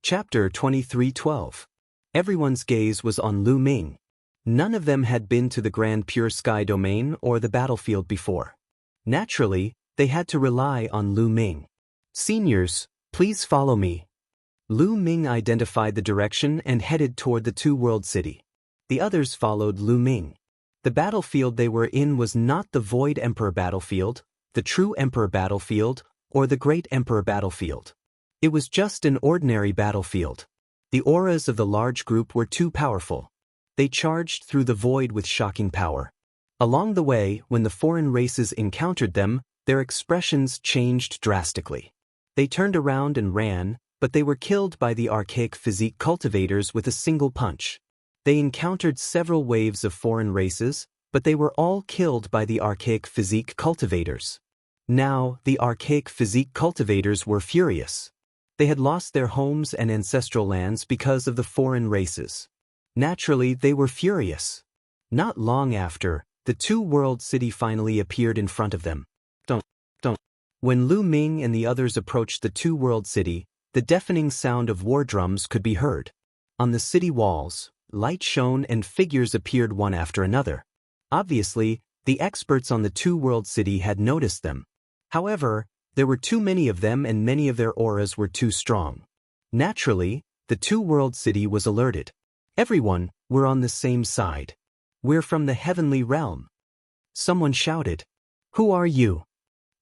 Chapter 23:12. Everyone's gaze was on Lu Ming. None of them had been to the Grand Pure Sky domain or the battlefield before. Naturally, they had to rely on Lu Ming. "Seniors, please follow me." Lu Ming identified the direction and headed toward the two-world city. The others followed Lu Ming. The battlefield they were in was not the Void Emperor battlefield, the True Emperor battlefield, or the Great Emperor battlefield. It was just an ordinary battlefield. The auras of the large group were too powerful. They charged through the void with shocking power. Along the way, when the foreign races encountered them, their expressions changed drastically. They turned around and ran, but they were killed by the archaic physique cultivators with a single punch. They encountered several waves of foreign races, but they were all killed by the archaic physique cultivators. Now, the archaic physique cultivators were furious. They had lost their homes and ancestral lands because of the foreign races. Naturally, they were furious. Not long after, the two-world city finally appeared in front of them. When Lu Ming and the others approached the two-world city, the deafening sound of war drums could be heard. On the city walls, light shone and figures appeared one after another. Obviously, the experts on the two-world city had noticed them. However, there were too many of them and many of their auras were too strong. Naturally, the two-world city was alerted. "Everyone, we're on the same side. We're from the heavenly realm." Someone shouted. "Who are you?"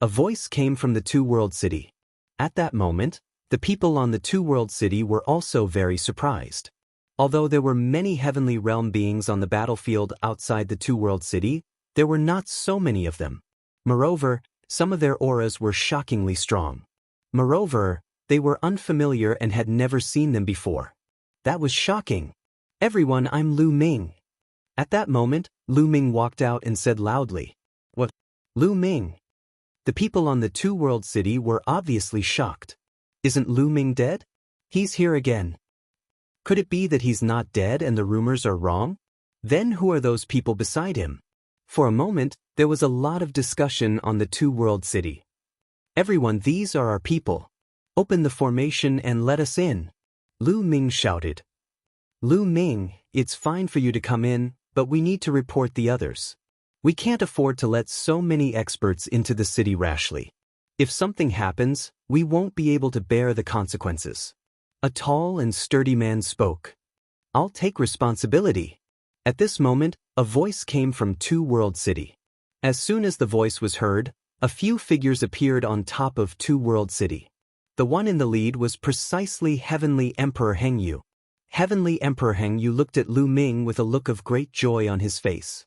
A voice came from the two-world city. At that moment, the people on the two-world city were also very surprised. Although there were many heavenly realm beings on the battlefield outside the two-world city, there were not so many of them. Moreover, some of their auras were shockingly strong. Moreover, they were unfamiliar and had never seen them before. That was shocking. "Everyone, I'm Lu Ming." At that moment, Lu Ming walked out and said loudly, "What? Lu Ming?" The people on the two-world city were obviously shocked. "Isn't Lu Ming dead? He's here again. Could it be that he's not dead and the rumors are wrong? Then who are those people beside him?" For a moment, there was a lot of discussion on the two-world city. "Everyone, these are our people. Open the formation and let us in," Lu Ming shouted. "Lu Ming, it's fine for you to come in, but we need to report the others. We can't afford to let so many experts into the city rashly. If something happens, we won't be able to bear the consequences." A tall and sturdy man spoke. "I'll take responsibility." At this moment, a voice came from two-world city. As soon as the voice was heard, a few figures appeared on top of two-world city. The one in the lead was precisely Heavenly Emperor Hengyu. Heavenly Emperor Hengyu looked at Lu Ming with a look of great joy on his face.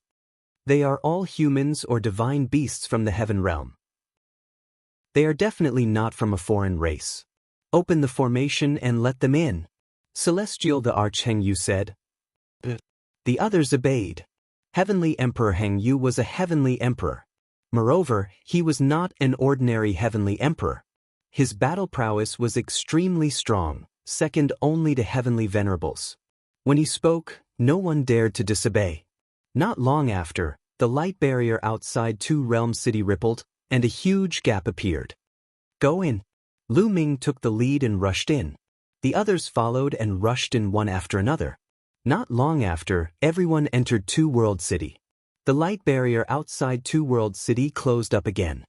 "They are all humans or divine beasts from the heaven realm. They are definitely not from a foreign race. Open the formation and let them in." "Celestial," the Arch-Hengyu said. The others obeyed. Heavenly Emperor Hengyu was a heavenly emperor. Moreover, he was not an ordinary heavenly emperor. His battle prowess was extremely strong, second only to heavenly venerables. When he spoke, no one dared to disobey. Not long after, the light barrier outside Two Realm City rippled, and a huge gap appeared. "Go in." Lu Ming took the lead and rushed in. The others followed and rushed in one after another. Not long after, everyone entered Two World City. The light barrier outside Two World City closed up again.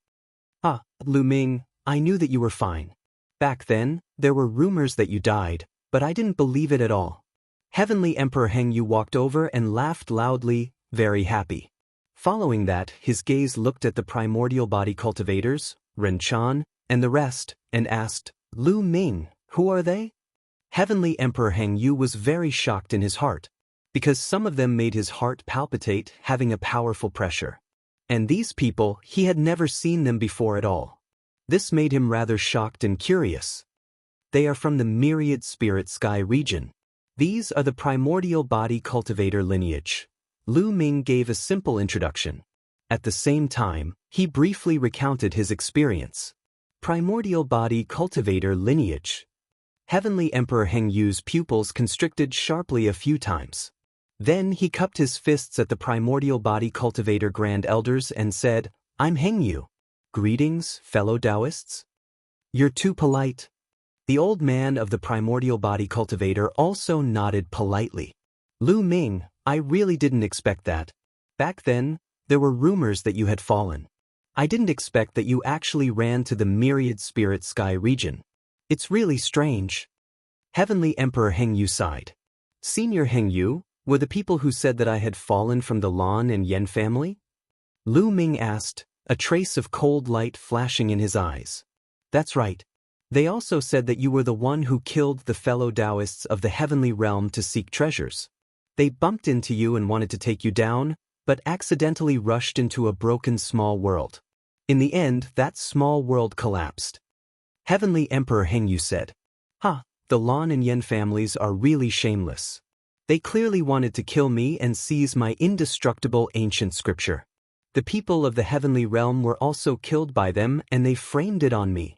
"Ah, Lu Ming, I knew that you were fine. Back then, there were rumors that you died, but I didn't believe it at all." Heavenly Emperor Hengyu walked over and laughed loudly, very happy. Following that, his gaze looked at the primordial body cultivators, Ren Chan, and the rest, and asked, "Lu Ming, who are they?" Heavenly Emperor Hengyu was very shocked in his heart, because some of them made his heart palpitate, having a powerful pressure. And these people, he had never seen them before at all. This made him rather shocked and curious. "They are from the myriad spirit sky region. These are the primordial body cultivator lineage." Lu Ming gave a simple introduction. At the same time, he briefly recounted his experience. Primordial body cultivator lineage. Heavenly Emperor Hengyu's pupils constricted sharply a few times. Then he cupped his fists at the primordial body cultivator grand elders and said, "I'm Hengyu. Greetings, fellow Taoists. You're too polite. The old man of the primordial body cultivator also nodded politely. Lu Ming, I really didn't expect that. Back then, there were rumors that you had fallen. I didn't expect that you actually ran to the myriad spirit sky region. It's really strange. Heavenly Emperor Hengyu sighed. Senior Hengyu, were the people who said that I had fallen from the Lan and Yen family? Lu Ming asked, a trace of cold light flashing in his eyes. That's right. They also said that you were the one who killed the fellow Taoists of the heavenly realm to seek treasures. They bumped into you and wanted to take you down, but accidentally rushed into a broken small world. In the end, that small world collapsed. Heavenly Emperor Hengyu said, the Lan and Yen families are really shameless. They clearly wanted to kill me and seize my indestructible ancient scripture. The people of the heavenly realm were also killed by them and they framed it on me.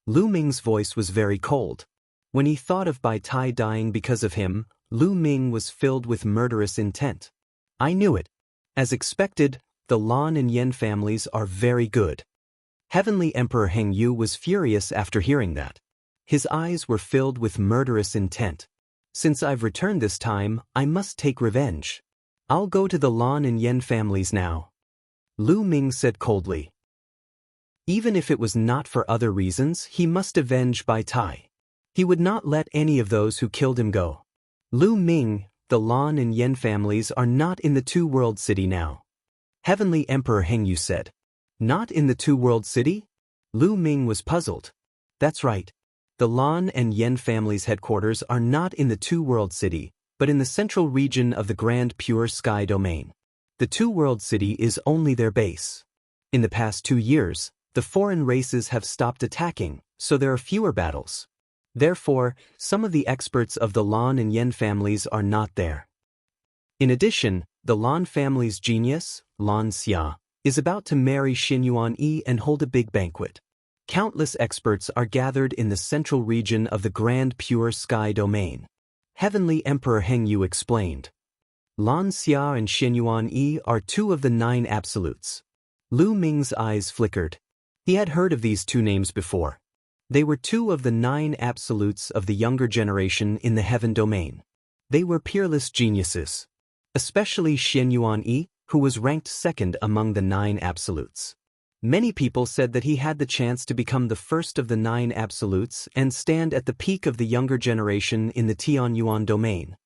Lu Ming's voice was very cold. When he thought of Bai Tai dying because of him, Lu Ming was filled with murderous intent. I knew it. As expected, the Lan and Yen families are very good. Heavenly Emperor Hengyu was furious after hearing that. His eyes were filled with murderous intent. Since I've returned this time, I must take revenge. I'll go to the Lan and Yen families now. Lu Ming said coldly. Even if it was not for other reasons, he must avenge Bai Tai. He would not let any of those who killed him go. Lu Ming, the Lan and Yen families are not in the two-world city now. Heavenly Emperor Hengyu said. Not in the two-world city? Lu Ming was puzzled. That's right. The Lan and Yen families' headquarters are not in the two-world city, but in the central region of the Grand Pure Sky domain. The two-world city is only their base. In the past 2 years, the foreign races have stopped attacking, so there are fewer battles. Therefore, some of the experts of the Lan and Yen families are not there. In addition, the Lan family's genius, Lan Xia, is about to marry Xin Yuan-yi and hold a big banquet. Countless experts are gathered in the central region of the Grand Pure Sky domain. Heavenly Emperor Hengyu explained. Lan Xia and Xin Yuan-yi are 2 of the 9 absolutes. Lu Ming's eyes flickered. He had heard of these 2 names before. They were 2 of the 9 absolutes of the younger generation in the heaven domain. They were peerless geniuses. Especially Xin Yuan-yi, who was ranked 2nd among the 9 absolutes. Many people said that he had the chance to become the first of the 9 absolutes and stand at the peak of the younger generation in the Tianyuan domain.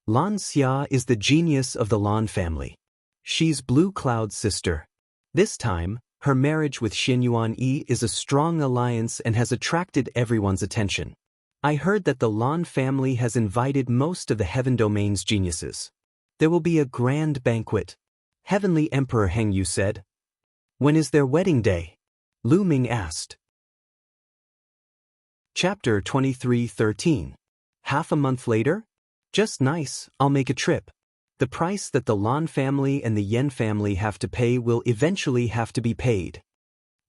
Lan Xia is the genius of the Lan family. She's Blue Cloud's sister. This time, her marriage with Xin Yuan-yi is a strong alliance and has attracted everyone's attention. I heard that the Lan family has invited most of the heaven domain's geniuses. There will be a grand banquet. Heavenly Emperor Hengyu said. When is their wedding day? Lu Ming asked. Chapter 23:13. Half a month later? Just nice, I'll make a trip. The price that the Lan family and the Yen family have to pay will eventually have to be paid.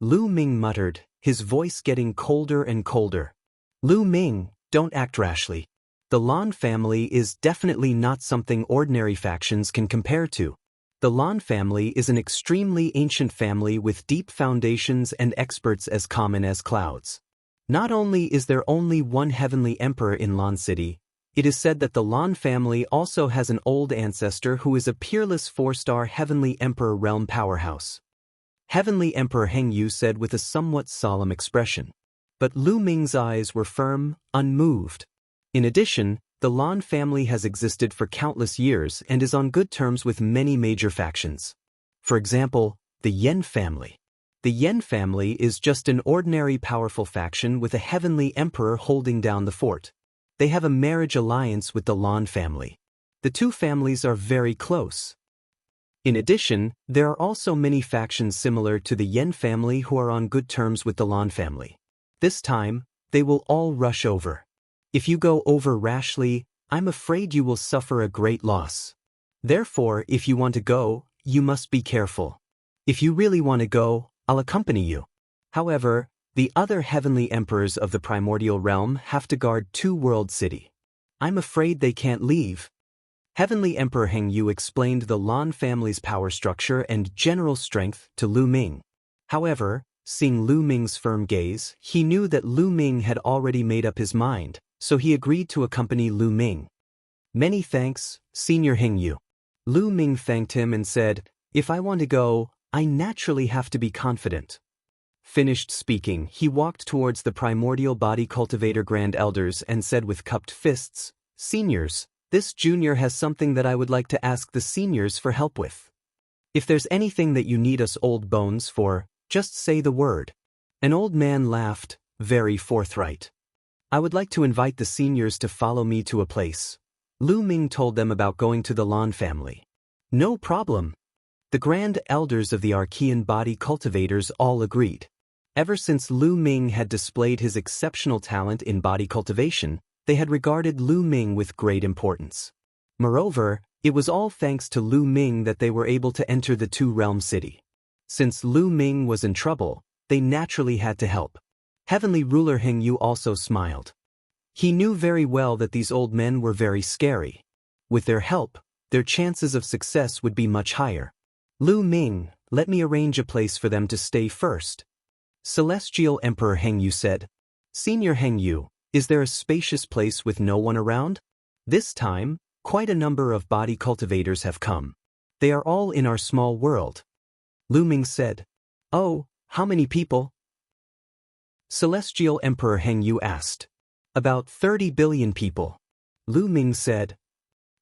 Lu Ming muttered, his voice getting colder and colder. Lu Ming, don't act rashly. The Lan family is definitely not something ordinary factions can compare to. The Lan family is an extremely ancient family with deep foundations and experts as common as clouds. Not only is there only one heavenly emperor in Lan City, it is said that the Lan family also has an old ancestor who is a peerless 4-star heavenly emperor realm powerhouse. Heavenly Emperor Hengyu said with a somewhat solemn expression. But Lu Ming's eyes were firm, unmoved. In addition, the Lan family has existed for countless years and is on good terms with many major factions. For example, the Yen family. The Yen family is just an ordinary powerful faction with a heavenly emperor holding down the fort. They have a marriage alliance with the Lan family. The 2 families are very close. In addition, there are also many factions similar to the Yen family who are on good terms with the Lan family. This time, they will all rush over. If you go over rashly, I'm afraid you will suffer a great loss. Therefore, if you want to go, you must be careful. If you really want to go, I'll accompany you. However, the other heavenly emperors of the primordial realm have to guard 2-world city. I'm afraid they can't leave. Heavenly Emperor Hengyu explained the Lan family's power structure and general strength to Lu Ming. However, Seeing Lu Ming's firm gaze, he knew that Lu Ming had already made up his mind, so he agreed to accompany Lu Ming. Many thanks, Senior Heng Yu. Lu Ming thanked him and said, if I want to go, I naturally have to be confident. Finished speaking, he walked towards the primordial body cultivator grand elders and said with cupped fists, Seniors, this junior has something that I would like to ask the seniors for help with. If there's anything that you need us old bones for, just say the word. An old man laughed, very forthright. I would like to invite the seniors to follow me to a place. Lu Ming told them about going to the Lan family. No problem. The grand elders of the Archean body cultivators all agreed. Ever since Lu Ming had displayed his exceptional talent in body cultivation, they had regarded Lu Ming with great importance. Moreover, it was all thanks to Lu Ming that they were able to enter the Two-Realm City. Since Lu Ming was in trouble, they naturally had to help. Heavenly Ruler Heng Yu also smiled. He knew very well that these old men were very scary. With their help, their chances of success would be much higher. Lu Ming, let me arrange a place for them to stay first. Celestial Emperor Heng Yu said. Senior Heng Yu, is there a spacious place with no one around? This time, quite a number of body cultivators have come. They are all in our small world. Lu Ming said. Oh, how many people? Celestial Emperor Heng Yu asked. About 30 billion people. Lu Ming said.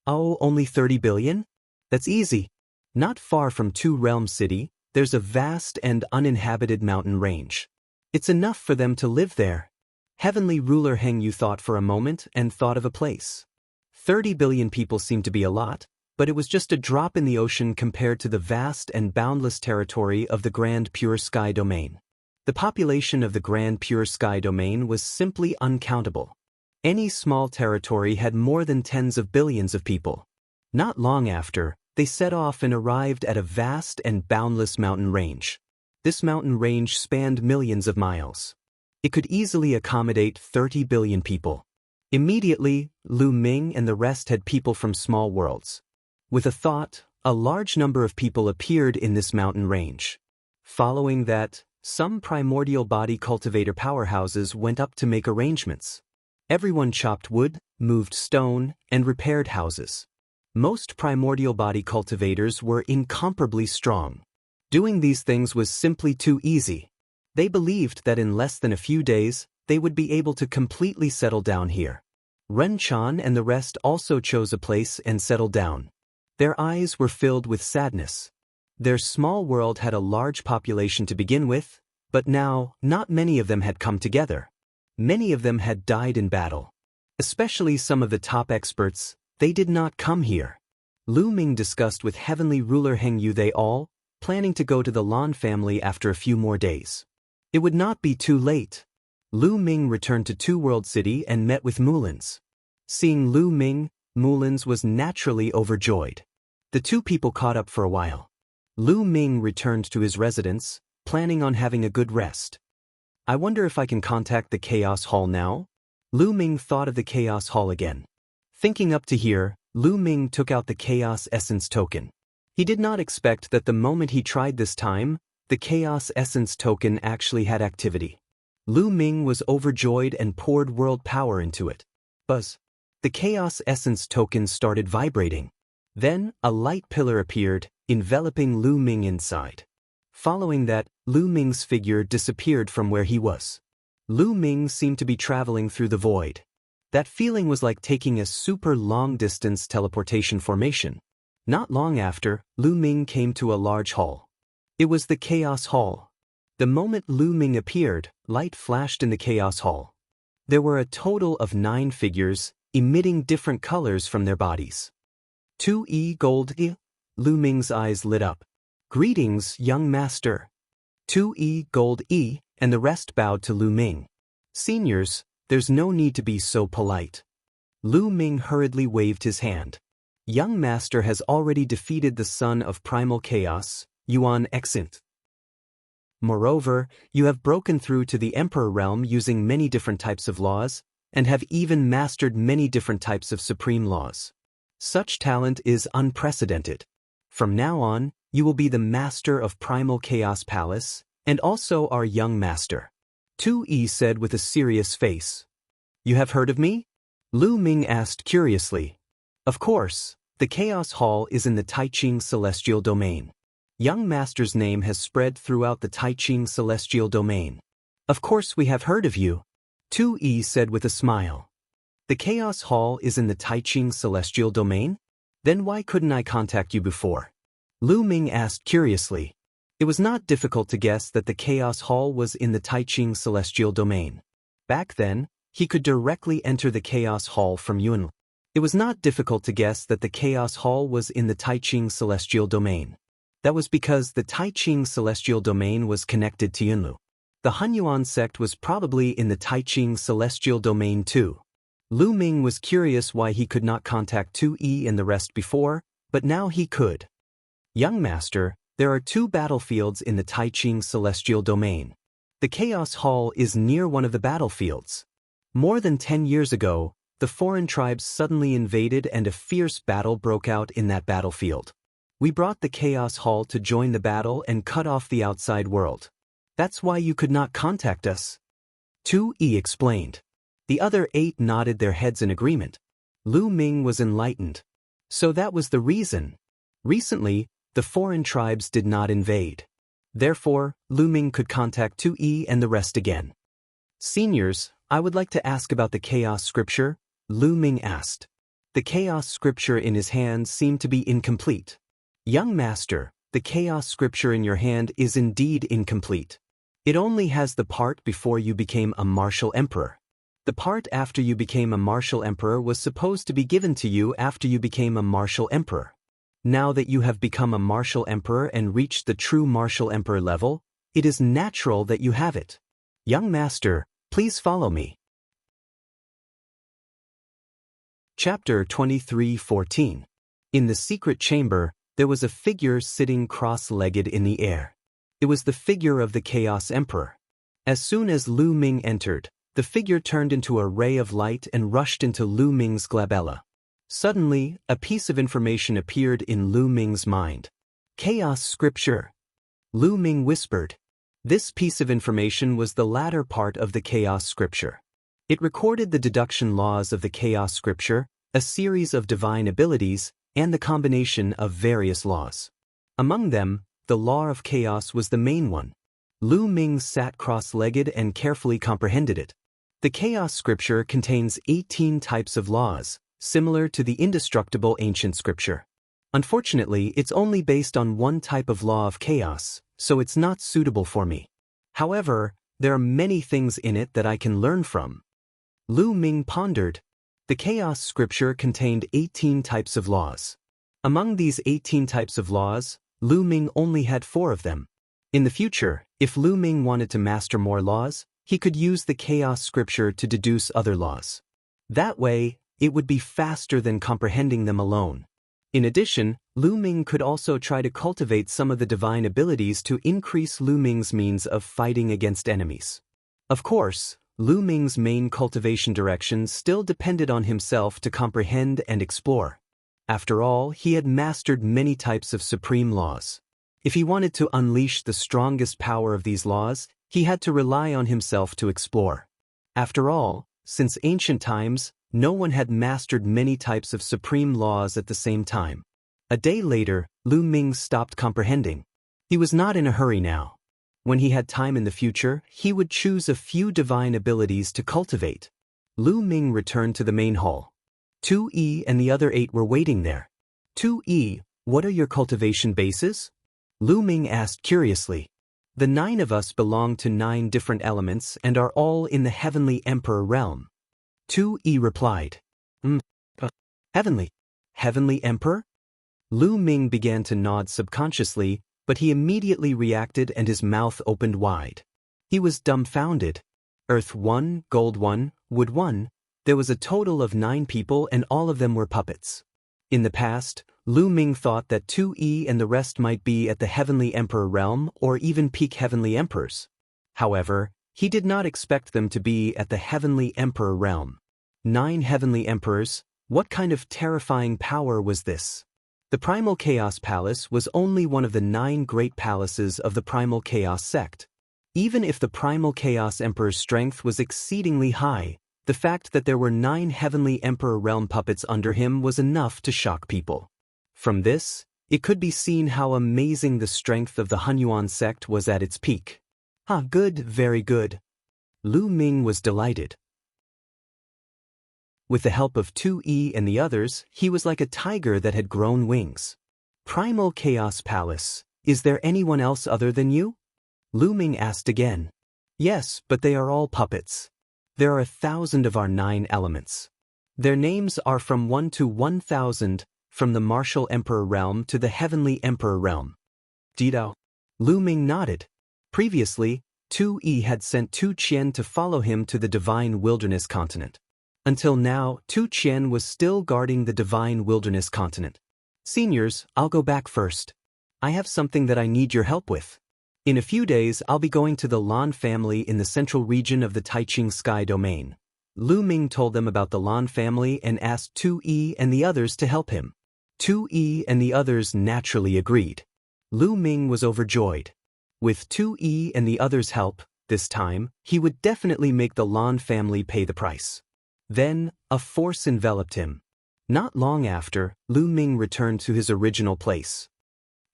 Oh, only 30 billion? That's easy. Not far from Two-Realm City, there's a vast and uninhabited mountain range. It's enough for them to live there. Heavenly Ruler Heng Yu thought for a moment and thought of a place. 30 billion people seemed to be a lot, but it was just a drop in the ocean compared to the vast and boundless territory of the Grand Pure Sky Domain. The population of the Grand Pure Sky Domain was simply uncountable. Any small territory had more than tens of billions of people. Not long after, they set off and arrived at a vast and boundless mountain range. This mountain range spanned millions of miles. It could easily accommodate 30 billion people. Immediately, Lu Ming and the rest had people from small worlds. With a thought, a large number of people appeared in this mountain range. Following that, some primordial body cultivator powerhouses went up to make arrangements. Everyone chopped wood, moved stone, and repaired houses. Most primordial body cultivators were incomparably strong. Doing these things was simply too easy. They believed that in less than a few days, they would be able to completely settle down here. Ren Chan and the rest also chose a place and settled down. Their eyes were filled with sadness. Their small world had a large population to begin with, but now, not many of them had come together. Many of them had died in battle. Especially some of the top experts, they did not come here. Lu Ming discussed with Heavenly Ruler Heng Yu they all, planning to go to the Lan family after a few more days. It would not be too late. Lu Ming returned to Two-World City and met with Mulins. Seeing Lu Ming, Mulins was naturally overjoyed. The two people caught up for a while. Lu Ming returned to his residence, planning on having a good rest. I wonder if I can contact the Chaos Hall now? Lu Ming thought of the Chaos Hall again. Thinking up to here, Lu Ming took out the Chaos Essence token. He did not expect that the moment he tried this time, the Chaos Essence token actually had activity. Lu Ming was overjoyed and poured world power into it. Buzz. The Chaos Essence token started vibrating. Then, a light pillar appeared, enveloping Lu Ming inside. Following that, Lu Ming's figure disappeared from where he was. Lu Ming seemed to be traveling through the void. That feeling was like taking a super long-distance teleportation formation. Not long after, Lu Ming came to a large hall. It was the Chaos Hall. The moment Lu Ming appeared, light flashed in the Chaos Hall. There were a total of 9 figures, emitting different colors from their bodies. 2E Gold E. Lu Ming's eyes lit up. Greetings, young master. 2E Gold E, and the rest bowed to Lu Ming. Seniors, there's no need to be so polite. Lu Ming hurriedly waved his hand. Young master has already defeated the son of primal chaos, Yuan Exint. Moreover, you have broken through to the Emperor realm using many different types of laws, and have even mastered many different types of supreme laws. Such talent is unprecedented. From now on, you will be the master of Primal Chaos Palace, And also our young master. Tu-yi said with a serious face. You have heard of me? Lu Ming asked curiously. Of course, the Chaos Hall is in the Taiching Celestial Domain. Young master's name has spread throughout the Taiching Celestial Domain. Of course we have heard of you. Tu-yi said with a smile. The Chaos Hall is in the Taiching Celestial Domain? Then why couldn't I contact you before? Lu Ming asked curiously. It was not difficult to guess that the Chaos Hall was in the Taiching Celestial Domain. Back then, he could directly enter the Chaos Hall from Yunlu. It was not difficult to guess that the Chaos Hall was in the Taiching Celestial Domain. That was because the Taiching Celestial Domain was connected to Yunlu. The Hunyuan sect was probably in the Taiching Celestial Domain too. Lu Ming was curious why he could not contact Tu-yi and the rest before, but now he could. Young master, there are 2 battlefields in the Taiching Celestial Domain. The Chaos Hall is near one of the battlefields. More than 10 years ago, the foreign tribes suddenly invaded and a fierce battle broke out in that battlefield. We brought the Chaos Hall to join the battle and cut off the outside world. That's why you could not contact us. Tu-yi explained. The other 8 nodded their heads in agreement. Lu Ming was enlightened. So that was the reason. Recently, the foreign tribes did not invade. Therefore, Lu Ming could contact Tu-yi and the rest again. Seniors, I would like to ask about the Chaos Scripture, Lu Ming asked. The Chaos Scripture in his hand seemed to be incomplete. Young master, the Chaos Scripture in your hand is indeed incomplete. It only has the part before you became a martial emperor. The part after you became a martial emperor was supposed to be given to you after you became a martial emperor. Now that you have become a martial emperor and reached the true martial emperor level, it is natural that you have it. Young master, please follow me. Chapter 23:14. In the secret chamber, there was a figure sitting cross-legged in the air. It was the figure of the Chaos Emperor. As soon as Lu Ming entered, the figure turned into a ray of light and rushed into Lu Ming's glabella. Suddenly, a piece of information appeared in Lu Ming's mind. Chaos Scripture. Lu Ming whispered. This piece of information was the latter part of the Chaos Scripture. It recorded the deduction laws of the Chaos Scripture, a series of divine abilities, and the combination of various laws. Among them, the law of chaos was the main one. Lu Ming sat cross-legged and carefully comprehended it. The Chaos Scripture contains 18 types of laws, similar to the indestructible ancient scripture. Unfortunately, it's only based on one type of law of chaos, so it's not suitable for me. However, there are many things in it that I can learn from. Lu Ming pondered. The Chaos Scripture contained 18 types of laws. Among these 18 types of laws, Lu Ming only had 4 of them. In the future, if Lu Ming wanted to master more laws, he could use the Chaos Scripture to deduce other laws. That way, it would be faster than comprehending them alone. In addition, Lu Ming could also try to cultivate some of the divine abilities to increase Lu Ming's means of fighting against enemies. Of course, Lu Ming's main cultivation direction still depended on himself to comprehend and explore. After all, he had mastered many types of supreme laws. If he wanted to unleash the strongest power of these laws, he had to rely on himself to explore. After all, since ancient times, no one had mastered many types of supreme laws at the same time. A day later, Lu Ming stopped comprehending. He was not in a hurry now. When he had time in the future, he would choose a few divine abilities to cultivate. Lu Ming returned to the main hall. Tu-yi and the other 8 were waiting there. Tu-yi, what are your cultivation bases? Lu Ming asked curiously. The 9 of us belong to 9 different elements and are all in the Heavenly Emperor realm. Tu-yi replied. Heavenly Emperor? Lu Ming began to nod subconsciously, but he immediately reacted and his mouth opened wide. He was dumbfounded. Earth 1, Gold 1, Wood 1, there was a total of 9 people and all of them were puppets. In the past, Lu Ming thought that Tu-yi and the rest might be at the Heavenly Emperor realm or even peak Heavenly Emperors. However, he did not expect them to be at the Heavenly Emperor realm. 9 Heavenly Emperors, what kind of terrifying power was this? The Primal Chaos Palace was only one of the 9 great palaces of the Primal Chaos sect, Even if the primal Chaos Emperor's strength was exceedingly high, the fact that there were 9 heavenly Emperor realm puppets under him was enough to shock people. From this, it could be seen how amazing the strength of the Hunyuan sect was at its peak. Ah, good, very good. Lu Ming was delighted. With the help of 2E and the others, he was like a tiger that had grown wings. Primal Chaos Palace, is there anyone else other than you? Lu Ming asked again. Yes, but they are all puppets. There are 1,000 of our 9 elements. Their names are from 1 to 1,000, from the Martial Emperor realm to the Heavenly Emperor realm. Didao. Lu Ming nodded. Previously, 2E had sent Tu Qian to follow him to the Divine Wilderness Continent. Until now, Tu Qian was still guarding the Divine Wilderness Continent. Seniors, I'll go back first. I have something that I need your help with. In a few days, I'll be going to the Lan family in the central region of the Taiching Sky Domain. Lu Ming told them about the Lan family and asked 2E and the others to help him. 2E and the others naturally agreed. Lu Ming was overjoyed. With 2E and the others' help, this time, he would definitely make the Lan family pay the price. Then, a force enveloped him. Not long after, Lu Ming returned to his original place.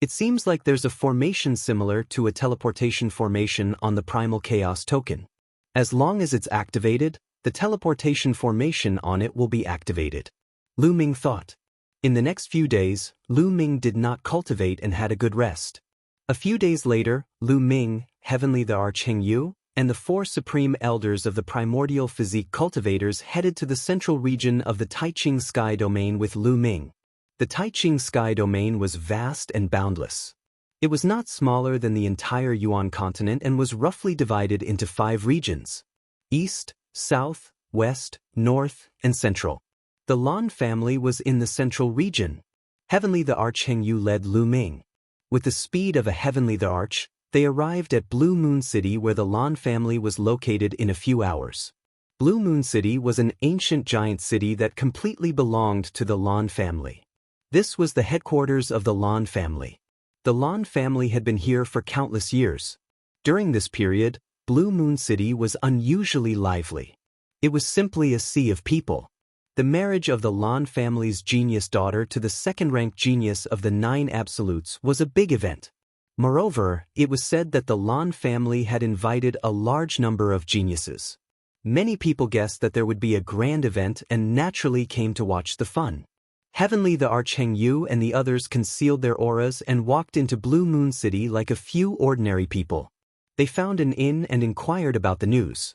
It seems like there's a formation similar to a teleportation formation on the Primal Chaos token. As long as it's activated, the teleportation formation on it will be activated. Lu Ming thought. In the next few days, Lu Ming did not cultivate and had a good rest. A few days later, Lu Ming, Heavenly the Jianghu, and the 4 supreme elders of the primordial physique cultivators headed to the central region of the Taiching Sky Domain with Lu Ming. The Taiching Sky Domain was vast and boundless. It was not smaller than the entire Yuan continent and was roughly divided into 5 regions: East, South, West, North, and Central. The Lan family was in the central region. Heavenly the Jianghu led Lu Ming. With the speed of a Heavenly the Arch, they arrived at Blue Moon City where the Lan family was located in a few hours. Blue Moon City was an ancient giant city that completely belonged to the Lan family. This was the headquarters of the Lan family. The Lan family had been here for countless years. During this period, Blue Moon City was unusually lively. It was simply a sea of people. The marriage of the Lan family's genius daughter to the second-ranked genius of the 9 absolutes was a big event. Moreover, it was said that the Lan family had invited a large number of geniuses. Many people guessed that there would be a grand event and naturally came to watch the fun. Heavenly the Jianghu and the others concealed their auras and walked into Blue Moon City like a few ordinary people. They found an inn and inquired about the news.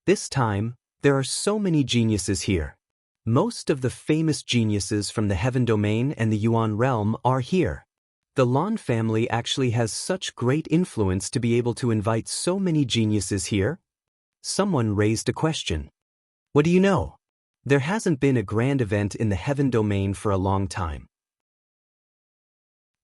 This time, there are so many geniuses here. Most of the famous geniuses from the Heaven Domain and the Yuan realm are here. The Lan family actually has such great influence to be able to invite so many geniuses here? Someone raised a question. What do you know? There hasn't been a grand event in the Heaven Domain for a long time.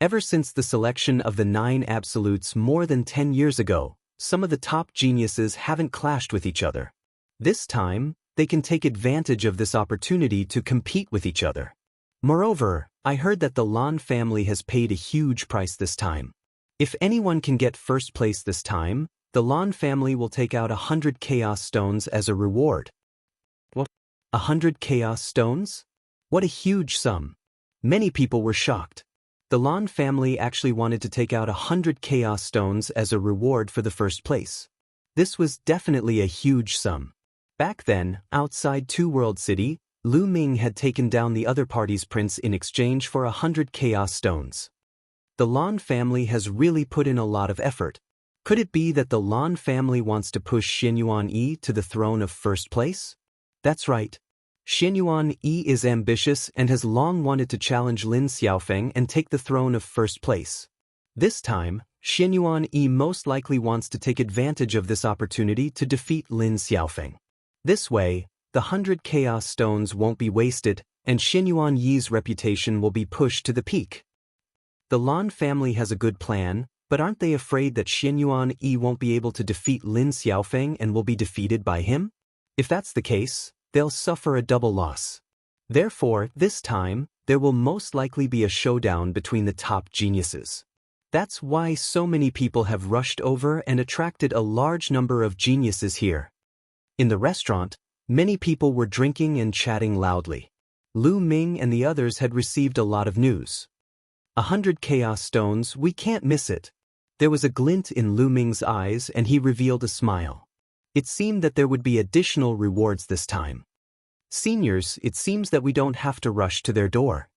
Ever since the selection of the 9 absolutes more than 10 years ago, some of the top geniuses haven't clashed with each other. This time, they can take advantage of this opportunity to compete with each other. Moreover, I heard that the Lan family has paid a huge price this time. If anyone can get first place this time, the Lan family will take out 100 Chaos Stones as a reward. What? 100 Chaos Stones? What a huge sum. Many people were shocked. The Lan family actually wanted to take out 100 Chaos Stones as a reward for the first place. This was definitely a huge sum. Back then, outside Two World City, Lu Ming had taken down the other party's prince in exchange for 100 Chaos Stones. The Lan family has really put in a lot of effort. Could it be that the Lan family wants to push Xianyuan Yi to the throne of first place? That's right. Xianyuan Yi is ambitious and has long wanted to challenge Lin Xiaofeng and take the throne of first place. This time, Xianyuan Yi most likely wants to take advantage of this opportunity to defeat Lin Xiaofeng. This way, the 100 Chaos Stones won't be wasted, and Xianyuan Yi's reputation will be pushed to the peak. The Lan family has a good plan, but aren't they afraid that Xianyuan Yi won't be able to defeat Lin Xiaofeng and will be defeated by him? If that's the case, they'll suffer a double loss. Therefore, this time, there will most likely be a showdown between the top geniuses. That's why so many people have rushed over and attracted a large number of geniuses here. In the restaurant, many people were drinking and chatting loudly. Lu Ming and the others had received a lot of news. 100 chaos stones, we can't miss it. There was a glint in Lu Ming's eyes and he revealed a smile. It seemed that there would be additional rewards this time. Seniors, it seems that we don't have to rush to their door.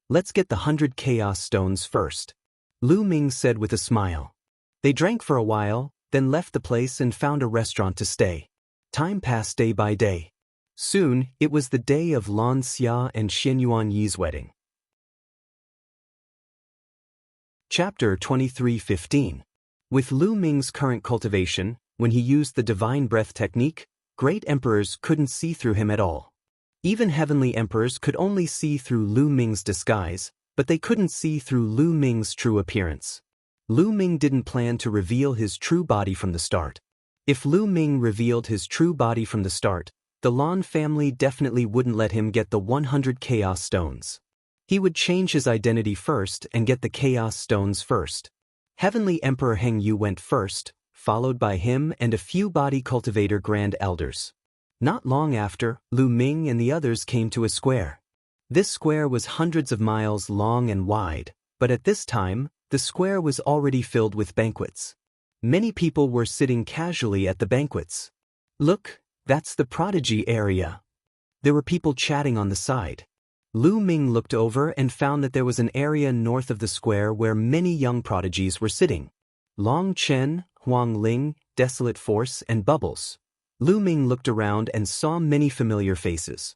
Let's get the 100 chaos stones first, Lu Ming said with a smile. They drank for a while, then left the place and found a restaurant to stay. Time passed day by day. Soon, it was the day of Lan Xia and Xian Yuanyi's wedding. Chapter 23:15. With Lu Ming's current cultivation, when he used the divine breath technique, great emperors couldn't see through him at all. Even heavenly emperors could only see through Lu Ming's disguise, but they couldn't see through Lu Ming's true appearance. Lu Ming didn't plan to reveal his true body from the start. If Lu Ming revealed his true body from the start, the Lan family definitely wouldn't let him get the 100 chaos stones. He would change his identity first and get the chaos stones first. Heavenly Emperor Heng Yu went first, followed by him and a few body cultivator grand elders. Not long after, Lu Ming and the others came to a square. This square was hundreds of miles long and wide, but at this time, the square was already filled with banquets. Many people were sitting casually at the banquets. Look, that's the prodigy area. There were people chatting on the side. Lu Ming looked over and found that there was an area north of the square where many young prodigies were sitting. Long Chen, Huang Ling, Desolate Force, and Bubbles. Lu Ming looked around and saw many familiar faces.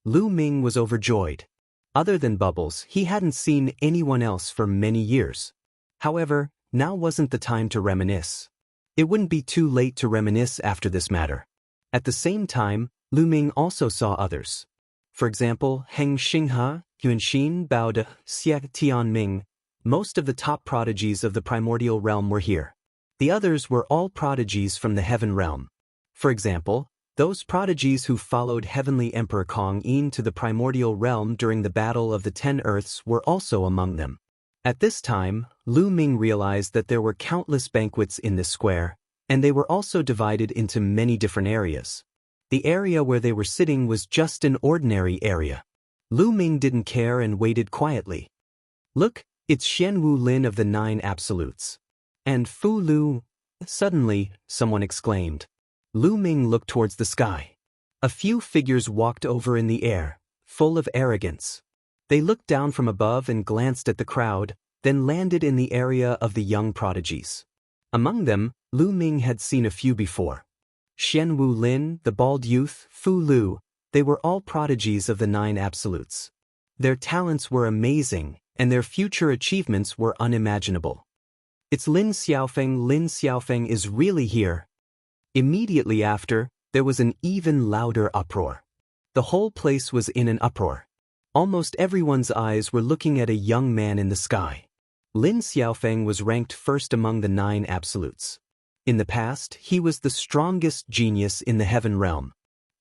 Lu Ming was overjoyed. Other than Bubbles, he hadn't seen anyone else for many years. However, now wasn't the time to reminisce. It wouldn't be too late to reminisce after this matter. At the same time, Lu Ming also saw others. For example, Heng Xinghe, Yuanxin, Bao De, Xie Tianming. Most of the top prodigies of the primordial realm were here. The others were all prodigies from the heaven realm. For example, those prodigies who followed Heavenly Emperor Kong Yin to the primordial realm during the Battle of the 10 Earths were also among them. At this time, Lu Ming realized that there were countless banquets in this square, and they were also divided into many different areas. The area where they were sitting was just an ordinary area. Lu Ming didn't care and waited quietly. Look, it's Xianwu Lin of the 9 Absolutes. And Fu Lu. Suddenly, someone exclaimed. Lu Ming looked towards the sky. A few figures walked over in the air, full of arrogance. They looked down from above and glanced at the crowd, then landed in the area of the young prodigies. Among them, Lu Ming had seen a few before. Xianwu Lin, the bald youth, Fu Lu, they were all prodigies of the 9 Absolutes. Their talents were amazing, and their future achievements were unimaginable. It's Lin Xiaofeng is really here. Immediately after, there was an even louder uproar. The whole place was in an uproar. Almost everyone's eyes were looking at a young man in the sky. Lin Xiaofeng was ranked first among the 9 Absolutes. In the past, he was the strongest genius in the heaven realm.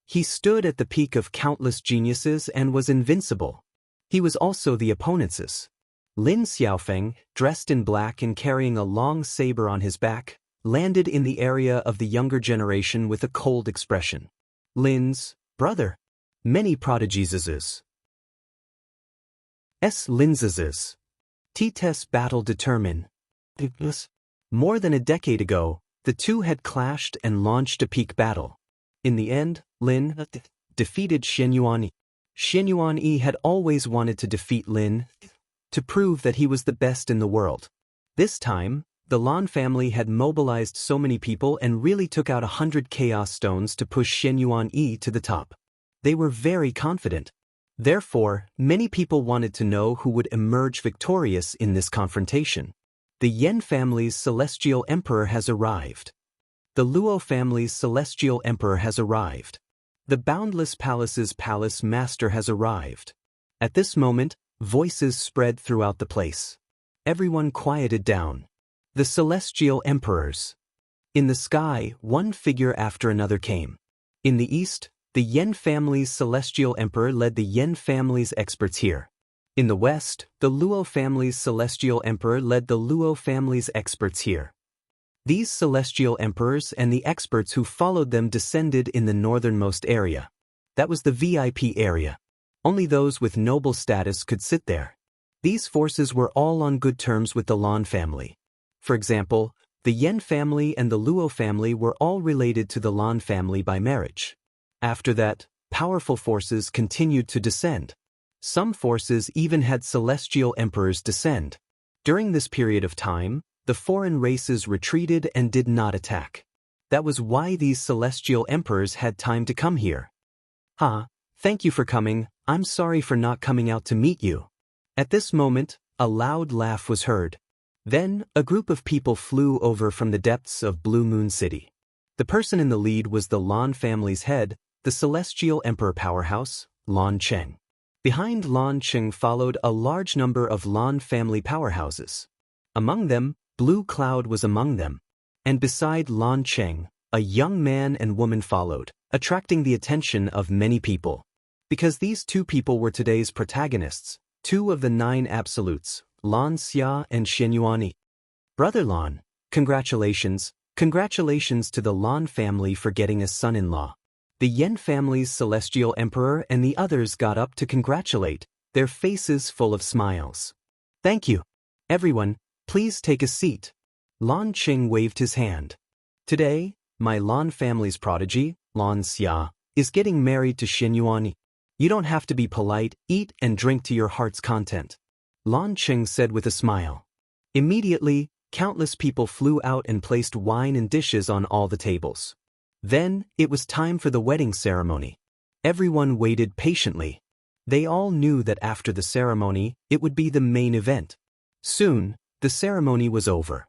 He stood at the peak of countless geniuses and was invincible. He was also the opponent's. Lin Xiaofeng, dressed in black and carrying a long saber on his back, landed in the area of the younger generation with a cold expression. Lin's brother. Many prodigies. Lin's. T-test battle determine. More than a decade ago, the two had clashed and launched a peak battle. In the end, Lin defeated Xian Yuanyi. Xian Yuanyi had always wanted to defeat Lin to prove that he was the best in the world. This time, the Lan family had mobilized so many people and really took out 100 chaos stones to push Xian Yuanyi to the top. They were very confident. Therefore, many people wanted to know who would emerge victorious in this confrontation. The Yan family's celestial emperor has arrived. The Luo family's celestial emperor has arrived. The Boundless Palace's palace master has arrived. At this moment, voices spread throughout the place. Everyone quieted down. The celestial emperors. In the sky, one figure after another came. In the east, the Yan family's celestial emperor led the Yan family's experts here. In the west, the Luo family's celestial emperor led the Luo family's experts here. These celestial emperors and the experts who followed them descended in the northernmost area. That was the VIP area. Only those with noble status could sit there. These forces were all on good terms with the Lan family. For example, the Yen family and the Luo family were all related to the Lan family by marriage. After that, powerful forces continued to descend. Some forces even had celestial emperors descend. During this period of time, the foreign races retreated and did not attack. That was why these celestial emperors had time to come here. Thank you for coming. I'm sorry for not coming out to meet you. At this moment, a loud laugh was heard. Then, a group of people flew over from the depths of Blue Moon City. The person in the lead was the Lan family's head, the celestial emperor powerhouse, Lan Cheng. Behind Lan Cheng followed a large number of Lan family powerhouses. Among them, Blue Cloud was among them. And beside Lan Cheng, a young man and woman followed, attracting the attention of many people. Because these two people were today's protagonists, two of the 9 absolutes, Lan Xia and Shen Yuanyi. Brother Lan, congratulations to the Lan family for getting a son-in-law. The Yen family's celestial emperor and the others got up to congratulate, their faces full of smiles. Thank you. Everyone, please take a seat. Lan Cheng waved his hand. Today, my Lan family's prodigy, Lan Xia, is getting married to Shen Yuanyi. You don't have to be polite, eat and drink to your heart's content. Lan Cheng said with a smile. Immediately, countless people flew out and placed wine and dishes on all the tables. Then, it was time for the wedding ceremony. Everyone waited patiently. They all knew that after the ceremony, it would be the main event. Soon, the ceremony was over.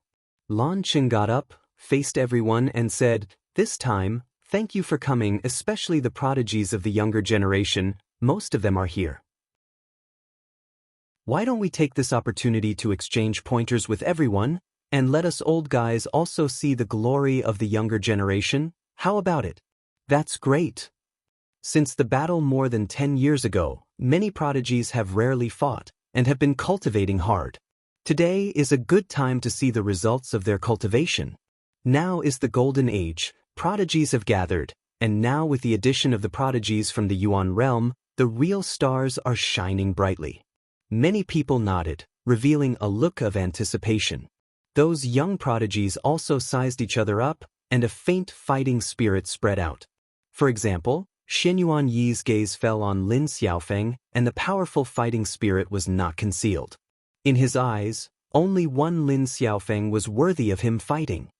Lan Cheng got up, faced everyone and said, "This time, thank you for coming, especially the prodigies of the younger generation. Most of them are here. Why don't we take this opportunity to exchange pointers with everyone, and let us old guys also see the glory of the younger generation? How about it?" That's great. Since the battle more than 10 years ago, many prodigies have rarely fought, and have been cultivating hard. Today is a good time to see the results of their cultivation. Now is the golden age, prodigies have gathered, and now with the addition of the prodigies from the Yuan realm, the real stars are shining brightly. Many people nodded, revealing a look of anticipation. Those young prodigies also sized each other up, and a faint fighting spirit spread out. For example, Shen Yuanyi's gaze fell on Lin Xiaofeng, and the powerful fighting spirit was not concealed. In his eyes, only one Lin Xiaofeng was worthy of him fighting.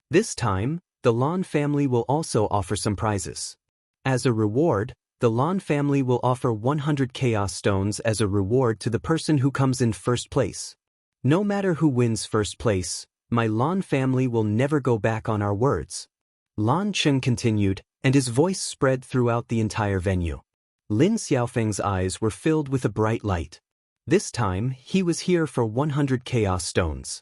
This time, the Lan family will also offer some prizes. As a reward, the Lan family will offer 100 chaos stones as a reward to the person who comes in first place. No matter who wins first place, my Lan family will never go back on our words. Lan Cheng continued, and his voice spread throughout the entire venue. Lin Xiaofeng's eyes were filled with a bright light. This time, he was here for 100 chaos stones.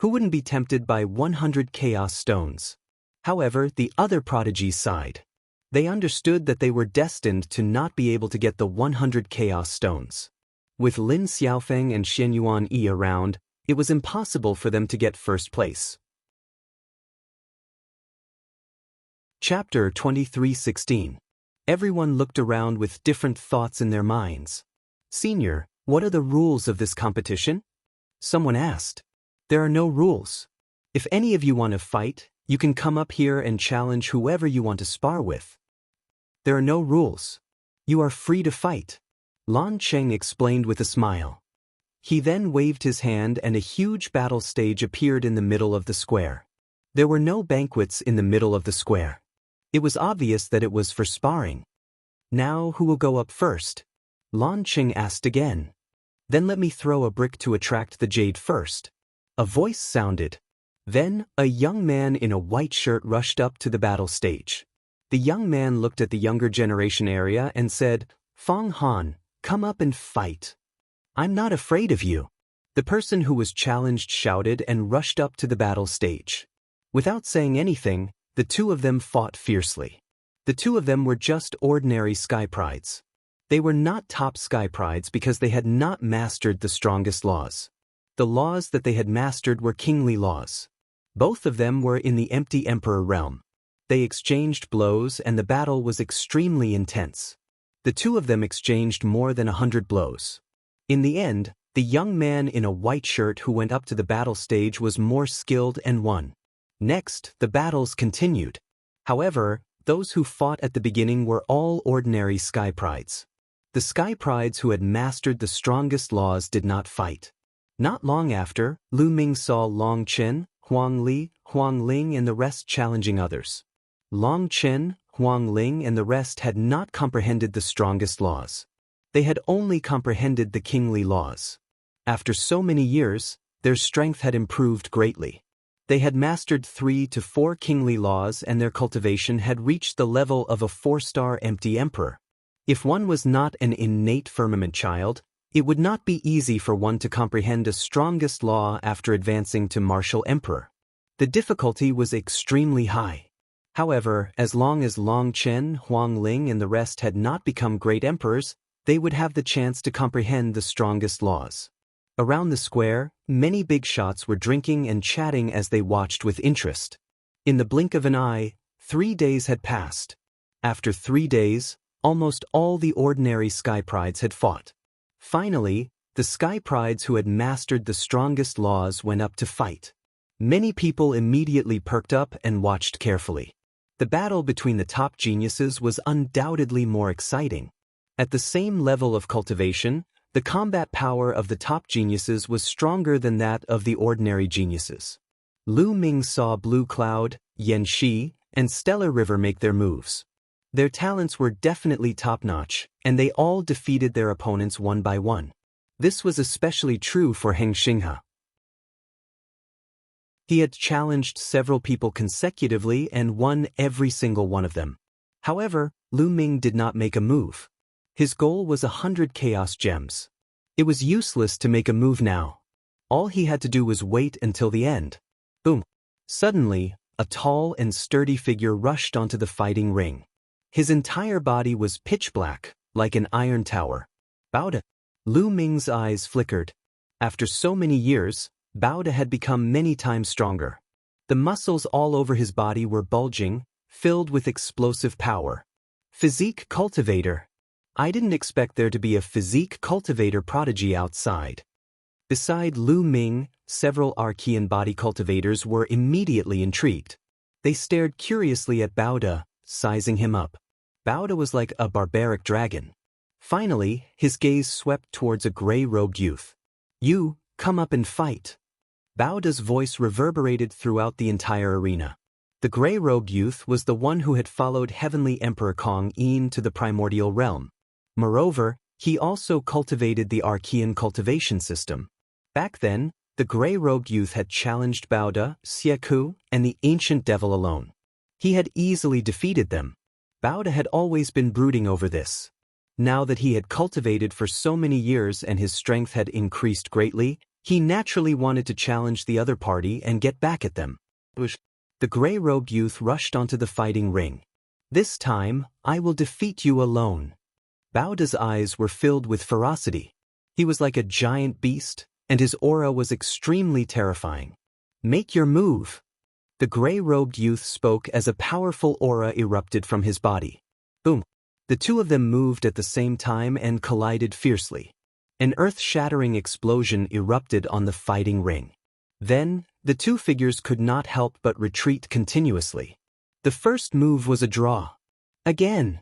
Who wouldn't be tempted by 100 chaos stones? However, the other prodigies sighed. They understood that they were destined to not be able to get the 100 chaos stones. With Lin Xiaofeng and Shen Yuanyi around, it was impossible for them to get first place. Chapter 23:16. Everyone looked around with different thoughts in their minds. "Senior, what are the rules of this competition?" Someone asked. "There are no rules. If any of you want to fight, you can come up here and challenge whoever you want to spar with. There are no rules. You are free to fight," Lan Cheng explained with a smile. He then waved his hand and a huge battle stage appeared in the middle of the square. There were no banquets in the middle of the square. It was obvious that it was for sparring. "Now who will go up first?" Lan Cheng asked again. "Then let me throw a brick to attract the jade first." A voice sounded. Then, a young man in a white shirt rushed up to the battle stage. The young man looked at the younger generation area and said, "Fang Han, come up and fight. I'm not afraid of you." The person who was challenged shouted and rushed up to the battle stage. Without saying anything, the two of them fought fiercely. The two of them were just ordinary sky prides. They were not top sky prides because they had not mastered the strongest laws. The laws that they had mastered were kingly laws. Both of them were in the empty emperor realm. They exchanged blows and the battle was extremely intense. The two of them exchanged more than 100 blows. In the end, the young man in a white shirt who went up to the battle stage was more skilled and won. Next, the battles continued. However, those who fought at the beginning were all ordinary sky prides. The sky prides who had mastered the strongest laws did not fight. Not long after, Lu Ming saw Long Chen, Huang Li, Huang Ling and the rest challenging others. Long Chen, Huang Ling and the rest had not comprehended the strongest laws. They had only comprehended the kingly laws. After so many years, their strength had improved greatly. They had mastered 3 to 4 kingly laws and their cultivation had reached the level of a 4-star empty emperor. If one was not an innate firmament child, it would not be easy for one to comprehend a strongest law after advancing to martial emperor. The difficulty was extremely high. However, as long as Long Chen, Huang Ling and the rest had not become great emperors, they would have the chance to comprehend the strongest laws. Around the square, many big shots were drinking and chatting as they watched with interest. In the blink of an eye, 3 days had passed. After 3 days, almost all the ordinary sky prides had fought. Finally, the sky prides who had mastered the strongest laws went up to fight. Many people immediately perked up and watched carefully. The battle between the top geniuses was undoubtedly more exciting. At the same level of cultivation, the combat power of the top geniuses was stronger than that of the ordinary geniuses. Lu Ming saw Blue Cloud, Yan Shi, and Stellar River make their moves. Their talents were definitely top-notch, and they all defeated their opponents one by one. This was especially true for Heng Xinghe. He had challenged several people consecutively and won every single one of them. However, Lu Ming did not make a move. His goal was 100 chaos gems. It was useless to make a move now. All he had to do was wait until the end. Boom! Suddenly, a tall and sturdy figure rushed onto the fighting ring. His entire body was pitch black, like an iron tower. Baoda. Lu Ming's eyes flickered. After so many years, Baoda had become many times stronger. The muscles all over his body were bulging, filled with explosive power. Physique cultivator. I didn't expect there to be a physique cultivator prodigy outside. Beside Lu Ming, several Archean body cultivators were immediately intrigued. They stared curiously at Baoda, sizing him up. Baoda was like a barbaric dragon. Finally, his gaze swept towards a gray-robed youth. "You, come up and fight." Baoda's voice reverberated throughout the entire arena. The gray-robed youth was the one who had followed Heavenly Emperor Kong Yin to the primordial realm. Moreover, he also cultivated the Archean cultivation system. Back then, the gray-robed youth had challenged Baoda, Xieku, and the ancient devil alone. He had easily defeated them. Baoda had always been brooding over this. Now that he had cultivated for so many years and his strength had increased greatly, he naturally wanted to challenge the other party and get back at them. The gray-robed youth rushed onto the fighting ring. "This time, I will defeat you alone." Baoda's eyes were filled with ferocity. He was like a giant beast, and his aura was extremely terrifying. "Make your move." The gray-robed youth spoke as a powerful aura erupted from his body. Boom! The two of them moved at the same time and collided fiercely. An earth-shattering explosion erupted on the fighting ring. Then, the two figures could not help but retreat continuously. The first move was a draw. Again!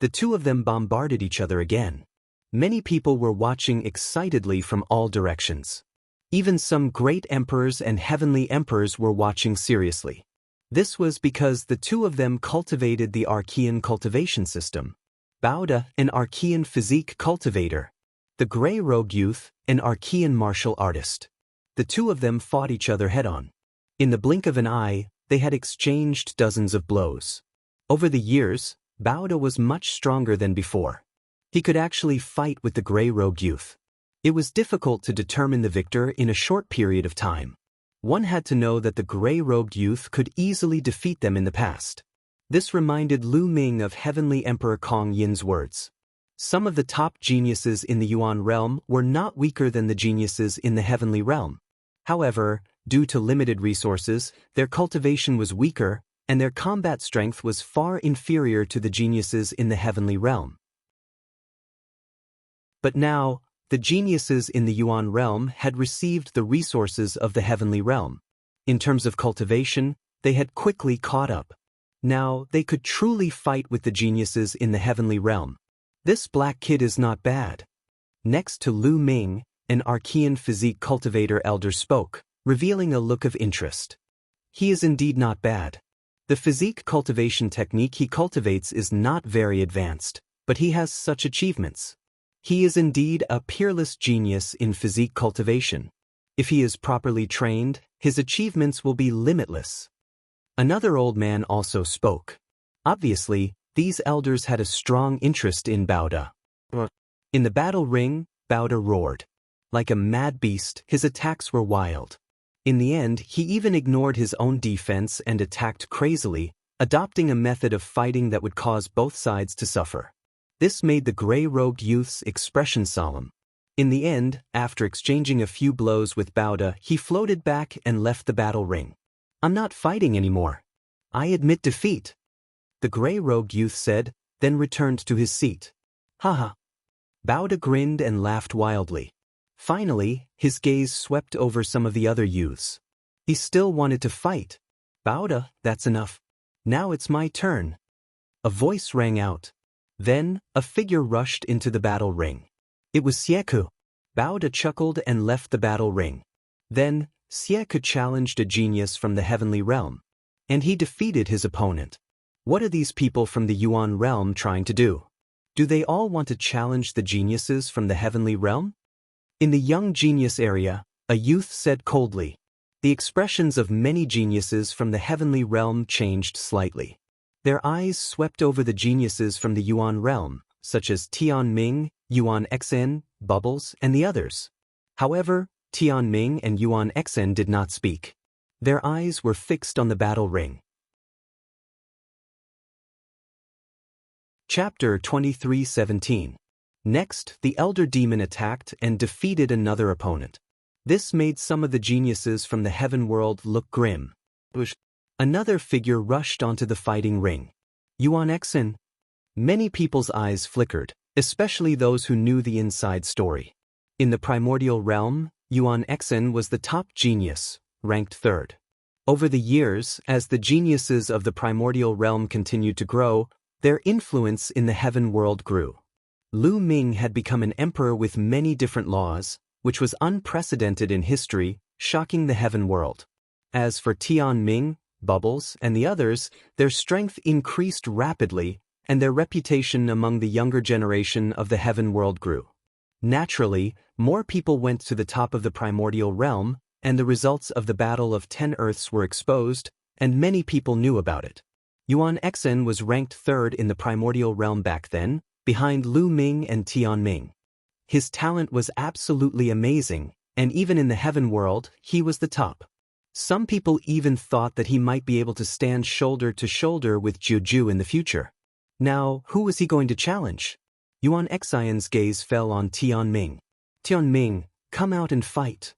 The two of them bombarded each other again. Many people were watching excitedly from all directions. Even some great emperors and heavenly emperors were watching seriously. This was because the two of them cultivated the Archean cultivation system. Baoda, an Archean physique cultivator. The gray-robed youth, an Archean martial artist. The two of them fought each other head-on. In the blink of an eye, they had exchanged dozens of blows. Over the years, Baoda was much stronger than before. He could actually fight with the gray-robed youth. It was difficult to determine the victor in a short period of time. One had to know that the gray-robed youth could easily defeat them in the past. This reminded Lu Ming of Heavenly Emperor Kong Yin's words. Some of the top geniuses in the Yuan realm were not weaker than the geniuses in the heavenly realm. However, due to limited resources, their cultivation was weaker, and their combat strength was far inferior to the geniuses in the heavenly realm. But now, the geniuses in the Yuan realm had received the resources of the heavenly realm. In terms of cultivation, they had quickly caught up. Now, they could truly fight with the geniuses in the heavenly realm. This black kid is not bad. Next to Lu Ming, an Archean physique cultivator elder spoke, revealing a look of interest. He is indeed not bad. The physique cultivation technique he cultivates is not very advanced, but he has such achievements. He is indeed a peerless genius in physique cultivation. If he is properly trained, his achievements will be limitless. Another old man also spoke. Obviously, these elders had a strong interest in Baoda. In the battle ring, Baoda roared. Like a mad beast, his attacks were wild. In the end, he even ignored his own defense and attacked crazily, adopting a method of fighting that would cause both sides to suffer. This made the gray-robed youth's expression solemn. In the end, after exchanging a few blows with Baoda, he floated back and left the battle ring. "I'm not fighting anymore. I admit defeat," the gray-robed youth said, then returned to his seat. Haha. Baoda grinned and laughed wildly. Finally, his gaze swept over some of the other youths. He still wanted to fight. "Baoda, that's enough. Now it's my turn." A voice rang out. Then, a figure rushed into the battle ring. It was Xieku. Baoda chuckled and left the battle ring. Then, Xieku challenged a genius from the heavenly realm. And he defeated his opponent. What are these people from the Yuan realm trying to do? Do they all want to challenge the geniuses from the heavenly realm? In the young genius area, a youth said coldly. The expressions of many geniuses from the heavenly realm changed slightly. Their eyes swept over the geniuses from the Yuan realm, such as Tianming, Yuan Xen, Bubbles, and the others. However, Tianming and Yuan Xen did not speak. Their eyes were fixed on the battle ring. Chapter 23:17. Next, the elder demon attacked and defeated another opponent. This made some of the geniuses from the heaven world look grim. Another figure rushed onto the fighting ring. Yuan Xen. Many people's eyes flickered, especially those who knew the inside story. In the primordial realm, Yuan Xen was the top genius, ranked third. Over the years, as the geniuses of the primordial realm continued to grow, their influence in the heaven world grew. Lu Ming had become an emperor with many different laws, which was unprecedented in history, shocking the heaven world. As for Tianming, Bubbles, and the others, their strength increased rapidly, and their reputation among the younger generation of the heaven world grew. Naturally, more people went to the top of the primordial realm, and the results of the Battle of 10 Earths were exposed, and many people knew about it. Yuan Xen was ranked third in the primordial realm back then, behind Lu Ming and Tianming. His talent was absolutely amazing, and even in the heaven world, he was the top. Some people even thought that he might be able to stand shoulder to shoulder with Jianghu in the future. Now, who was he going to challenge? Yuan Xen's gaze fell on Tianming. "Tianming, come out and fight."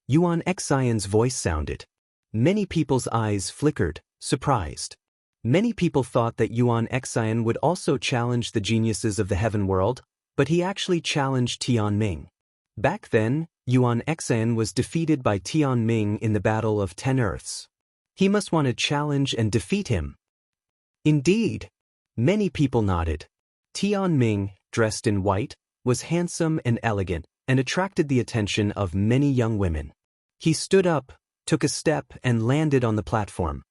Yuan Xen's voice sounded. Many people's eyes flickered, surprised. Many people thought that Yuan Xen would also challenge the geniuses of the heaven world, but he actually challenged Tianming. Back then, Yuan Xen was defeated by Tianming in the Battle of 10 Earths. He must want to challenge and defeat him. Indeed. Many people nodded. Tianming, dressed in white, was handsome and elegant, and attracted the attention of many young women. He stood up, took a step, and landed on the platform.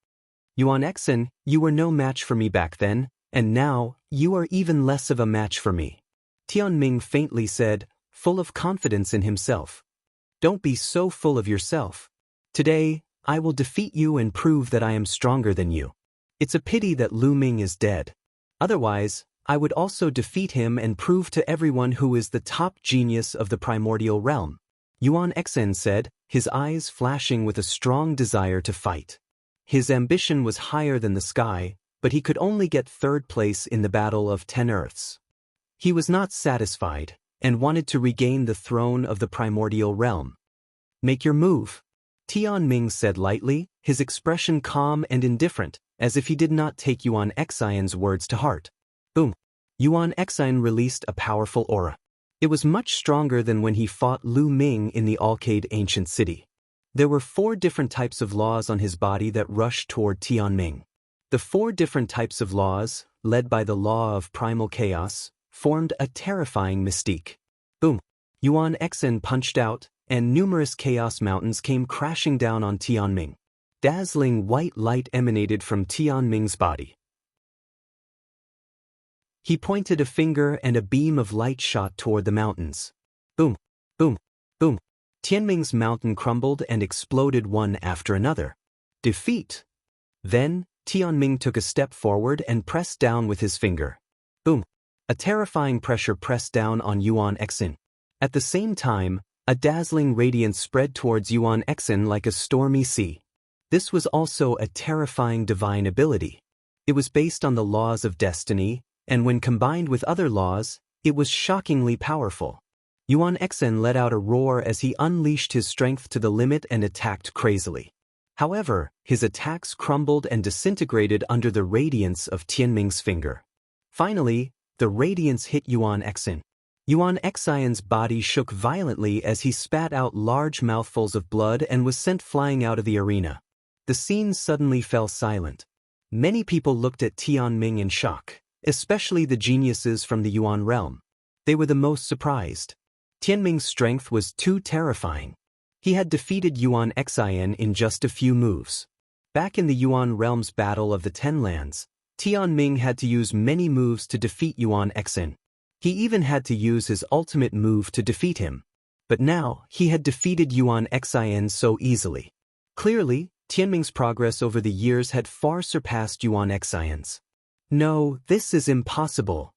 "Yuan Xen, you were no match for me back then, and now, you are even less of a match for me," Tianming faintly said, full of confidence in himself. "Don't be so full of yourself. Today, I will defeat you and prove that I am stronger than you. It's a pity that Lu Ming is dead. Otherwise, I would also defeat him and prove to everyone who is the top genius of the primordial realm," Yuan Xen said, his eyes flashing with a strong desire to fight. His ambition was higher than the sky, but he could only get third place in the Battle of 10 Earths. He was not satisfied, and wanted to regain the throne of the primordial realm. "Make your move," Tianming said lightly, his expression calm and indifferent, as if he did not take Yuan Xian's words to heart. Boom! Yuan Xian released a powerful aura. It was much stronger than when he fought Lu Ming in the Alcade ancient city. There were 4 different types of laws on his body that rushed toward Tianming. The 4 different types of laws, led by the law of primal chaos, formed a terrifying mystique. Boom! Yuan Xian punched out, and numerous chaos mountains came crashing down on Tianming. Dazzling white light emanated from Tianming's body. He pointed a finger and a beam of light shot toward the mountains. Boom! Boom! Boom! Tianming's mountain crumbled and exploded one after another. Defeat! Then, Tianming took a step forward and pressed down with his finger. Boom! A terrifying pressure pressed down on Yuan Xian. At the same time, a dazzling radiance spread towards Yuan Xian like a stormy sea. This was also a terrifying divine ability. It was based on the laws of destiny, and when combined with other laws, it was shockingly powerful. Yuan Xian let out a roar as he unleashed his strength to the limit and attacked crazily. However, his attacks crumbled and disintegrated under the radiance of Tianming's finger. Finally, the radiance hit Yuan Xian. Yuan Xian's body shook violently as he spat out large mouthfuls of blood and was sent flying out of the arena. The scene suddenly fell silent. Many people looked at Tianming in shock, especially the geniuses from the Yuan realm. They were the most surprised. Tianming's strength was too terrifying. He had defeated Yuan Xian in just a few moves. Back in the Yuan realm's Battle of the Ten Lands, Tianming had to use many moves to defeat Yuan Xian. He even had to use his ultimate move to defeat him. But now, he had defeated Yuan Xian so easily. Clearly, Tianming's progress over the years had far surpassed Yuan Xian's. "No, this is impossible."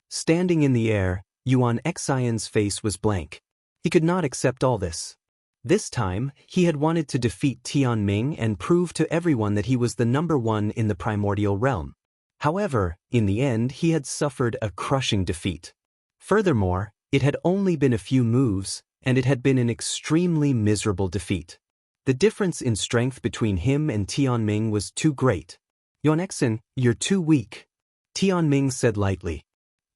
Standing in the air, Yuan Xian's face was blank. He could not accept all this. This time, he had wanted to defeat Tianming and prove to everyone that he was the #1 in the primordial realm. However, in the end he had suffered a crushing defeat. Furthermore, it had only been a few moves, and it had been an extremely miserable defeat. The difference in strength between him and Tianming was too great. "Yuan Xian, you're too weak," Tianming said lightly.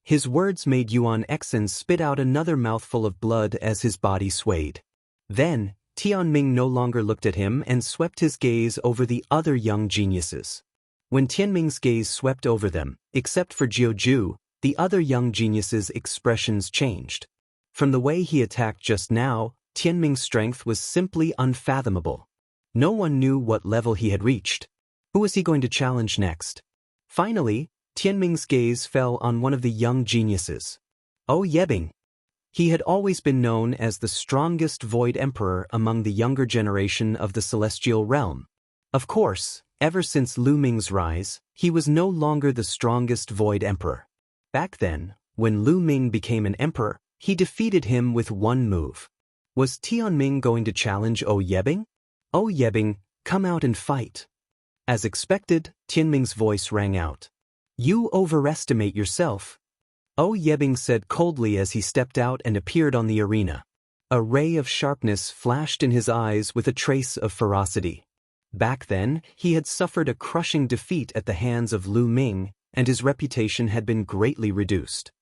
His words made Yuan Xian spit out another mouthful of blood as his body swayed. Then, Tianming no longer looked at him and swept his gaze over the other young geniuses. When Tianming's gaze swept over them, except for Jiuju, the other young geniuses' expressions changed. From the way he attacked just now, Tianming's strength was simply unfathomable. No one knew what level he had reached. Who was he going to challenge next? Finally, Tianming's gaze fell on one of the young geniuses. Oh Yebing. He had always been known as the strongest Void Emperor among the younger generation of the Celestial Realm. Of course, ever since Lu Ming's rise, he was no longer the strongest Void Emperor. Back then, when Lu Ming became an emperor, he defeated him with one move. Was Tianming going to challenge Oh Yebing? Oh Yebing, come out and fight. As expected, Tianming's voice rang out. You overestimate yourself. Oh Yebing said coldly as he stepped out and appeared on the arena. A ray of sharpness flashed in his eyes with a trace of ferocity. Back then, he had suffered a crushing defeat at the hands of Lu Ming, and his reputation had been greatly reduced.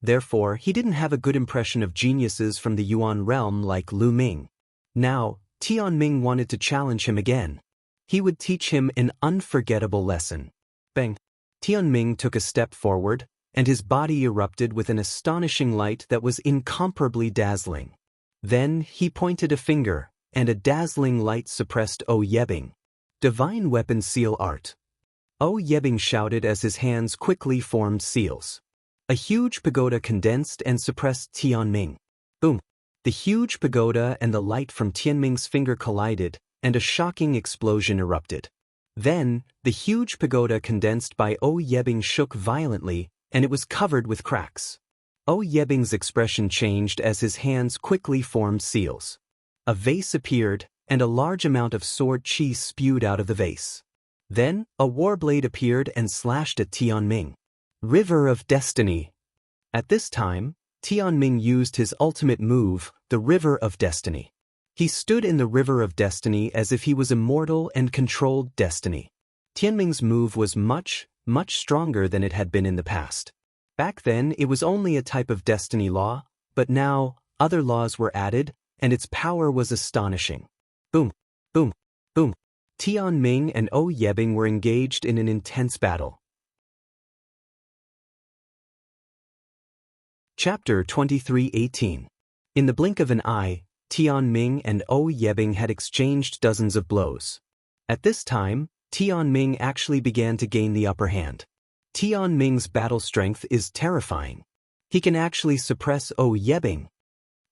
Therefore, he didn't have a good impression of geniuses from the Yuan realm like Lu Ming. Now, Tianming wanted to challenge him again. He would teach him an unforgettable lesson. Bang! Tianming took a step forward, and his body erupted with an astonishing light that was incomparably dazzling. Then, he pointed a finger, and a dazzling light suppressed Oh Yebing. Divine Weapon Seal Art. Oh Yebing shouted as his hands quickly formed seals. A huge pagoda condensed and suppressed Tianming. Boom! The huge pagoda and the light from Tianming's finger collided, and a shocking explosion erupted. Then, the huge pagoda condensed by Oh Yebing shook violently, and it was covered with cracks. Oh Yebing's expression changed as his hands quickly formed seals. A vase appeared, and a large amount of sword chi spewed out of the vase. Then, a war blade appeared and slashed at Tianming. River of Destiny. At this time, Tianming used his ultimate move, the River of Destiny. He stood in the River of Destiny as if he was immortal and controlled destiny. Tianming's move was much stronger than it had been in the past. Back then, it was only a type of destiny law, but now, other laws were added, and its power was astonishing. Boom, boom, boom. Tianming and Ou Yebing were engaged in an intense battle. Chapter 23:18. In the blink of an eye, Tianming and Ou Yebing had exchanged dozens of blows. At this time, Tianming actually began to gain the upper hand. Tianming's battle strength is terrifying. He can actually suppress Ou Yebing.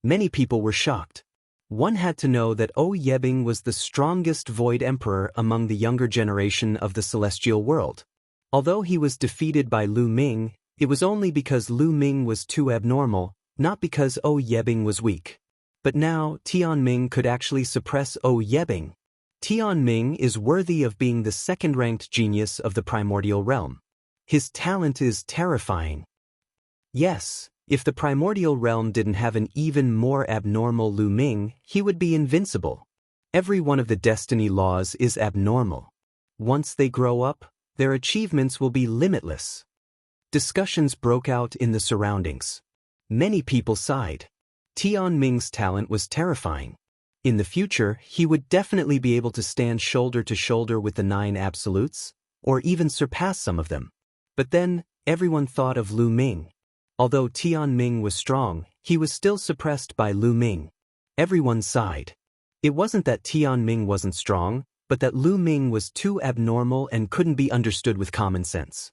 Many people were shocked. One had to know that Ou Yebing was the strongest Void Emperor among the younger generation of the celestial world. Although he was defeated by Lu Ming, it was only because Lu Ming was too abnormal, not because Ou Yebing was weak. But now, Tianming could actually suppress Ou Yebing. Tianming is worthy of being the second-ranked genius of the primordial realm. His talent is terrifying. Yes, if the primordial realm didn't have an even more abnormal Lu Ming, he would be invincible. Every one of the destiny laws is abnormal. Once they grow up, their achievements will be limitless. Discussions broke out in the surroundings. Many people sighed. Tianming's talent was terrifying. In the future, he would definitely be able to stand shoulder to shoulder with the 9 absolutes, or even surpass some of them. But then, everyone thought of Lu Ming. Although Tianming was strong, he was still suppressed by Lu Ming. Everyone sighed. It wasn't that Tianming wasn't strong, but that Lu Ming was too abnormal and couldn't be understood with common sense.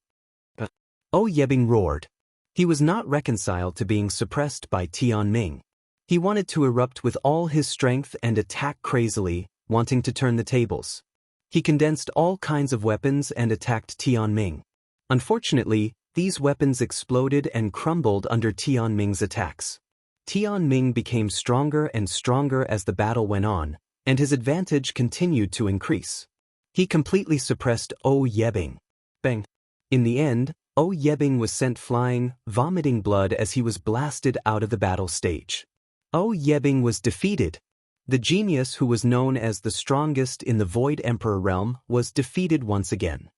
Ou Yebing roared. He was not reconciled to being suppressed by Tianming. He wanted to erupt with all his strength and attack crazily, wanting to turn the tables. He condensed all kinds of weapons and attacked Tianming. Unfortunately, these weapons exploded and crumbled under Tianming's attacks. Tianming became stronger and stronger as the battle went on, and his advantage continued to increase. He completely suppressed Ou Yebing. Bang! In the end, Ou Yebing was sent flying, vomiting blood as he was blasted out of the battle stage. Ou Yebing was defeated. The genius who was known as the strongest in the Void Emperor realm was defeated once again.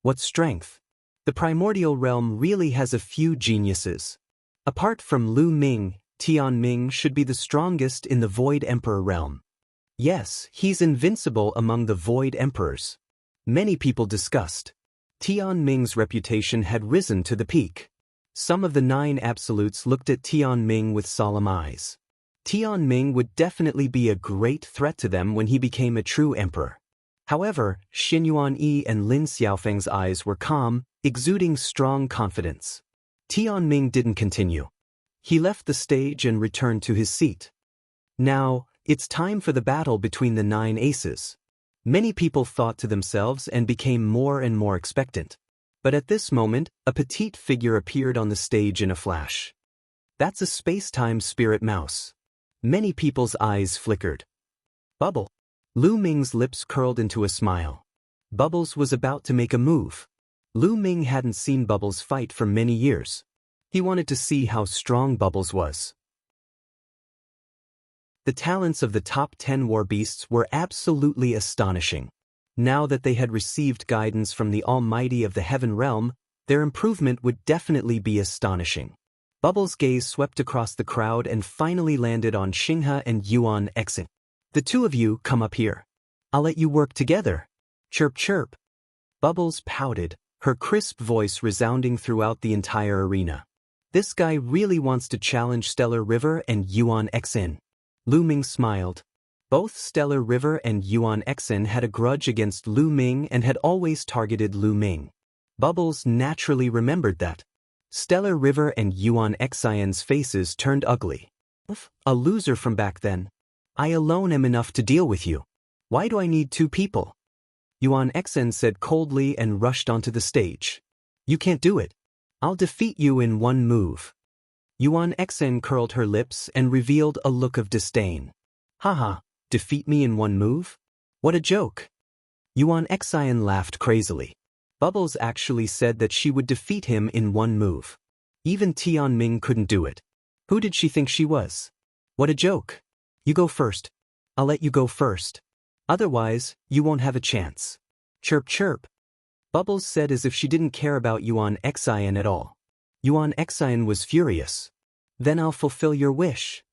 What strength! The primordial realm really has a few geniuses. Apart from Lu Ming, Tianming should be the strongest in the Void Emperor realm. Yes, he's invincible among the Void Emperors. Many people discussed. Tianming's reputation had risen to the peak. Some of the 9 absolutes looked at Tianming with solemn eyes. Tianming would definitely be a great threat to them when he became a true emperor. However, Xin Yuanyi and Lin Xiaofeng's eyes were calm, exuding strong confidence. Tianming didn't continue. He left the stage and returned to his seat. Now, it's time for the battle between the 9 aces. Many people thought to themselves and became more and more expectant. But at this moment, a petite figure appeared on the stage in a flash. That's a space-time spirit mouse. Many people's eyes flickered. Bubble. Lu Ming's lips curled into a smile. Bubbles was about to make a move. Lu Ming hadn't seen Bubbles fight for many years. He wanted to see how strong Bubbles was. The talents of the top 10 war beasts were absolutely astonishing. Now that they had received guidance from the Almighty of the Heaven Realm, their improvement would definitely be astonishing. Bubbles' gaze swept across the crowd and finally landed on Xinghe and Yuan Exin. The two of you come up here. I'll let you work together. Chirp chirp. Bubbles pouted, her crisp voice resounding throughout the entire arena. This guy really wants to challenge Stellar River and Yuan Exin. Lu Ming smiled. Both Stellar River and Yuan Exin had a grudge against Lu Ming and had always targeted Lu Ming. Bubbles naturally remembered that. Stellar River and Yuan Exin's faces turned ugly. A loser from back then. I alone am enough to deal with you. Why do I need 2 people? Yuan Exin said coldly and rushed onto the stage. You can't do it. I'll defeat you in 1 move. Yuan Exin curled her lips and revealed a look of disdain. Haha, defeat me in 1 move? What a joke. Yuan Exin laughed crazily. Bubbles actually said that she would defeat him in one move. Even Tianming couldn't do it. Who did she think she was? What a joke. You go first. I'll let you go first. Otherwise, you won't have a chance. Chirp chirp. Bubbles said as if she didn't care about Yuan Xian at all. Yuan Xian was furious. Then I'll fulfill your wish.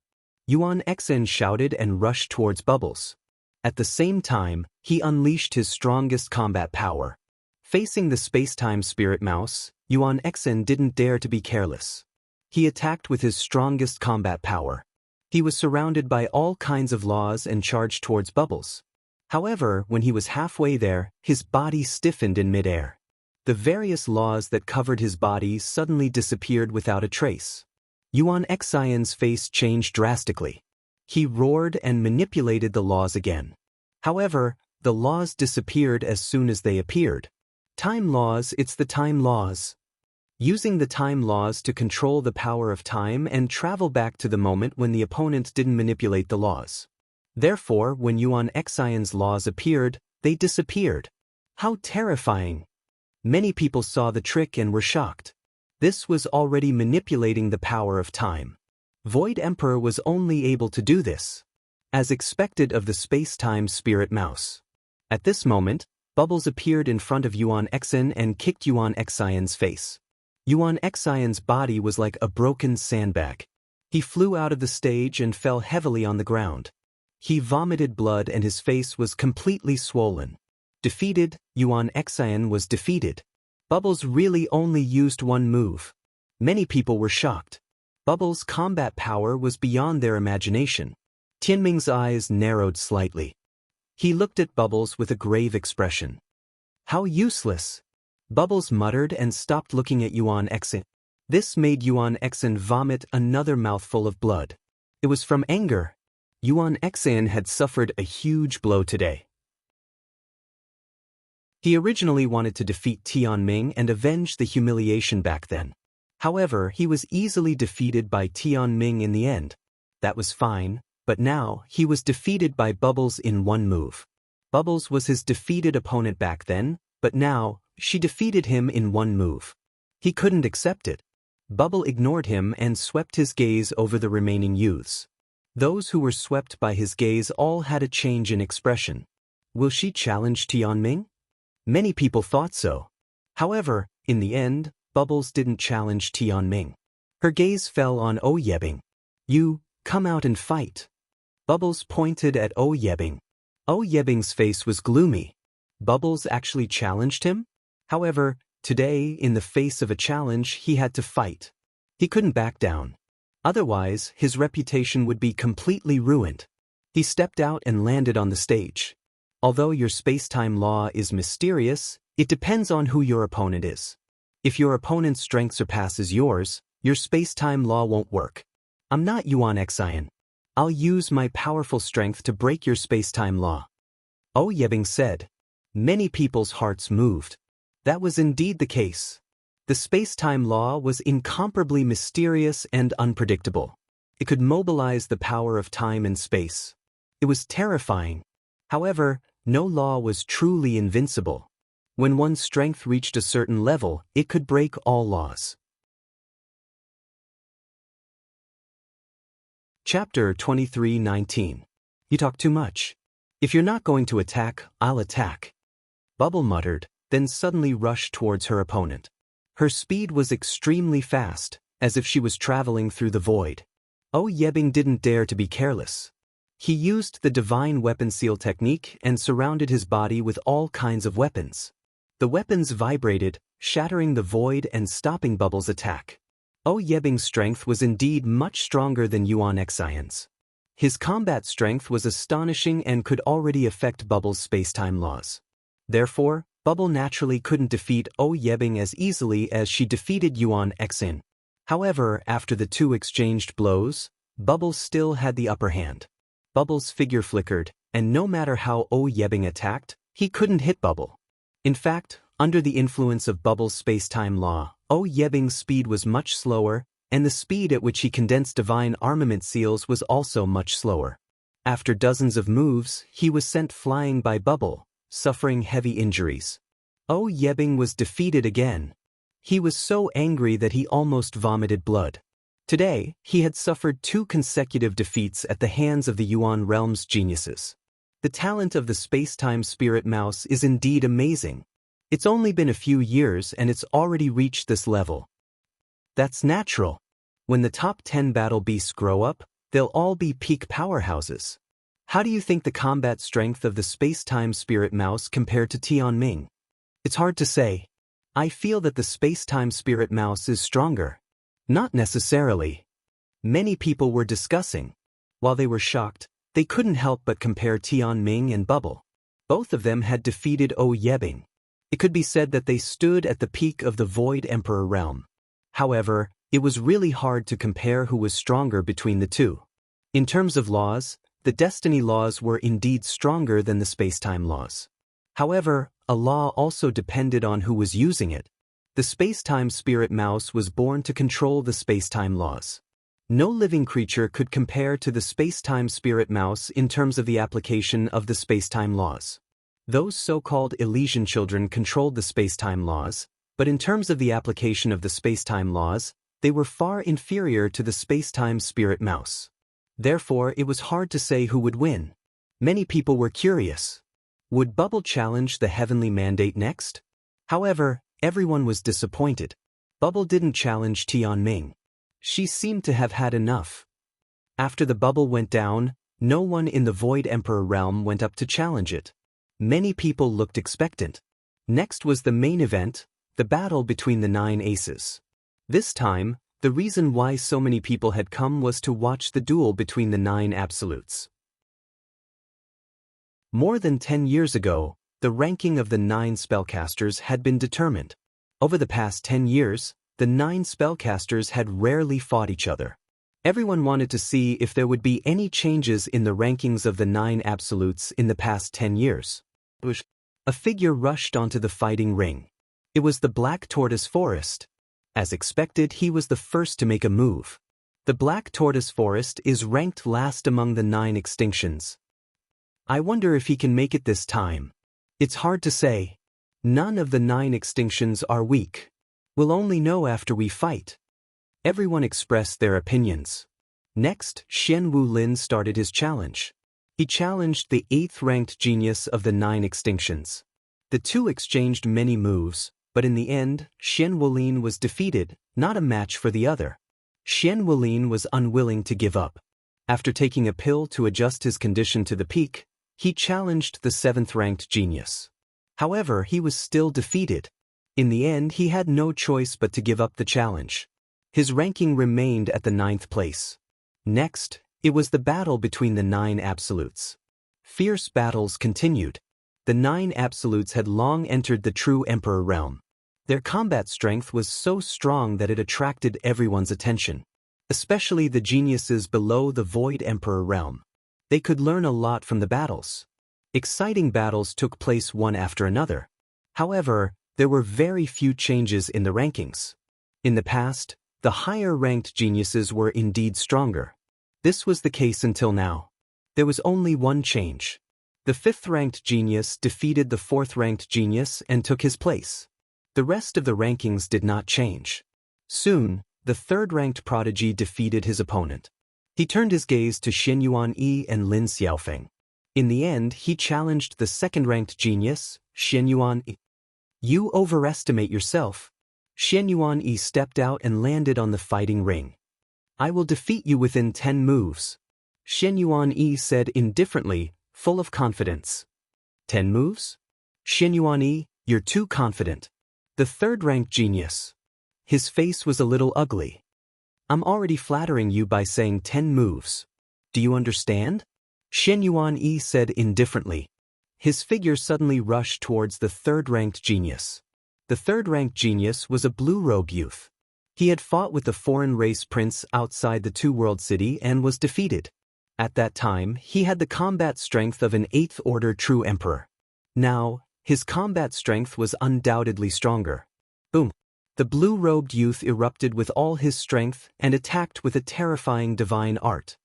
Yuan Xian shouted and rushed towards Bubbles. At the same time, he unleashed his strongest combat power. Facing the space-time spirit mouse, Yuan Xian didn't dare to be careless. He attacked with his strongest combat power. He was surrounded by all kinds of laws and charged towards Bubbles. However, when he was halfway there, his body stiffened in midair. The various laws that covered his body suddenly disappeared without a trace. Yuan Xian's face changed drastically. He roared and manipulated the laws again. However, the laws disappeared as soon as they appeared. Time laws, it's the time laws. Using the time laws to control the power of time and travel back to the moment when the opponent didn't manipulate the laws. Therefore, when Yuan Xian's laws appeared, they disappeared. How terrifying! Many people saw the trick and were shocked. This was already manipulating the power of time. Void Emperor was only able to do this, as expected of the space-time spirit mouse. At this moment, Bubbles appeared in front of Yuan Xian and kicked Yuan Xian's face. Yuan Xian's body was like a broken sandbag. He flew out of the stage and fell heavily on the ground. He vomited blood and his face was completely swollen. Defeated, Yuan Xian was defeated. Bubbles really only used one move. Many people were shocked. Bubbles' combat power was beyond their imagination. Tianming's eyes narrowed slightly. He looked at Bubbles with a grave expression. How useless! Bubbles muttered and stopped looking at Yuan Xian. This made Yuan Xian vomit another mouthful of blood. It was from anger. Yuan Xian had suffered a huge blow today. He originally wanted to defeat Tianming and avenge the humiliation back then. However, he was easily defeated by Tianming in the end. That was fine, but now he was defeated by Bubbles in one move. Bubbles was his defeated opponent back then, but now, she defeated him in one move. He couldn't accept it. Bubble ignored him and swept his gaze over the remaining youths. Those who were swept by his gaze all had a change in expression. Will she challenge Tianming? Many people thought so. However, in the end, Bubbles didn't challenge Tianming. Her gaze fell on Yebing. You, come out and fight. Bubbles pointed at Yebing. Yebing's face was gloomy. Bubbles actually challenged him? However, today, in the face of a challenge, he had to fight. He couldn't back down. Otherwise, his reputation would be completely ruined. He stepped out and landed on the stage. Although your space-time law is mysterious, it depends on who your opponent is. If your opponent's strength surpasses yours, your space-time law won't work. I'm not Yuan Xian. I'll use my powerful strength to break your space-time law. Yebing said. Many people's hearts moved. That was indeed the case. The space-time law was incomparably mysterious and unpredictable. It could mobilize the power of time and space. It was terrifying. However, no law was truly invincible. When one's strength reached a certain level, it could break all laws. Chapter 23:19. You talk too much. If you're not going to attack, I'll attack. Bubble muttered, then suddenly rushed towards her opponent. Her speed was extremely fast, as if she was traveling through the void. Yebing didn't dare to be careless. He used the divine weapon seal technique and surrounded his body with all kinds of weapons. The weapons vibrated, shattering the void and stopping Bubbles' attack. Yebing's strength was indeed much stronger than Yuan Xian's. His combat strength was astonishing and could already affect Bubbles' space-time laws. Therefore, Bubble naturally couldn't defeat Yebing as easily as she defeated Yuan Xian. However, after the two exchanged blows, Bubble still had the upper hand. Bubble's figure flickered, and no matter how Yebing attacked, he couldn't hit Bubble. In fact, under the influence of Bubble's space-time law, Yebing's speed was much slower, and the speed at which he condensed divine armament seals was also much slower. After dozens of moves, he was sent flying by Bubble, suffering heavy injuries. Oh Yebing was defeated again. He was so angry that he almost vomited blood. Today, he had suffered 2 consecutive defeats at the hands of the Yuan realm's geniuses. The talent of the space-time spirit mouse is indeed amazing. It's only been a few years and it's already reached this level. That's natural. When the top 10 battle beasts grow up, they'll all be peak powerhouses. How do you think the combat strength of the space-time spirit mouse compared to Tianming? It's hard to say. I feel that the space-time spirit mouse is stronger. Not necessarily. Many people were discussing. While they were shocked, they couldn't help but compare Tianming and Bubble. Both of them had defeated O Yebing. It could be said that they stood at the peak of the Void Emperor realm. However, it was really hard to compare who was stronger between the two. In terms of laws, the destiny laws were indeed stronger than the space-time laws. However, a law also depended on who was using it. The space-time spirit mouse was born to control the space-time laws. No living creature could compare to the space-time spirit mouse in terms of the application of the space-time laws. Those so-called Elysian children controlled the space-time laws, but in terms of the application of the space-time laws, they were far inferior to the space-time spirit mouse. Therefore, it was hard to say who would win. Many people were curious. Would Bubble challenge the heavenly mandate next? However, everyone was disappointed. Bubble didn't challenge Tianming. She seemed to have had enough. After the bubble went down, no one in the Void Emperor realm went up to challenge it. Many people looked expectant. Next was the main event, the battle between the 9 aces. This time, the reason why so many people had come was to watch the duel between the 9 absolutes. More than 10 years ago, the ranking of the 9 spellcasters had been determined. Over the past 10 years, the 9 spellcasters had rarely fought each other. Everyone wanted to see if there would be any changes in the rankings of the 9 absolutes in the past 10 years. A figure rushed onto the fighting ring. It was the Black Tortoise Forest. As expected, he was the first to make a move. The Black Tortoise Forest is ranked last among the 9 extinctions. I wonder if he can make it this time. It's hard to say. None of the 9 extinctions are weak. We'll only know after we fight. Everyone expressed their opinions. Next, Xian Wulin started his challenge. He challenged the 8th-ranked genius of the 9 extinctions. The two exchanged many moves, but in the end, Xian Wulin was defeated, not a match for the other. Xian Wulin was unwilling to give up. After taking a pill to adjust his condition to the peak, he challenged the 7th-ranked genius. However, he was still defeated. In the end, he had no choice but to give up the challenge. His ranking remained at the 9th place. Next, it was the battle between the 9 absolutes. Fierce battles continued. The 9 absolutes had long entered the true Emperor realm. Their combat strength was so strong that it attracted everyone's attention, especially the geniuses below the Void Emperor realm. They could learn a lot from the battles. Exciting battles took place one after another. However, there were very few changes in the rankings. In the past, the higher-ranked geniuses were indeed stronger. This was the case until now. There was only one change. The 5th-ranked genius defeated the 4th-ranked genius and took his place. The rest of the rankings did not change. Soon, the 3rd-ranked prodigy defeated his opponent. He turned his gaze to Xin Yuan Yi and Lin Xiaofeng. In the end, he challenged the 2nd-ranked genius, Xin Yuan Yi. You overestimate yourself. Xin Yuan Yi stepped out and landed on the fighting ring. I will defeat you within 10 moves. Xin Yuan Yi said indifferently, full of confidence. 10 moves? Xin Yuan Yi, you're too confident. The 3rd-ranked genius. His face was a little ugly. I'm already flattering you by saying 10 moves. Do you understand? Xin Yuan Yi said indifferently. His figure suddenly rushed towards the 3rd-ranked genius. The 3rd-ranked genius was a blue-robe youth. He had fought with the foreign race prince outside the two-world city and was defeated. At that time, he had the combat strength of an 8th-order true emperor. Now, his combat strength was undoubtedly stronger. Boom! The blue-robed youth erupted with all his strength and attacked with a terrifying divine art.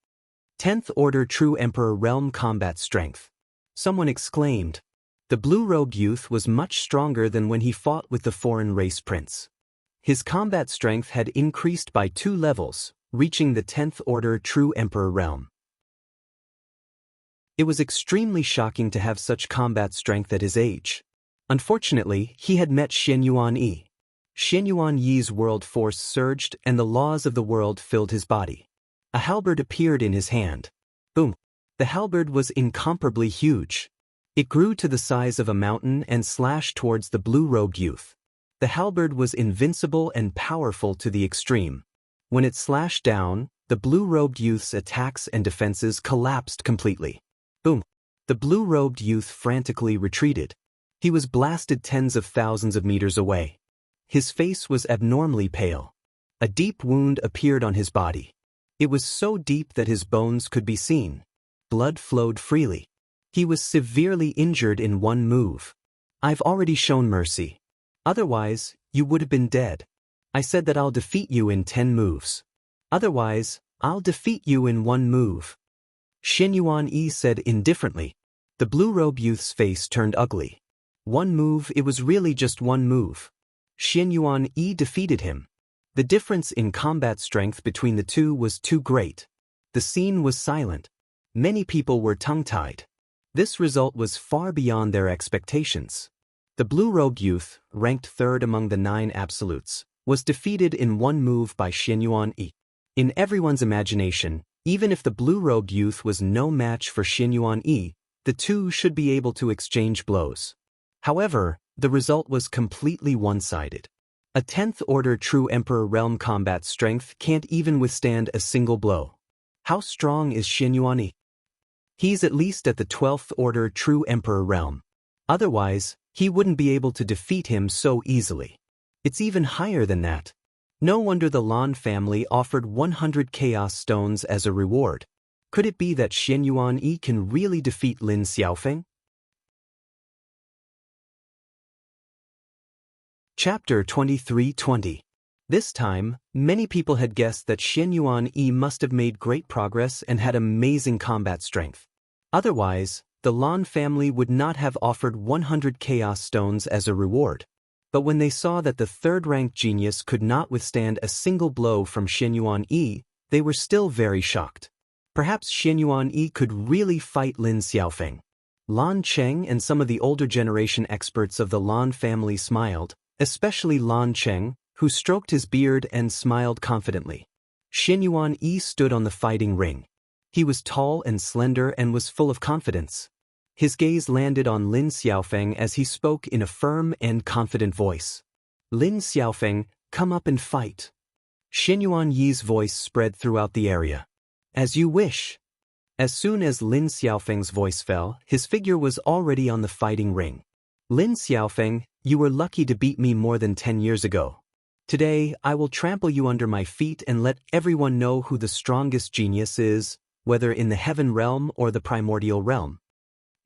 10th-order true emperor realm combat strength. Someone exclaimed. The blue-robed youth was much stronger than when he fought with the foreign race prince. His combat strength had increased by 2 levels, reaching the 10th order true emperor realm. It was extremely shocking to have such combat strength at his age. Unfortunately, he had met Xianyuan Yi. Xianyuan Yi's world force surged and the laws of the world filled his body. A halberd appeared in his hand. Boom! The halberd was incomparably huge. It grew to the size of a mountain and slashed towards the blue-robed youth. The halberd was invincible and powerful to the extreme. When it slashed down, the blue-robed youth's attacks and defenses collapsed completely. Boom! The blue-robed youth frantically retreated. He was blasted tens of thousands of meters away. His face was abnormally pale. A deep wound appeared on his body. It was so deep that his bones could be seen. Blood flowed freely. He was severely injured in one move. I've already shown mercy. Otherwise, you would have been dead. I said that I'll defeat you in 10 moves. Otherwise, I'll defeat you in 1 move. Xianyuan Yi said indifferently. The blue-robe youth's face turned ugly. 1 move, it was really just 1 move. Xianyuan Yi defeated him. The difference in combat strength between the two was too great. The scene was silent. Many people were tongue-tied. This result was far beyond their expectations. The blue-robed youth, ranked 3rd among the 9 absolutes, was defeated in 1 move by Xianyuan Yi. In everyone's imagination, even if the blue-robed youth was no match for Xianyuan Yi, the two should be able to exchange blows. However, the result was completely one-sided. A 10th order true emperor realm combat strength can't even withstand a single blow. How strong is Xianyuan Yi? He's at least at the 12th order true emperor realm. Otherwise, he wouldn't be able to defeat him so easily. It's even higher than that. No wonder the Lan family offered 100 chaos stones as a reward. Could it be that Xianyuan Yi can really defeat Lin Xiaofeng? Chapter 23:20. This time, many people had guessed that Xianyuan Yi must have made great progress and had amazing combat strength. Otherwise, the Lan family would not have offered 100 chaos stones as a reward. But when they saw that the 3rd-ranked genius could not withstand a single blow from Xianyuan Yi, they were still very shocked. Perhaps Xianyuan Yi could really fight Lin Xiaofeng. Lan Cheng and some of the older generation experts of the Lan family smiled, especially Lan Cheng, who stroked his beard and smiled confidently. Xianyuan Yi stood on the fighting ring. He was tall and slender and was full of confidence. His gaze landed on Lin Xiaofeng as he spoke in a firm and confident voice. Lin Xiaofeng, come up and fight. Xianyuan Yi's voice spread throughout the area. As you wish. As soon as Lin Xiaofeng's voice fell, his figure was already on the fighting ring. Lin Xiaofeng, you were lucky to beat me more than 10 years ago. Today, I will trample you under my feet and let everyone know who the strongest genius is, whether in the heaven realm or the primordial realm.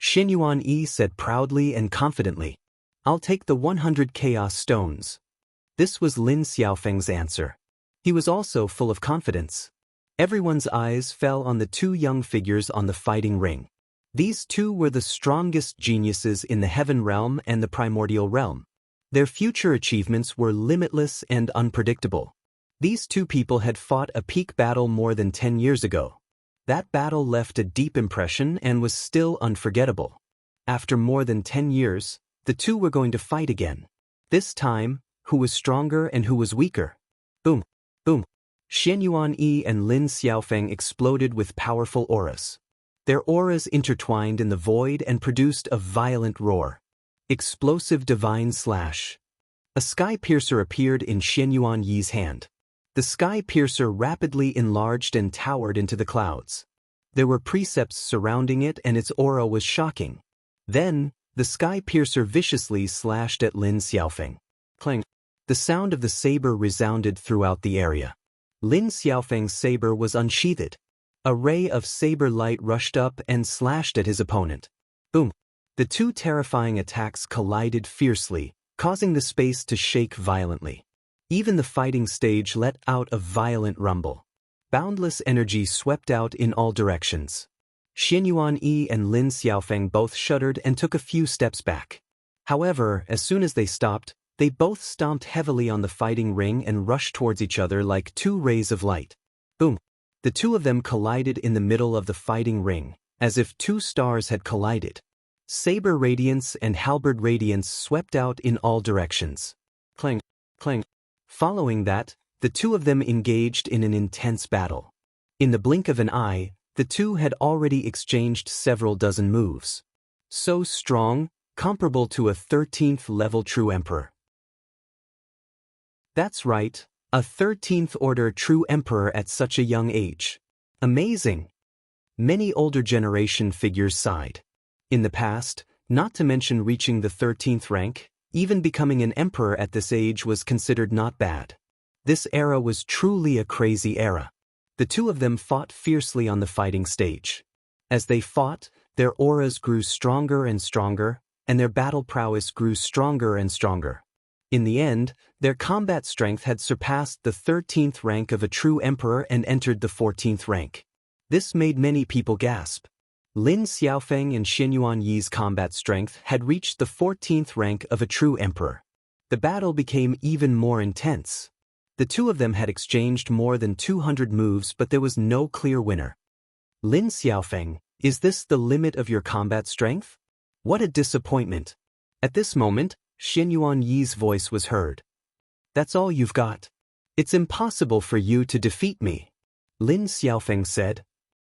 Xianyuan Yi said proudly and confidently. I'll take the 100 chaos stones. This was Lin Xiaofeng's answer. He was also full of confidence. Everyone's eyes fell on the 2 young figures on the fighting ring. These 2 were the strongest geniuses in the heaven realm and the primordial realm. Their future achievements were limitless and unpredictable. These 2 people had fought a peak battle more than 10 years ago. That battle left a deep impression and was still unforgettable. After more than 10 years, the 2 were going to fight again. This time, who was stronger and who was weaker? Boom, boom. Xianyuan Yi and Lin Xiaofeng exploded with powerful auras. Their auras intertwined in the void and produced a violent roar. Explosive divine slash. A sky piercer appeared in Xianyuan Yi's hand. The sky piercer rapidly enlarged and towered into the clouds. There were precepts surrounding it and its aura was shocking. Then, the sky piercer viciously slashed at Lin Xiaofeng. Clang. The sound of the saber resounded throughout the area. Lin Xiaofeng's saber was unsheathed. A ray of saber light rushed up and slashed at his opponent. Boom. The 2 terrifying attacks collided fiercely, causing the space to shake violently. Even the fighting stage let out a violent rumble. Boundless energy swept out in all directions. Xianyuan Yi and Lin Xiaofeng both shuddered and took a few steps back. However, as soon as they stopped, they both stomped heavily on the fighting ring and rushed towards each other like two rays of light. Boom! The two of them collided in the middle of the fighting ring, as if two stars had collided. Saber radiance and halberd radiance swept out in all directions. Clang, clang. Following that, the two of them engaged in an intense battle. In the blink of an eye, the two had already exchanged several dozen moves. So strong, comparable to a 13th level true emperor. That's right, a 13th order true emperor at such a young age. Amazing! Many older generation figures sighed. In the past, not to mention reaching the 13th rank, even becoming an emperor at this age was considered not bad. This era was truly a crazy era. The two of them fought fiercely on the fighting stage. As they fought, their auras grew stronger and stronger, and their battle prowess grew stronger and stronger. In the end, their combat strength had surpassed the 13th rank of a true emperor and entered the 14th rank. This made many people gasp. Lin Xiaofeng and Xianyuan Yi's combat strength had reached the 14th rank of a true emperor. The battle became even more intense. The two of them had exchanged more than 200 moves, but there was no clear winner. Lin Xiaofeng, is this the limit of your combat strength? What a disappointment. At this moment, Xianyuan Yi's voice was heard. That's all you've got. It's impossible for you to defeat me. Lin Xiaofeng said.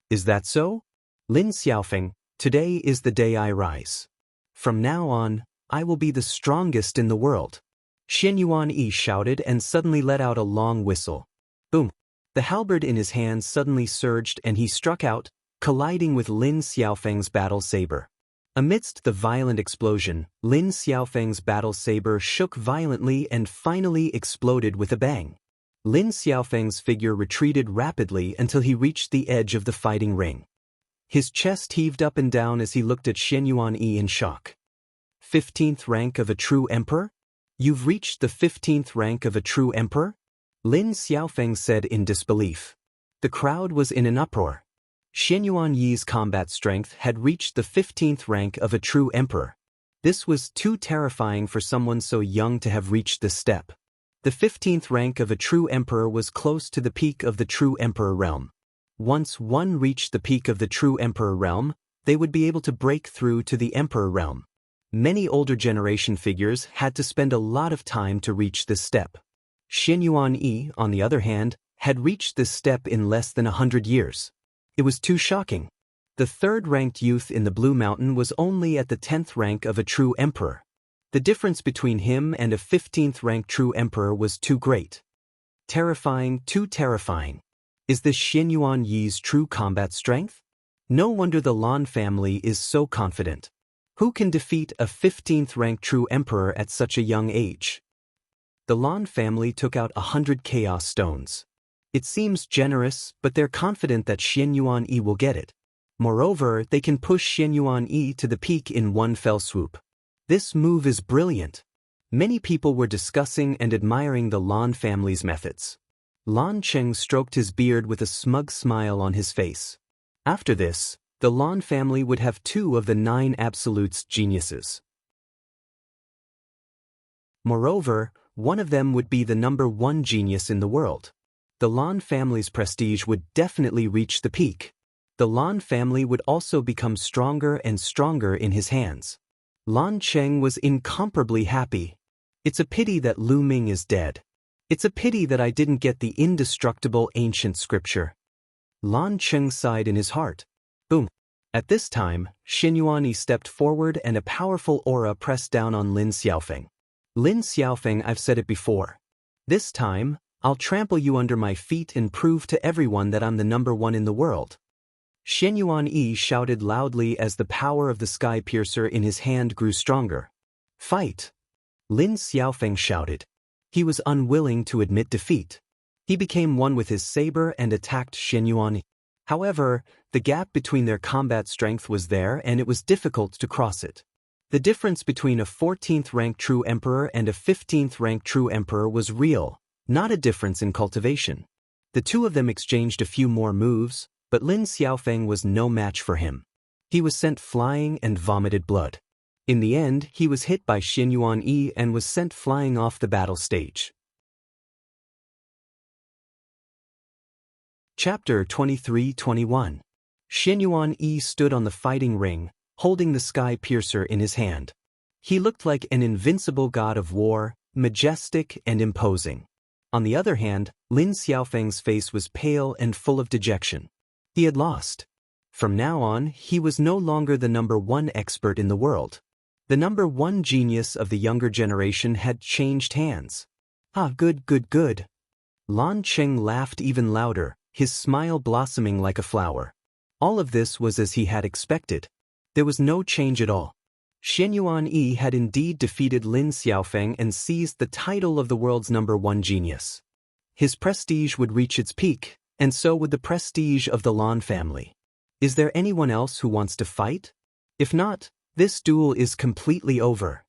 Is that so? Lin Xiaofeng, today is the day I rise. From now on, I will be the strongest in the world. Xianyuan Yi shouted and suddenly let out a long whistle. Boom! The halberd in his hand suddenly surged and he struck out, colliding with Lin Xiaofeng's battle saber. Amidst the violent explosion, Lin Xiaofeng's battle saber shook violently and finally exploded with a bang. Lin Xiaofeng's figure retreated rapidly until he reached the edge of the fighting ring. His chest heaved up and down as he looked at Xianyuan Yi in shock. 15th rank of a true emperor? You've reached the 15th rank of a true emperor? Lin Xiaofeng said in disbelief. The crowd was in an uproar. Xianyuan Yi's combat strength had reached the 15th rank of a true emperor. This was too terrifying for someone so young to have reached this step. The 15th rank of a true emperor was close to the peak of the true emperor realm. Once one reached the peak of the true emperor realm, they would be able to break through to the emperor realm. Many older generation figures had to spend a lot of time to reach this step. Xianyuan Yi, on the other hand, had reached this step in less than 100 years. It was too shocking. The third-ranked youth in the Blue Mountain was only at the 10th rank of a true emperor. The difference between him and a 15th-ranked true emperor was too great. Terrifying, too terrifying. Is this Xianyuan Yi's true combat strength? No wonder the Lan family is so confident. Who can defeat a 15th-ranked true emperor at such a young age? The Lan family took out 100 chaos stones. It seems generous, but they're confident that Xianyuan Yi will get it. Moreover, they can push Xianyuan Yi to the peak in one fell swoop. This move is brilliant. Many people were discussing and admiring the Lan family's methods. Lan Cheng stroked his beard with a smug smile on his face. After this, the Lan family would have 2 of the 9 absolutes geniuses. Moreover, one of them would be the #1 genius in the world. The Lan family's prestige would definitely reach the peak. The Lan family would also become stronger and stronger in his hands. Lan Cheng was incomparably happy. It's a pity that Lu Ming is dead. It's a pity that I didn't get the indestructible ancient scripture. Lan Cheng sighed in his heart. Boom. At this time, Xianyuan Yi stepped forward and a powerful aura pressed down on Lin Xiaofeng. Lin Xiaofeng, I've said it before. This time, I'll trample you under my feet and prove to everyone that I'm the #1 in the world. Xianyuan Yi shouted loudly as the power of the sky piercer in his hand grew stronger. Fight! Lin Xiaofeng shouted. He was unwilling to admit defeat. He became one with his saber and attacked Xianyuan Yi. However, the gap between their combat strength was there and it was difficult to cross it. The difference between a 14th-ranked true emperor and a 15th-ranked true emperor was real, not a difference in cultivation. The two of them exchanged a few more moves, But Lin Xiaofeng was no match for him. He was sent flying and vomited blood. In the end, he was hit by Xianyuan Yi and was sent flying off the battle stage. Chapter 23-21. Xianyuan Yi stood on the fighting ring, holding the sky piercer in his hand. He looked like an invincible god of war, majestic and imposing. On the other hand, Lin Xiaofeng's face was pale and full of dejection. He had lost. From now on, he was no longer the #1 expert in the world. The #1 genius of the younger generation had changed hands. Ah, good, good, good. Lan Cheng laughed even louder, his smile blossoming like a flower. All of this was as he had expected. There was no change at all. Xianyuan Yi had indeed defeated Lin Xiaofeng and seized the title of the world's #1 genius. His prestige would reach its peak, and so would the prestige of the Lan family. Is there anyone else who wants to fight? If not, this duel is completely over.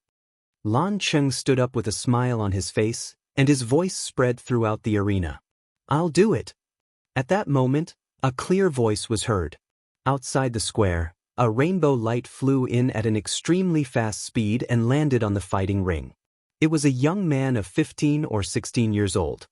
Lan Cheng stood up with a smile on his face, and his voice spread throughout the arena. I'll do it. At that moment, a clear voice was heard. Outside the square, a rainbow light flew in at an extremely fast speed and landed on the fighting ring. It was a young man of 15 or 16 years old.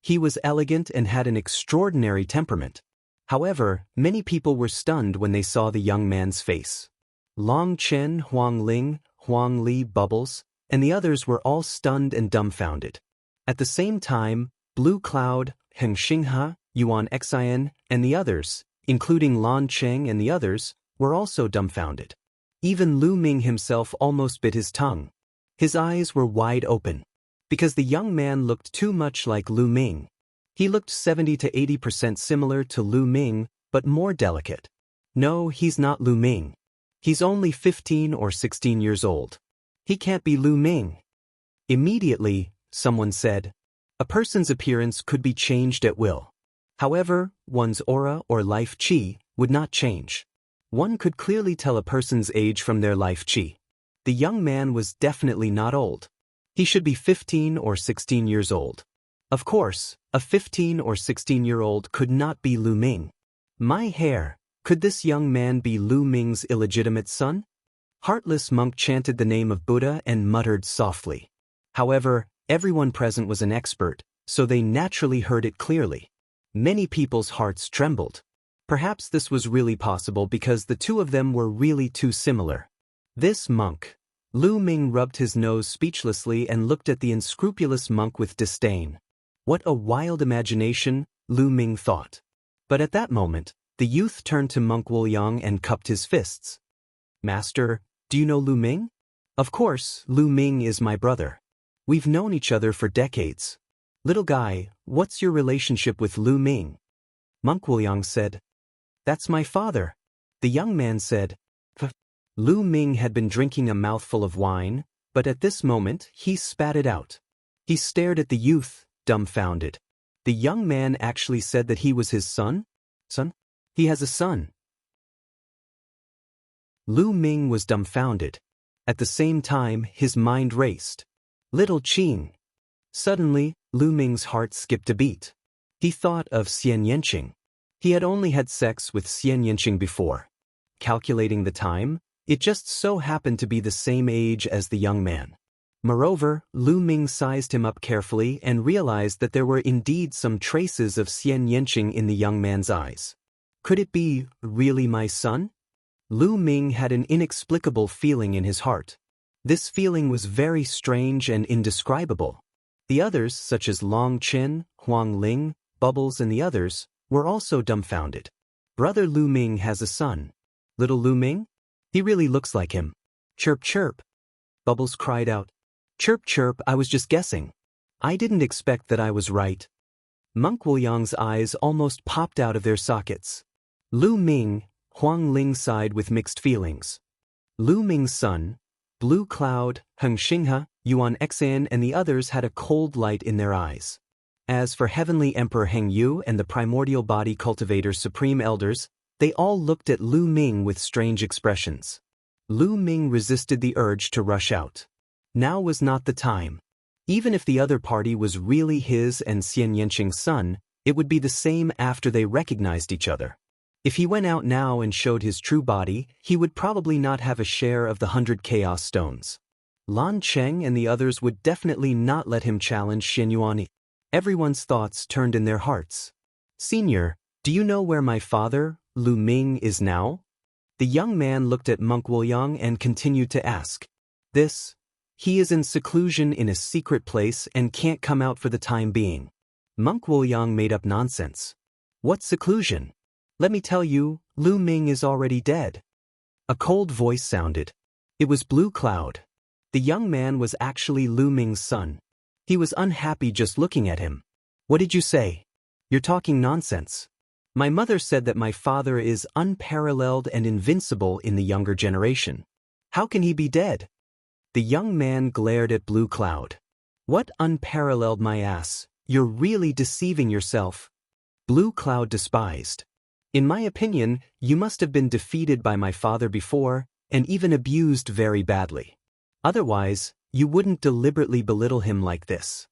He was elegant and had an extraordinary temperament. However, many people were stunned when they saw the young man's face. Long Chen, Huang Ling, Huang Li, Bubbles, and the others were all stunned and dumbfounded. At the same time, Blue Cloud, Heng Xinghe, Yuan Xian, and the others, including Lan Cheng and the others, were also dumbfounded. Even Lu Ming himself almost bit his tongue. His eyes were wide open. Because the young man looked too much like Lu Ming. He looked 70 to 80% similar to Lu Ming, but more delicate. No, he's not Lu Ming. He's only 15 or 16 years old. He can't be Lu Ming. Immediately, someone said, a person's appearance could be changed at will. However, one's aura or life qi would not change. One could clearly tell a person's age from their life qi. The young man was definitely not old. He should be 15 or 16 years old. Of course, a 15 or 16-year-old could not be Lu Ming. My hair, could this young man be Lu Ming's illegitimate son? Heartless monk chanted the name of Buddha and muttered softly. However, everyone present was an expert, so they naturally heard it clearly. Many people's hearts trembled. Perhaps this was really possible because the two of them were really too similar. This monk. Lu Ming rubbed his nose speechlessly and looked at the unscrupulous monk with disdain. What a wild imagination, Lu Ming thought. But at that moment, the youth turned to Monk Wuliang and cupped his fists. Master, do you know Lu Ming? Of course, Lu Ming is my brother. We've known each other for decades. Little guy, what's your relationship with Lu Ming? Monk Wuliang said. That's my father. The young man said. Lu Ming had been drinking a mouthful of wine, but at this moment he spat it out. He stared at the youth, dumbfounded. The young man actually said that he was his son? Son? He has a son. Lu Ming was dumbfounded. At the same time, his mind raced. Little Qing. Suddenly, Lu Ming's heart skipped a beat. He thought of Xian Yanqing. He had only had sex with Xian Yanqing before. Calculating the time, it just so happened to be the same age as the young man. Moreover, Lu Ming sized him up carefully and realized that there were indeed some traces of Xian Yanqing in the young man's eyes. Could it be really my son? Lu Ming had an inexplicable feeling in his heart. This feeling was very strange and indescribable. The others, such as Long Chen, Huang Ling, Bubbles and the others, were also dumbfounded. Brother Lu Ming has a son. Little Lu Ming? He really looks like him. Chirp chirp. Bubbles cried out. Chirp chirp, I was just guessing. I didn't expect that I was right. Monk Wuliang's eyes almost popped out of their sockets. Lu Ming, Huang Ling sighed with mixed feelings. Lu Ming's son, Blue Cloud, Heng Xinghe, Yuan Xian and the others had a cold light in their eyes. As for Heavenly Emperor Heng Yu and the Primordial Body Cultivator's Supreme Elders, they all looked at Lu Ming with strange expressions. Lu Ming resisted the urge to rush out. Now was not the time. Even if the other party was really his and Xian Yanqing's son, it would be the same after they recognized each other. If he went out now and showed his true body, he would probably not have a share of the 100 Chaos Stones. Lan Cheng and the others would definitely not let him challenge Xian Yuan. Everyone's thoughts turned in their hearts. Senior, do you know where my father, Lu Ming, is now? The young man looked at Monk Wuliang and continued to ask. He is in seclusion in a secret place and can't come out for the time being. Monk Wuliang made up nonsense. What seclusion? Let me tell you, Lu Ming is already dead. A cold voice sounded. It was Blue Cloud. The young man was actually Lu Ming's son. He was unhappy just looking at him. What did you say? You're talking nonsense. My mother said that my father is unparalleled and invincible in the younger generation. How can he be dead? The young man glared at Blue Cloud. What unparalleled, my ass? You're really deceiving yourself. Blue Cloud despised. In my opinion, you must have been defeated by my father before, and even abused very badly. Otherwise, you wouldn't deliberately belittle him like this.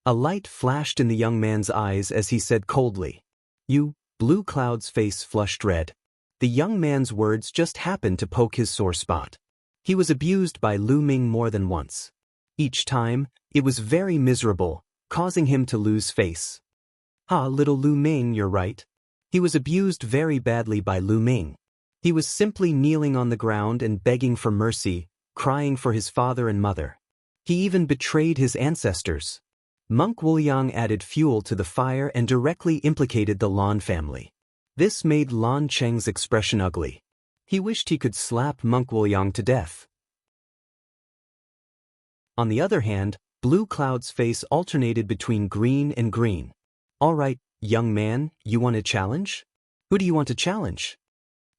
A light flashed in the young man's eyes as he said coldly. Blue Cloud's face flushed red. The young man's words just happened to poke his sore spot. He was abused by Lu Ming more than once. Each time, it was very miserable, causing him to lose face. Little Lu Ming, you're right. He was abused very badly by Lu Ming. He was simply kneeling on the ground and begging for mercy, crying for his father and mother. He even betrayed his ancestors. Monk Wuliang added fuel to the fire and directly implicated the Lan family. This made Lan Cheng's expression ugly. He wished he could slap Monk Wuliang to death. On the other hand, Blue Cloud's face alternated between green and green. All right, young man, you want a challenge? Who do you want to challenge?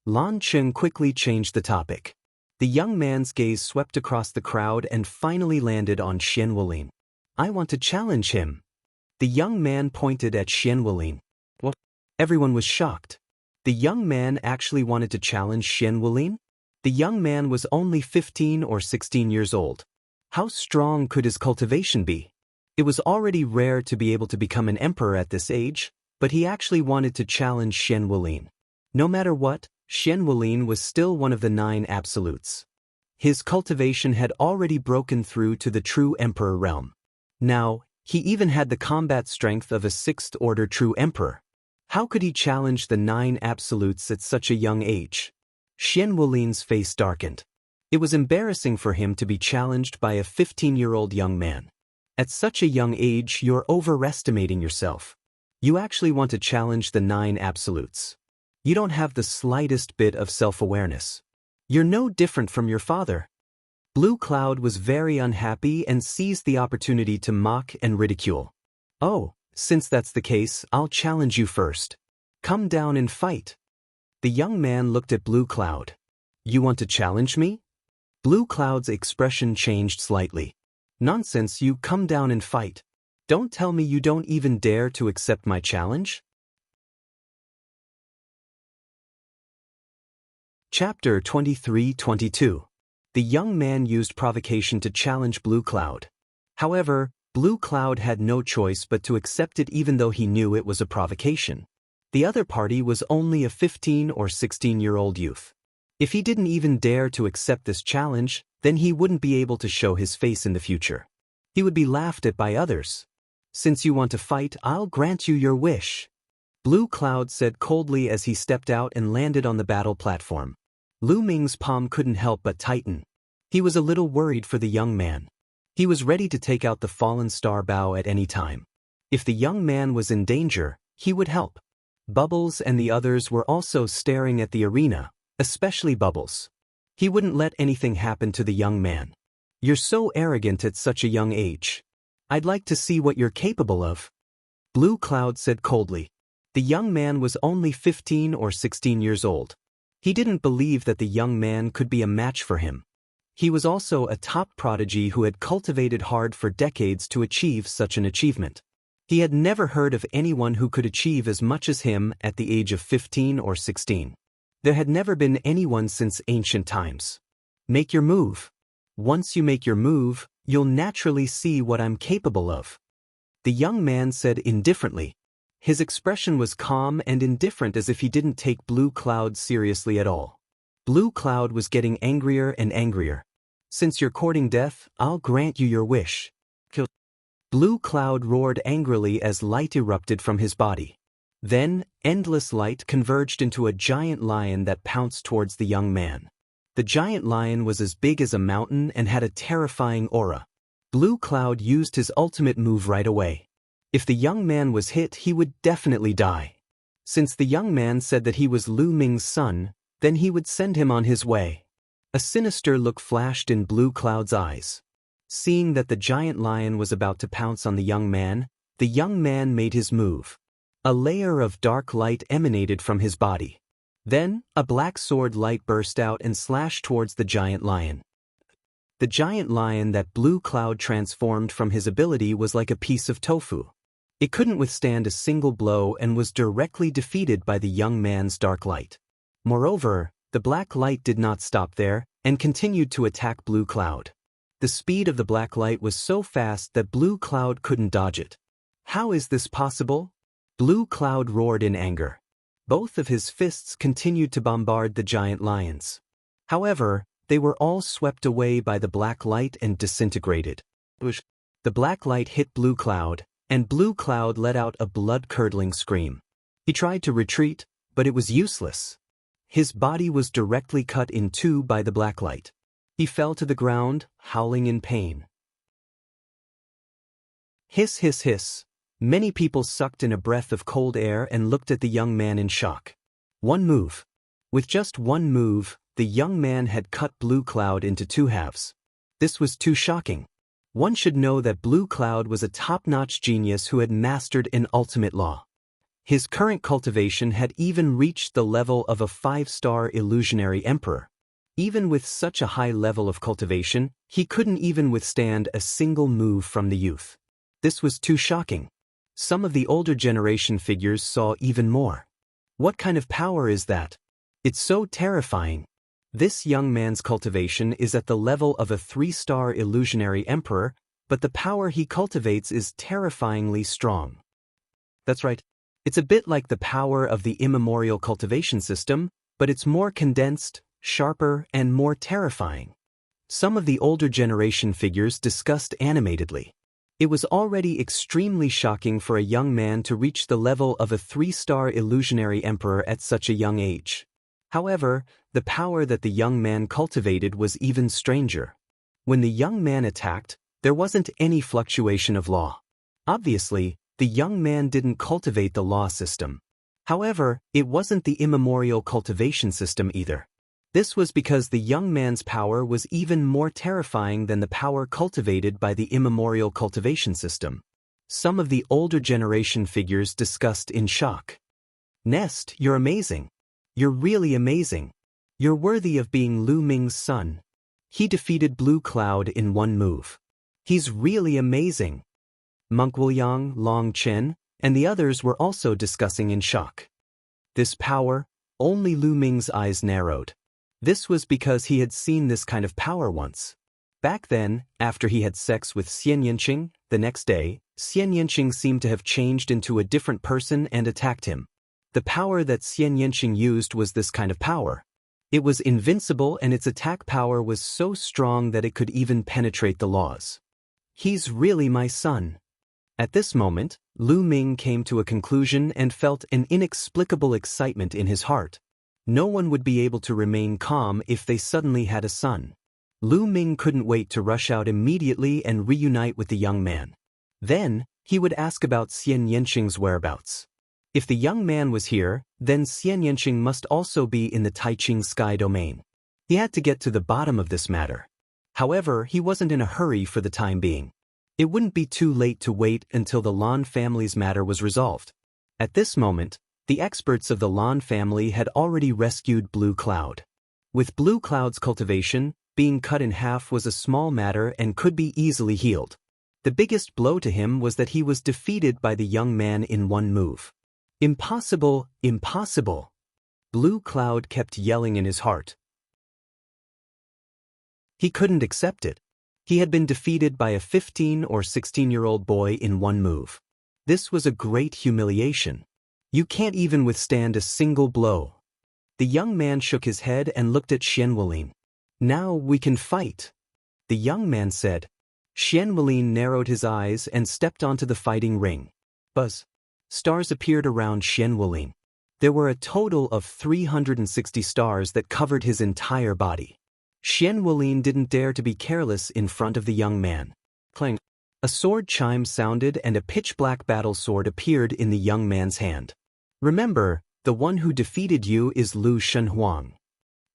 Lan Cheng quickly changed the topic. The young man's gaze swept across the crowd and finally landed on Xian Wulin. I want to challenge him. The young man pointed at Xian Wulin. What? Everyone was shocked. The young man actually wanted to challenge Xian Wulin? The young man was only 15 or 16 years old. How strong could his cultivation be? It was already rare to be able to become an emperor at this age, but he actually wanted to challenge Xian Wulin. No matter what, Xian Wulin was still one of the 9 absolutes. His cultivation had already broken through to the true emperor realm. Now, he even had the combat strength of a 6th-order true emperor. How could he challenge the 9 absolutes at such a young age? Xian Wulin's face darkened. It was embarrassing for him to be challenged by a 15-year-old young man. At such a young age, you're overestimating yourself. You actually want to challenge the 9 absolutes. You don't have the slightest bit of self-awareness. You're no different from your father. Blue Cloud was very unhappy and seized the opportunity to mock and ridicule. Oh, since that's the case, I'll challenge you first. Come down and fight. The young man looked at Blue Cloud. You want to challenge me? Blue Cloud's expression changed slightly. Nonsense, you come down and fight. Don't tell me you don't even dare to accept my challenge? Chapter 23-22. The young man used provocation to challenge Blue Cloud. However, Blue Cloud had no choice but to accept it even though he knew it was a provocation. The other party was only a 15 or 16-year-old youth. If he didn't even dare to accept this challenge, then he wouldn't be able to show his face in the future. He would be laughed at by others. Since you want to fight, I'll grant you your wish. Blue Cloud said coldly as he stepped out and landed on the battle platform. Lu Ming's palm couldn't help but tighten. He was a little worried for the young man. He was ready to take out the fallen star bow at any time. If the young man was in danger, he would help. Bubbles and the others were also staring at the arena, especially Bubbles. He wouldn't let anything happen to the young man. You're so arrogant at such a young age. I'd like to see what you're capable of. Blue Cloud said coldly. The young man was only 15 or 16 years old. He didn't believe that the young man could be a match for him. He was also a top prodigy who had cultivated hard for decades to achieve such an achievement. He had never heard of anyone who could achieve as much as him at the age of 15 or 16. There had never been anyone since ancient times. Make your move. Once you make your move, you'll naturally see what I'm capable of. The young man said indifferently. His expression was calm and indifferent, as if he didn't take Blue Cloud seriously at all. Blue Cloud was getting angrier and angrier. "Since you're courting death, I'll grant you your wish." Kill. Blue Cloud roared angrily as light erupted from his body. Then, endless light converged into a giant lion that pounced towards the young man. The giant lion was as big as a mountain and had a terrifying aura. Blue Cloud used his ultimate move right away. If the young man was hit, he would definitely die. Since the young man said that he was Lu Ming's son, then he would send him on his way. A sinister look flashed in Blue Cloud's eyes. Seeing that the giant lion was about to pounce on the young man made his move. A layer of dark light emanated from his body. Then, a black sword light burst out and slashed towards the giant lion. The giant lion that Blue Cloud transformed from his ability was like a piece of tofu. It couldn't withstand a single blow and was directly defeated by the young man's dark light. Moreover, the black light did not stop there and continued to attack Blue Cloud. The speed of the black light was so fast that Blue Cloud couldn't dodge it. "How is this possible?" Blue Cloud roared in anger. Both of his fists continued to bombard the giant lions. However, they were all swept away by the black light and disintegrated. The black light hit Blue Cloud, and Blue Cloud let out a blood-curdling scream. He tried to retreat, but it was useless. His body was directly cut in two by the black light. He fell to the ground, howling in pain. Hiss, hiss, hiss. Many people sucked in a breath of cold air and looked at the young man in shock. One move. With just one move, the young man had cut Blue Cloud into two halves. This was too shocking. One should know that Blue Cloud was a top-notch genius who had mastered an ultimate law. His current cultivation had even reached the level of a 5-star illusionary emperor. Even with such a high level of cultivation, he couldn't even withstand a single move from the youth. This was too shocking. Some of the older generation figures saw even more. What kind of power is that? It's so terrifying. This young man's cultivation is at the level of a 3-star illusionary emperor, but the power he cultivates is terrifyingly strong. That's right. It's a bit like the power of the immemorial cultivation system, but it's more condensed, sharper, and more terrifying. Some of the older generation figures discussed animatedly. It was already extremely shocking for a young man to reach the level of a 3-star illusionary emperor at such a young age. However, the power that the young man cultivated was even stranger. When the young man attacked, there wasn't any fluctuation of law. Obviously, the young man didn't cultivate the law system. However, it wasn't the immemorial cultivation system either. This was because the young man's power was even more terrifying than the power cultivated by the immemorial cultivation system. Some of the older generation figures discussed in shock. "Nest, you're amazing. You're really amazing. You're worthy of being Lu Ming's son. He defeated Blue Cloud in one move. He's really amazing." Monk Wuliang, Long Chen, and the others were also discussing in shock. This power, only Lu Ming's eyes narrowed. This was because he had seen this kind of power once. Back then, after he had sex with Xian Yanqing, the next day, Xian Yanqing seemed to have changed into a different person and attacked him. The power that Xian Yanqing used was this kind of power. It was invincible, and its attack power was so strong that it could even penetrate the laws. "He's really my son." At this moment, Lu Ming came to a conclusion and felt an inexplicable excitement in his heart. No one would be able to remain calm if they suddenly had a son. Lu Ming couldn't wait to rush out immediately and reunite with the young man. Then, he would ask about Xian Yanqing's whereabouts. If the young man was here, then Xian Yanqing must also be in the Taiqing sky domain. He had to get to the bottom of this matter. However, he wasn't in a hurry for the time being. It wouldn't be too late to wait until the Lan family's matter was resolved. At this moment, the experts of the Lan family had already rescued Blue Cloud. With Blue Cloud's cultivation, being cut in half was a small matter and could be easily healed. The biggest blow to him was that he was defeated by the young man in one move. "Impossible, impossible!" Blue Cloud kept yelling in his heart. He couldn't accept it. He had been defeated by a 15 or 16-year-old boy in one move. This was a great humiliation. You can't even withstand a single blow. The young man shook his head and looked at Xian Wulin. Now we can fight, the young man said. Xian Wulin narrowed his eyes and stepped onto the fighting ring. Buzz. Stars appeared around Xian Wulin. There were a total of 360 stars that covered his entire body. Xian Wulin didn't dare to be careless in front of the young man. Clang. A sword chime sounded and a pitch-black battle sword appeared in the young man's hand. Remember, the one who defeated you is Lu Shenhuang.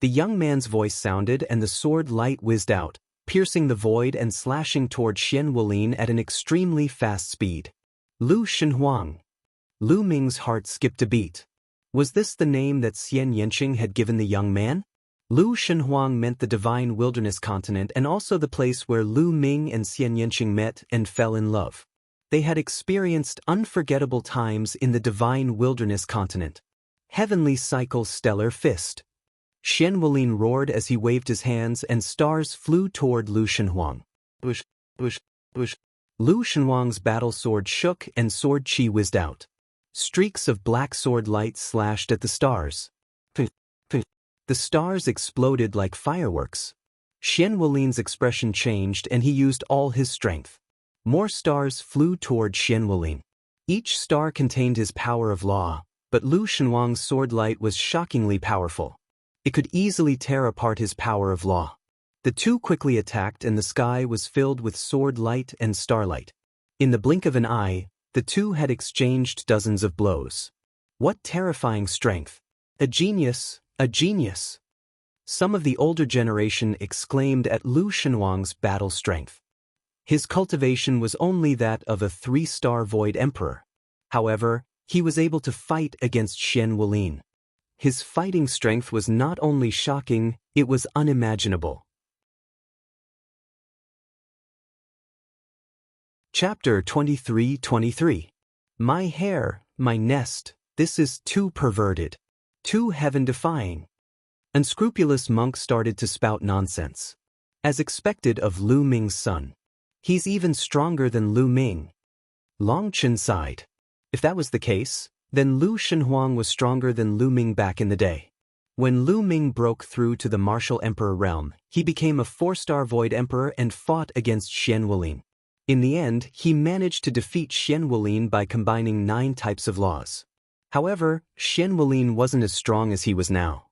The young man's voice sounded and the sword light whizzed out, piercing the void and slashing toward Xian Wulin at an extremely fast speed. Lu Shenhuang. Lu Ming's heart skipped a beat. Was this the name that Xian Yanqing had given the young man? Lu Shenhuang meant the divine wilderness continent and also the place where Lu Ming and Xian Yanqing met and fell in love. They had experienced unforgettable times in the divine wilderness continent. Heavenly Cycle Stellar Fist. Xian Wulin roared as he waved his hands and stars flew toward Lu Shenhuang. Bush, bush, bush. Lu Shenhuang's battle sword shook and sword chi whizzed out. Streaks of black sword light slashed at the stars. The stars exploded like fireworks. Xian Wulin's expression changed and he used all his strength. More stars flew toward Xian Wulin. Each star contained his power of law, but Lu Shenhuang's sword light was shockingly powerful. It could easily tear apart his power of law. The two quickly attacked and the sky was filled with sword light and starlight. In the blink of an eye, the two had exchanged dozens of blows. What terrifying strength! A genius! A genius! Some of the older generation exclaimed at Lu Shenhuang's battle strength. His cultivation was only that of a 3-star void emperor. However, he was able to fight against Xian Wulin. His fighting strength was not only shocking, it was unimaginable. Chapter 23-23. My hair, my nest, this is too perverted. Too heaven-defying. Unscrupulous monk started to spout nonsense. As expected of Lu Ming's son. He's even stronger than Lu Ming. Long Chen sighed. If that was the case, then Lu Shenhuang was stronger than Lu Ming back in the day. When Lu Ming broke through to the martial emperor realm, he became a 4-star void emperor and fought against Xian Wulin. In the end, he managed to defeat Xian Wulin by combining 9 types of laws. However, Xian Wulin wasn't as strong as he was now.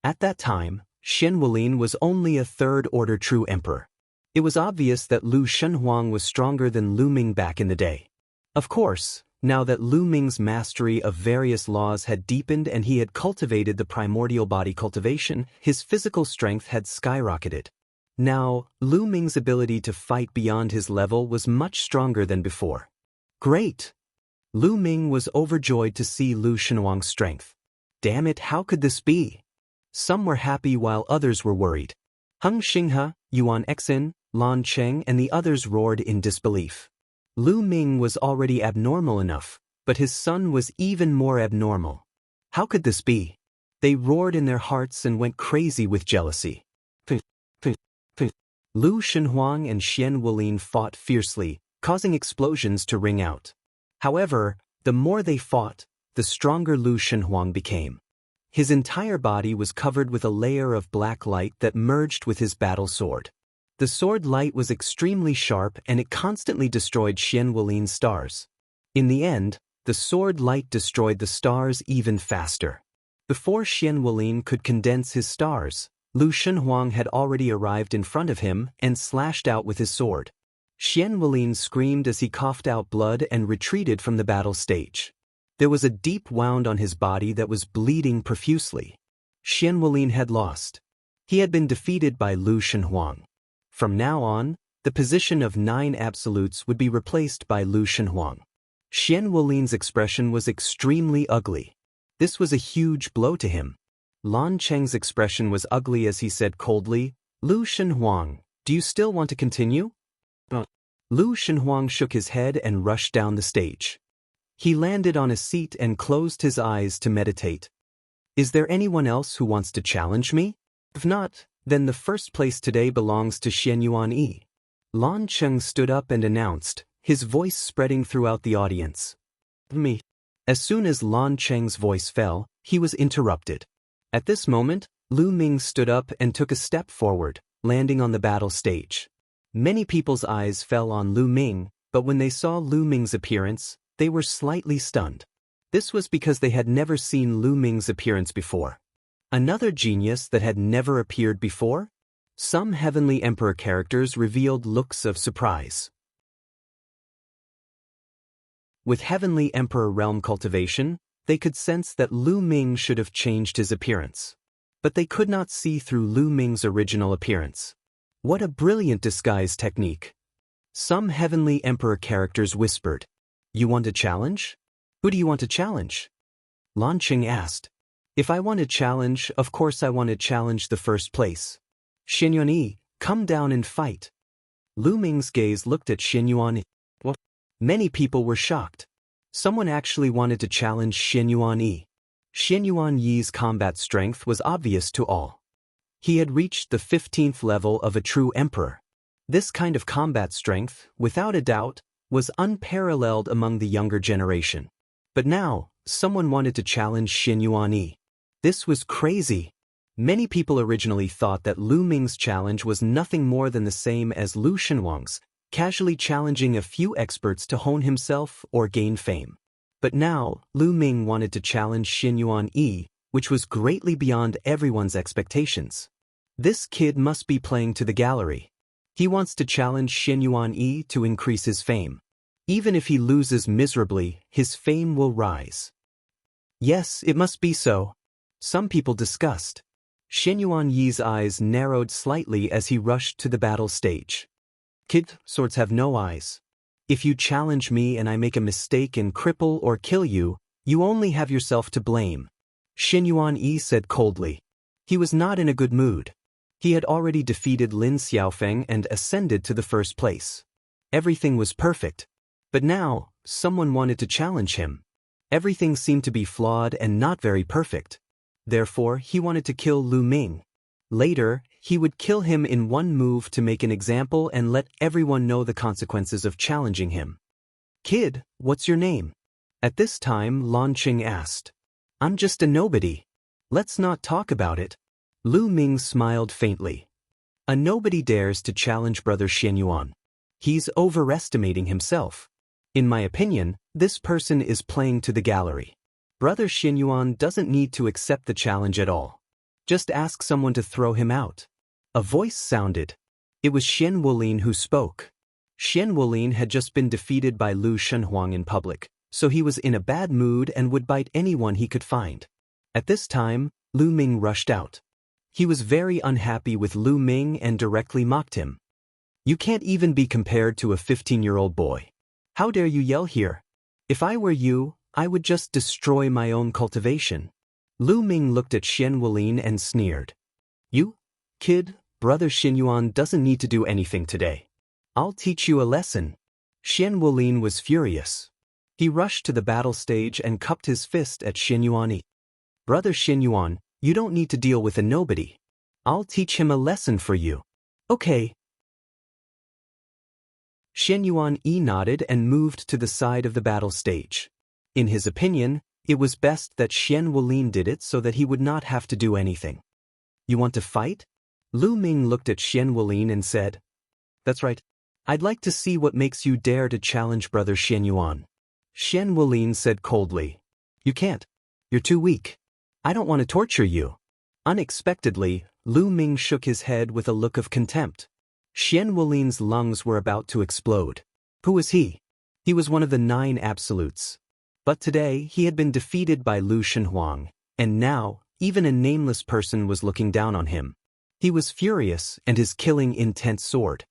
At that time, Xian Wulin was only a 3rd-order true emperor. It was obvious that Lu Shenhuang was stronger than Lu Ming back in the day. Of course, now that Lu Ming's mastery of various laws had deepened and he had cultivated the primordial body cultivation, his physical strength had skyrocketed. Now, Lu Ming's ability to fight beyond his level was much stronger than before. Great! Lu Ming was overjoyed to see Lu Shenhuang's strength. Damn it, how could this be? Some were happy while others were worried. Heng Xinghe, Yuan Exin, Lan Cheng and the others roared in disbelief. Lu Ming was already abnormal enough, but his son was even more abnormal. How could this be? They roared in their hearts and went crazy with jealousy. Lu Shenhuang and Xian Wulin fought fiercely, causing explosions to ring out. However, the more they fought, the stronger Lu Shenhuang became. His entire body was covered with a layer of black light that merged with his battle sword. The sword light was extremely sharp and it constantly destroyed Xian Wulin's stars. In the end, the sword light destroyed the stars even faster. Before Xian Wulin could condense his stars, Lu Shenhuang had already arrived in front of him and slashed out with his sword. Xian Wulin screamed as he coughed out blood and retreated from the battle stage. There was a deep wound on his body that was bleeding profusely. Xian Wulin had lost. He had been defeated by Lu Shenhuang. From now on, the position of 9 absolutes would be replaced by Lu Shenhuang. Xian Wulin's expression was extremely ugly. This was a huge blow to him. Lan Cheng's expression was ugly as he said coldly, "Lu Shenhuang, do you still want to continue?" Lu Shenhuang shook his head and rushed down the stage. He landed on a seat and closed his eyes to meditate. Is there anyone else who wants to challenge me? If not, then the first place today belongs to Xian Yuan Yi. Lan Cheng stood up and announced, his voice spreading throughout the audience. Me. As soon as Lan Cheng's voice fell, he was interrupted. At this moment, Lu Ming stood up and took a step forward, landing on the battle stage. Many people's eyes fell on Lu Ming, but when they saw Lu Ming's appearance, they were slightly stunned. This was because they had never seen Lu Ming's appearance before. Another genius that had never appeared before? Some Heavenly Emperor characters revealed looks of surprise. With Heavenly Emperor realm cultivation, they could sense that Lu Ming should have changed his appearance. But they could not see through Lu Ming's original appearance. What a brilliant disguise technique! Some Heavenly Emperor characters whispered, "You want a challenge? Who do you want to challenge?" Lan Qing asked. "If I want to challenge, of course I want to challenge the first place. Xin Yuanyi, come down and fight." Lu Ming's gaze looked at Xin Yuanyi. What? Many people were shocked. Someone actually wanted to challenge Xin Yuanyi. Xin Yuanyi's combat strength was obvious to all. He had reached the 15th level of a true emperor. This kind of combat strength, without a doubt, was unparalleled among the younger generation. But now, someone wanted to challenge Xin Yuanyi. This was crazy. Many people originally thought that Lu Ming's challenge was nothing more than the same as Lu Shenhuang's, casually challenging a few experts to hone himself or gain fame. But now, Lu Ming wanted to challenge Xin Yuanyi, which was greatly beyond everyone's expectations. This kid must be playing to the gallery. He wants to challenge Xin Yuanyi to increase his fame. Even if he loses miserably, his fame will rise. Yes, it must be so. Some people discussed. Xin Yuanyi's eyes narrowed slightly as he rushed to the battle stage. Kid, swords have no eyes. If you challenge me and I make a mistake and cripple or kill you, you only have yourself to blame. Xin Yuanyi said coldly. He was not in a good mood. He had already defeated Lin Xiaofeng and ascended to the first place. Everything was perfect. But now, someone wanted to challenge him. Everything seemed to be flawed and not very perfect. Therefore, he wanted to kill Lu Ming. Later, he would kill him in one move to make an example and let everyone know the consequences of challenging him. Kid, what's your name? At this time, Lan Qing asked. I'm just a nobody. Let's not talk about it. Lu Ming smiled faintly. A nobody dares to challenge Brother Xian Yuan. He's overestimating himself. In my opinion, this person is playing to the gallery. Brother Xian Yuan doesn't need to accept the challenge at all. Just ask someone to throw him out. A voice sounded. It was Xian Wulin who spoke. Xian Wulin had just been defeated by Lu Shenhuang in public, so he was in a bad mood and would bite anyone he could find. At this time, Lu Ming rushed out. He was very unhappy with Lu Ming and directly mocked him. You can't even be compared to a 15-year-old boy. How dare you yell here? If I were you, I would just destroy my own cultivation. Lu Ming looked at Xian Wulin and sneered. You, kid, Brother Xin Yuan doesn't need to do anything today. I'll teach you a lesson. Xian Wulin was furious. He rushed to the battle stage and cupped his fist at Xin Yuanyi. Brother Xin Yuan, you don't need to deal with a nobody. I'll teach him a lesson for you. Okay. Xin Yuanyi nodded and moved to the side of the battle stage. In his opinion, it was best that Xian Wulin did it so that he would not have to do anything. You want to fight? Lu Ming looked at Xian Wulin and said, That's right. I'd like to see what makes you dare to challenge Brother Xian Yuan. Xian Wulin said coldly, You can't. You're too weak. I don't want to torture you. Unexpectedly, Lu Ming shook his head with a look of contempt. Xian Wulin's lungs were about to explode. Who was he? He was one of the 9 absolutes. But today he had been defeated by Lu Shenhuang, and now, even a nameless person was looking down on him. He was furious and his killing intent soared.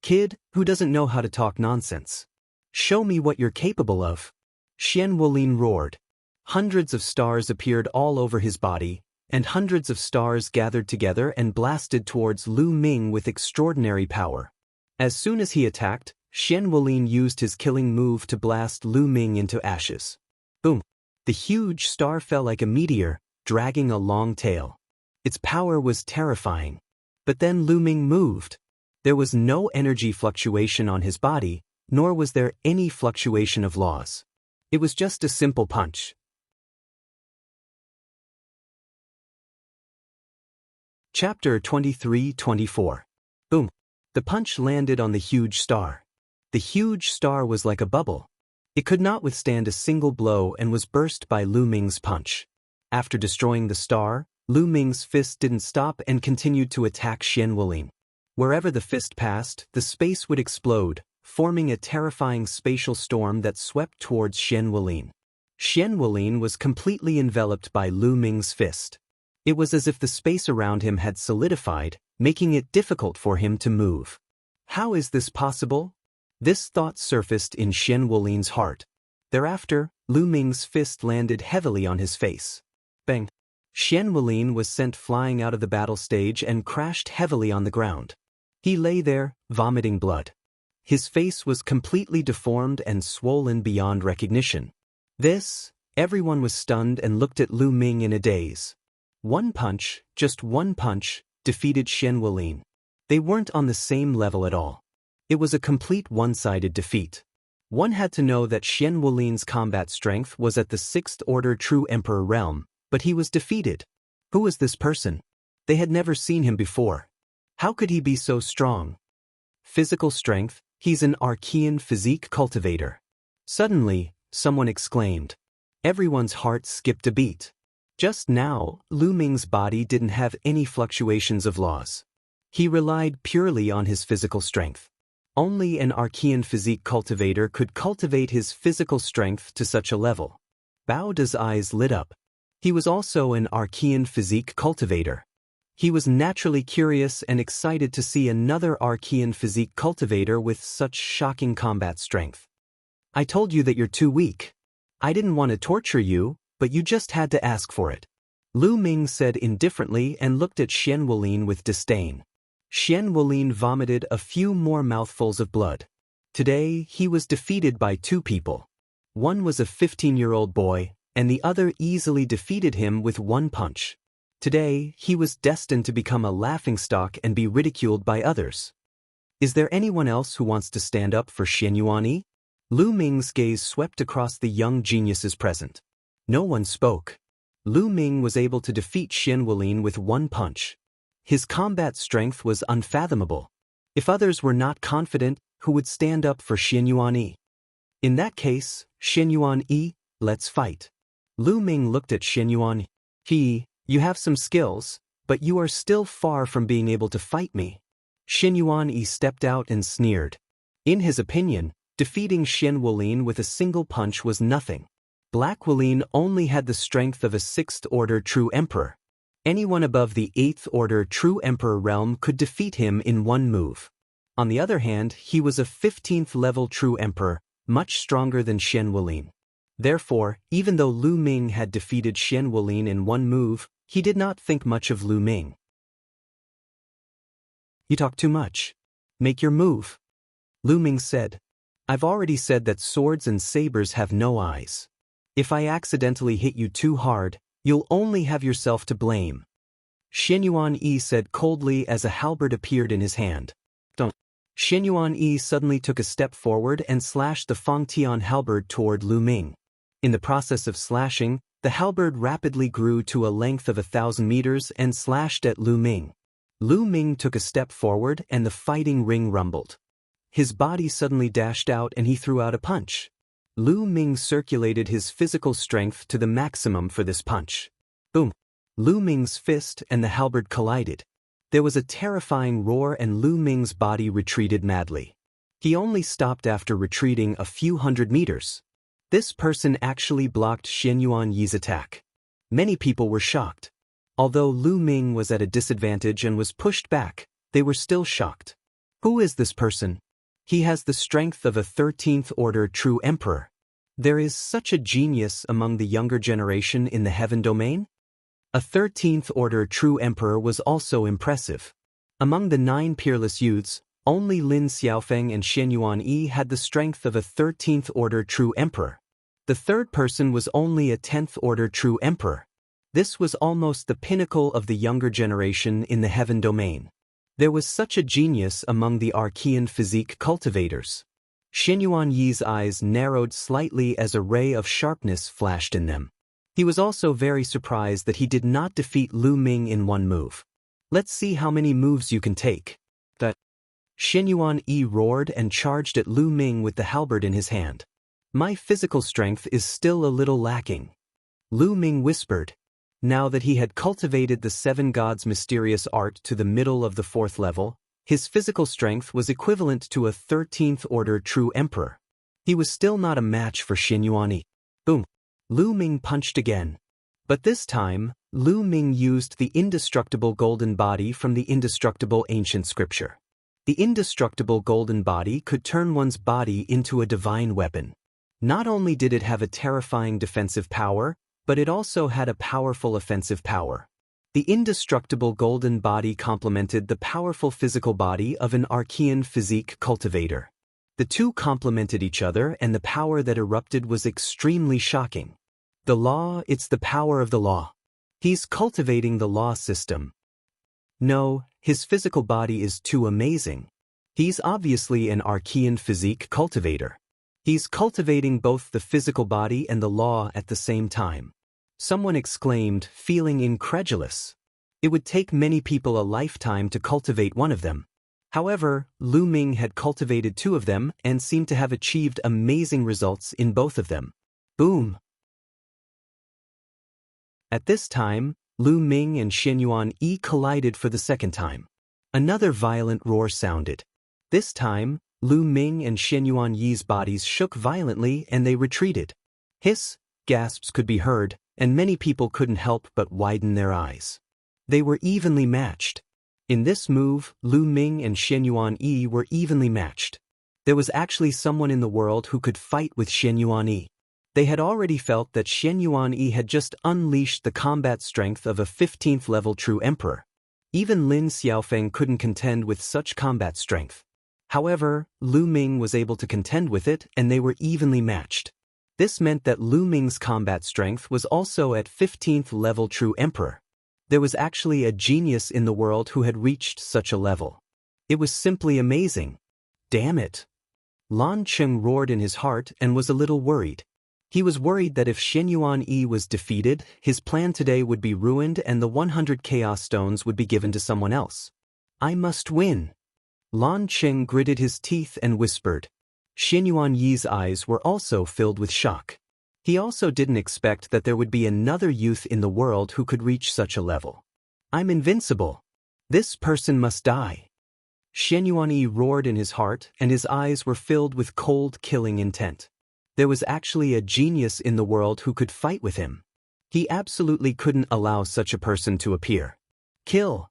Kid, who doesn't know how to talk nonsense. Show me what you're capable of. Xian Wulin roared. Hundreds of stars appeared all over his body, and hundreds of stars gathered together and blasted towards Lu Ming with extraordinary power. As soon as he attacked, Xian Wulin used his killing move to blast Lu Ming into ashes. Boom! The huge star fell like a meteor, dragging a long tail. Its power was terrifying. But then Lu Ming moved. There was no energy fluctuation on his body, nor was there any fluctuation of laws. It was just a simple punch. Chapter 23-24. Boom. The punch landed on the huge star. The huge star was like a bubble. It could not withstand a single blow and was burst by Lu Ming's punch. After destroying the star, Lu Ming's fist didn't stop and continued to attack Xian Wulin. Wherever the fist passed, the space would explode, forming a terrifying spatial storm that swept towards Xian Wulin. Xian Wulin was completely enveloped by Lu Ming's fist. It was as if the space around him had solidified, making it difficult for him to move. How is this possible? This thought surfaced in Xian Wulin's heart. Thereafter, Lu Ming's fist landed heavily on his face. Bang! Xian Wulin was sent flying out of the battle stage and crashed heavily on the ground. He lay there, vomiting blood. His face was completely deformed and swollen beyond recognition. Everyone was stunned and looked at Lu Ming in a daze. One punch, just one punch, defeated Xian Wulin. They weren't on the same level at all. It was a complete one-sided defeat. One had to know that Xian Wulin's combat strength was at the 6th Order True Emperor realm, but he was defeated. Who was this person? They had never seen him before. How could he be so strong? Physical strength, he's an Archean physique cultivator. Suddenly, someone exclaimed. Everyone's heart skipped a beat. Just now, Lu Ming's body didn't have any fluctuations of laws. He relied purely on his physical strength. Only an Archean physique cultivator could cultivate his physical strength to such a level. Bao De's eyes lit up. He was also an Archean physique cultivator. He was naturally curious and excited to see another Archean physique cultivator with such shocking combat strength. I told you that you're too weak. I didn't want to torture you, but you just had to ask for it. Lu Ming said indifferently and looked at Xian Wulin with disdain. Xian Wulin vomited a few more mouthfuls of blood. Today, he was defeated by two people. One was a 15-year-old boy, and the other easily defeated him with one punch. Today, he was destined to become a laughingstock and be ridiculed by others. Is there anyone else who wants to stand up for Xian Yuanyi? Lu Ming's gaze swept across the young geniuses present. No one spoke. Lu Ming was able to defeat Xian Wulin with one punch. His combat strength was unfathomable. If others were not confident, who would stand up for Xian Yuanyi? In that case, Xian Yuanyi, let's fight. Lu Ming looked at Xian Yuanyi. You have some skills, but you are still far from being able to fight me. Xian Yuanyi stepped out and sneered. In his opinion, defeating Xian Wulin with a single punch was nothing. Black Wulin only had the strength of a 6th Order True Emperor. Anyone above the 8th Order True Emperor realm could defeat him in one move. On the other hand, he was a 15th level True Emperor, much stronger than Xian Wulin. Therefore, even though Lu Ming had defeated Xian Wulin in one move, he did not think much of Lu Ming. You talk too much. Make your move. Lu Ming said. I've already said that swords and sabers have no eyes. If I accidentally hit you too hard, you'll only have yourself to blame. Xian Yuanyi said coldly as a halberd appeared in his hand. Don't. Xian Yuanyi suddenly took a step forward and slashed the Fangtian halberd toward Lu Ming. In the process of slashing, the halberd rapidly grew to a length of 1,000 meters and slashed at Lu Ming. Lu Ming took a step forward and the fighting ring rumbled. His body suddenly dashed out and he threw out a punch. Lu Ming circulated his physical strength to the maximum for this punch. Boom! Lu Ming's fist and the halberd collided. There was a terrifying roar and Lu Ming's body retreated madly. He only stopped after retreating a few hundred meters. This person actually blocked Xian Yuanyi's attack. Many people were shocked. Although Lu Ming was at a disadvantage and was pushed back, they were still shocked. Who is this person? He has the strength of a 13th Order True Emperor. There is such a genius among the younger generation in the Heaven Domain? A 13th Order True Emperor was also impressive. Among the 9 peerless youths, only Lin Xiaofeng and Xian Yuanyi had the strength of a 13th Order True Emperor. The third person was only a 10th Order True Emperor. This was almost the pinnacle of the younger generation in the Heaven Domain. There was such a genius among the Archean physique cultivators. Xinyuan Yi's eyes narrowed slightly as a ray of sharpness flashed in them. He was also very surprised that he did not defeat Lu Ming in one move. Let's see how many moves you can take. That Xinyuan Yi roared and charged at Lu Ming with the halberd in his hand. My physical strength is still a little lacking. Lu Ming whispered. Now that he had cultivated the seven gods' mysterious art to the middle of the 4th level, his physical strength was equivalent to a 13th order true emperor. He was still not a match for Xinyuan Yi. Boom! Lu Ming punched again. But this time, Lu Ming used the indestructible golden body from the indestructible ancient scripture. The indestructible golden body could turn one's body into a divine weapon. Not only did it have a terrifying defensive power, but it also had a powerful offensive power. The indestructible golden body complemented the powerful physical body of an Archean physique cultivator. The two complemented each other, and the power that erupted was extremely shocking. The law, it's the power of the law. He's cultivating the law system. No, his physical body is too amazing. He's obviously an Archean physique cultivator. He's cultivating both the physical body and the law at the same time. Someone exclaimed, feeling incredulous. It would take many people a lifetime to cultivate one of them. However, Lu Ming had cultivated 2 of them and seemed to have achieved amazing results in both of them. Boom! At this time, Lu Ming and Xinyuan Yi collided for the 2nd time. Another violent roar sounded. This time, Lu Ming and Xinyuan Yi's bodies shook violently and they retreated. Hiss, gasps could be heard, and many people couldn't help but widen their eyes. They were evenly matched. In this move, Lu Ming and Xinyuan Yi were evenly matched. There was actually someone in the world who could fight with Xinyuan Yi. They had already felt that Xinyuan Yi had just unleashed the combat strength of a 15th level true emperor. Even Lin Xiaofeng couldn't contend with such combat strength. However, Lu Ming was able to contend with it, and they were evenly matched. This meant that Lu Ming's combat strength was also at 15th level true emperor. There was actually a genius in the world who had reached such a level. It was simply amazing. Damn it! Lan Cheng roared in his heart and was a little worried. He was worried that if Xinyuan Yi was defeated, his plan today would be ruined and the 100 Chaos Stones would be given to someone else. I must win. Lan Cheng gritted his teeth and whispered. Xinyuan Yi's eyes were also filled with shock. He also didn't expect that there would be another youth in the world who could reach such a level. I'm invincible. This person must die. Xinyuan Yi roared in his heart, and his eyes were filled with cold, killing intent. There was actually a genius in the world who could fight with him. He absolutely couldn't allow such a person to appear. Kill.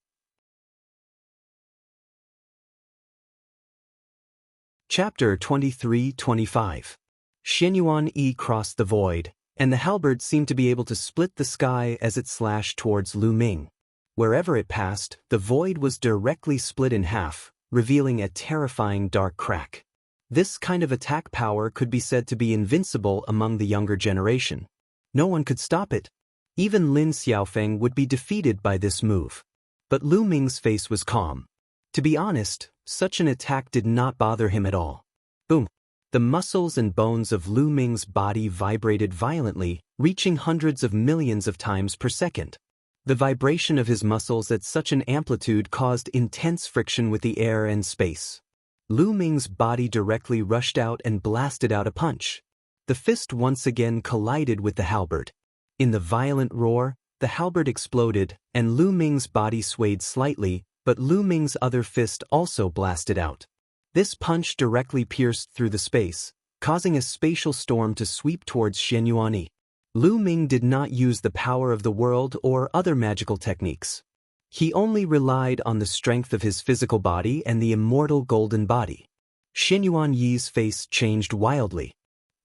Chapter 23-25. Xinyuan Yi crossed the void, and the halberd seemed to be able to split the sky as it slashed towards Lu Ming. Wherever it passed, the void was directly split in half, revealing a terrifying dark crack. This kind of attack power could be said to be invincible among the younger generation. No one could stop it. Even Lin Xiaofeng would be defeated by this move. But Lu Ming's face was calm. To be honest, such an attack did not bother him at all. Boom! The muscles and bones of Lu Ming's body vibrated violently, reaching hundreds of millions of times per second. The vibration of his muscles at such an amplitude caused intense friction with the air and space. Lu Ming's body directly rushed out and blasted out a punch. The fist once again collided with the halberd. In the violent roar, the halberd exploded, and Lu Ming's body swayed slightly, but Lu Ming's other fist also blasted out. This punch directly pierced through the space, causing a spatial storm to sweep towards Xinyuan Yi. Lu Ming did not use the power of the world or other magical techniques. He only relied on the strength of his physical body and the immortal golden body. Xinyuan Yi's face changed wildly.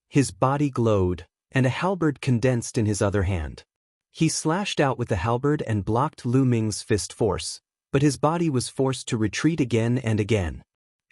His body glowed, and a halberd condensed in his other hand. He slashed out with the halberd and blocked Lu Ming's fist force, but his body was forced to retreat again and again.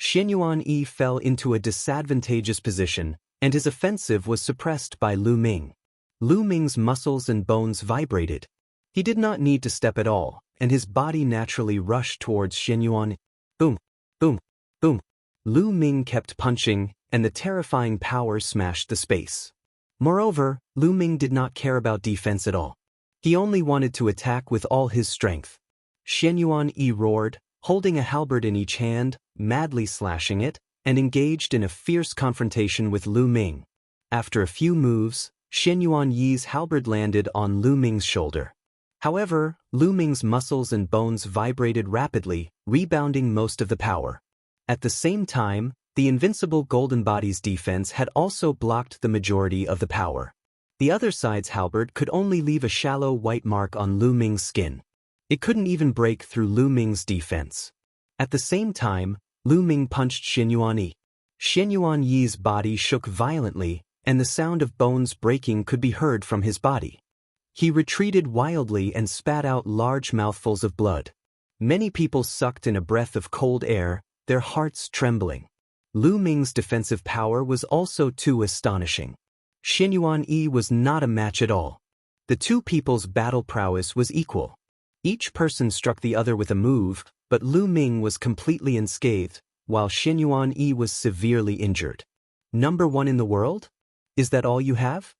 Xinyuan Yi fell into a disadvantageous position, and his offensive was suppressed by Lu Ming. Lu Ming's muscles and bones vibrated. He did not need to step at all, and his body naturally rushed towards Xinyuan. Boom! Boom! Boom! Lu Ming kept punching, and the terrifying power smashed the space. Moreover, Lu Ming did not care about defense at all. He only wanted to attack with all his strength. Xianyuan Yi roared, holding a halberd in each hand, madly slashing it, and engaged in a fierce confrontation with Lu Ming. After a few moves, Xianyuan Yi's halberd landed on Lu Ming's shoulder. However, Lu Ming's muscles and bones vibrated rapidly, rebounding most of the power. At the same time, the invincible Golden Body's defense had also blocked the majority of the power. The other side's halberd could only leave a shallow white mark on Lu Ming's skin. It couldn't even break through Lu Ming's defense. At the same time, Lu Ming punched Xianyuan Yi. Xianyuan Yi's body shook violently, and the sound of bones breaking could be heard from his body. He retreated wildly and spat out large mouthfuls of blood. Many people sucked in a breath of cold air, their hearts trembling. Lu Ming's defensive power was also too astonishing. Xianyuan Yi was not a match at all. The two people's battle prowess was equal. Each person struck the other with a move, but Lu Ming was completely unscathed, while Xianyuan Yi was severely injured. "Number one in the world? Is that all you have?"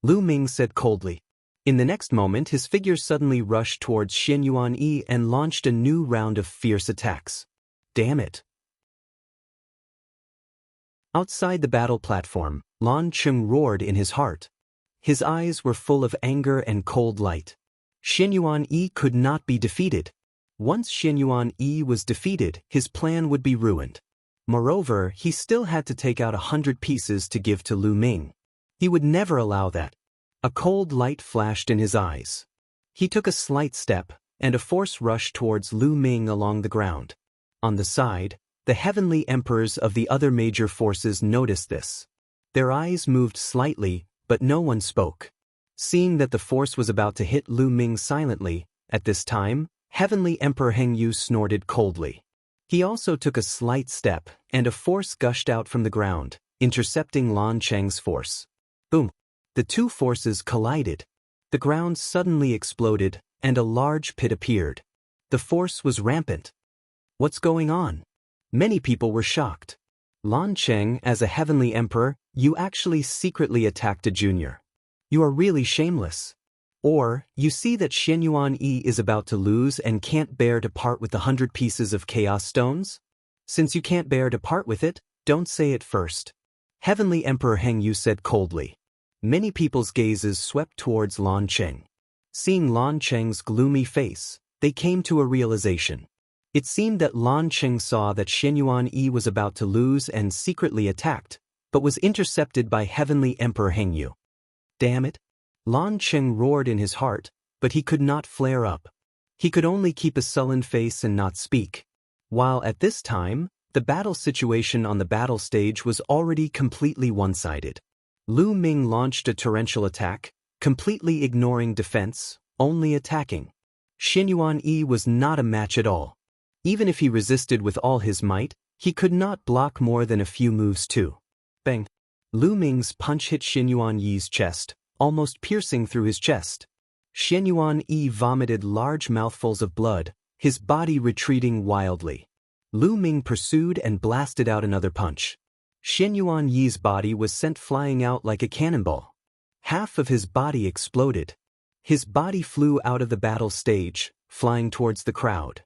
Lu Ming said coldly. In the next moment, his figure suddenly rushed towards Xianyuan Yi and launched a new round of fierce attacks. Damn it. Outside the battle platform, Lan Cheng roared in his heart. His eyes were full of anger and cold light. Xianyuan Yi could not be defeated. Once Xianyuan Yi was defeated, his plan would be ruined. Moreover, he still had to take out 100 pieces to give to Lu Ming. He would never allow that. A cold light flashed in his eyes. He took a slight step, and a force rushed towards Lu Ming along the ground. On the side, the heavenly emperors of the other major forces noticed this. Their eyes moved slightly, but no one spoke. Seeing that the force was about to hit Lu Ming silently, at this time, Heavenly Emperor Hengyu snorted coldly. He also took a slight step, and a force gushed out from the ground, intercepting Lan Cheng's force. Boom! The two forces collided. The ground suddenly exploded, and a large pit appeared. The force was rampant. What's going on? Many people were shocked. Lan Cheng, as a heavenly emperor, you actually secretly attacked a junior. You are really shameless. Or, you see that Xianyuan Yi is about to lose and can't bear to part with the 100 pieces of chaos stones? Since you can't bear to part with it, don't say it first. Heavenly Emperor Hengyu said coldly. Many people's gazes swept towards Lan Cheng. Seeing Lan Cheng's gloomy face, they came to a realization. It seemed that Lan Cheng saw that Xianyuan Yi was about to lose and secretly attacked, but was intercepted by Heavenly Emperor Hengyu. Damn it! Lan Cheng roared in his heart, but he could not flare up. He could only keep a sullen face and not speak. While at this time, the battle situation on the battle stage was already completely one-sided. Lu Ming launched a torrential attack, completely ignoring defense, only attacking. Xianyuan Yi was not a match at all. Even if he resisted with all his might, he could not block more than a few moves too. Bang! Lu Ming's punch hit Xianyuan Yi's chest, almost piercing through his chest. Xianyuan Yi vomited large mouthfuls of blood, his body retreating wildly. Lu Ming pursued and blasted out another punch. Xianyuan Yi's body was sent flying out like a cannonball. Half of his body exploded. His body flew out of the battle stage, flying towards the crowd.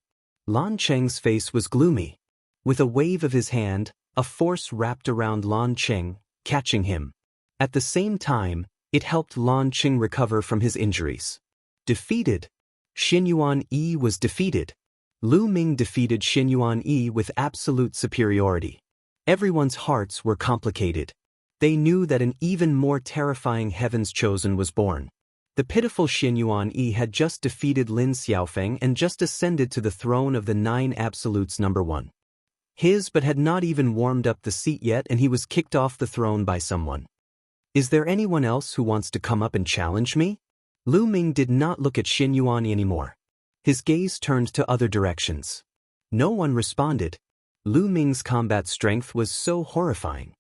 Lan Cheng's face was gloomy. With a wave of his hand, a force wrapped around Lan Cheng, catching him. At the same time, it helped Lan Cheng recover from his injuries. Defeated. Xianyuan Yi was defeated. Lu Ming defeated Xianyuan Yi with absolute superiority. Everyone's hearts were complicated. They knew that an even more terrifying Heaven's Chosen was born. The pitiful Xianyuan Yi had just defeated Lin Xiaofeng and just ascended to the throne of the 9 Absolutes #1. His but had not even warmed up the seat yet and he was kicked off the throne by someone. Is there anyone else who wants to come up and challenge me? Lu Ming did not look at Xianyuan Yi anymore. His gaze turned to other directions. No one responded. Lu Ming's combat strength was so horrifying.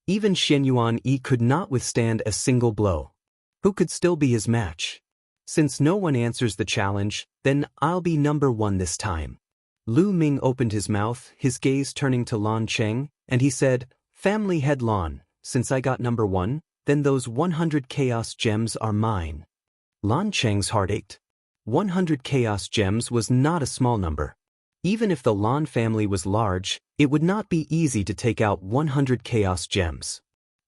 Even Xianyuan Yi could not withstand a single blow. Who could still be his match? Since no one answers the challenge, then I'll be #1 this time. Lu Ming opened his mouth, his gaze turning to Lan Cheng, and he said, "Family head Lan, since I got number 1, then those 100 chaos gems are mine." Lan Cheng's heart ached. 100 chaos gems was not a small number. Even if the Lan family was large, it would not be easy to take out 100 chaos gems.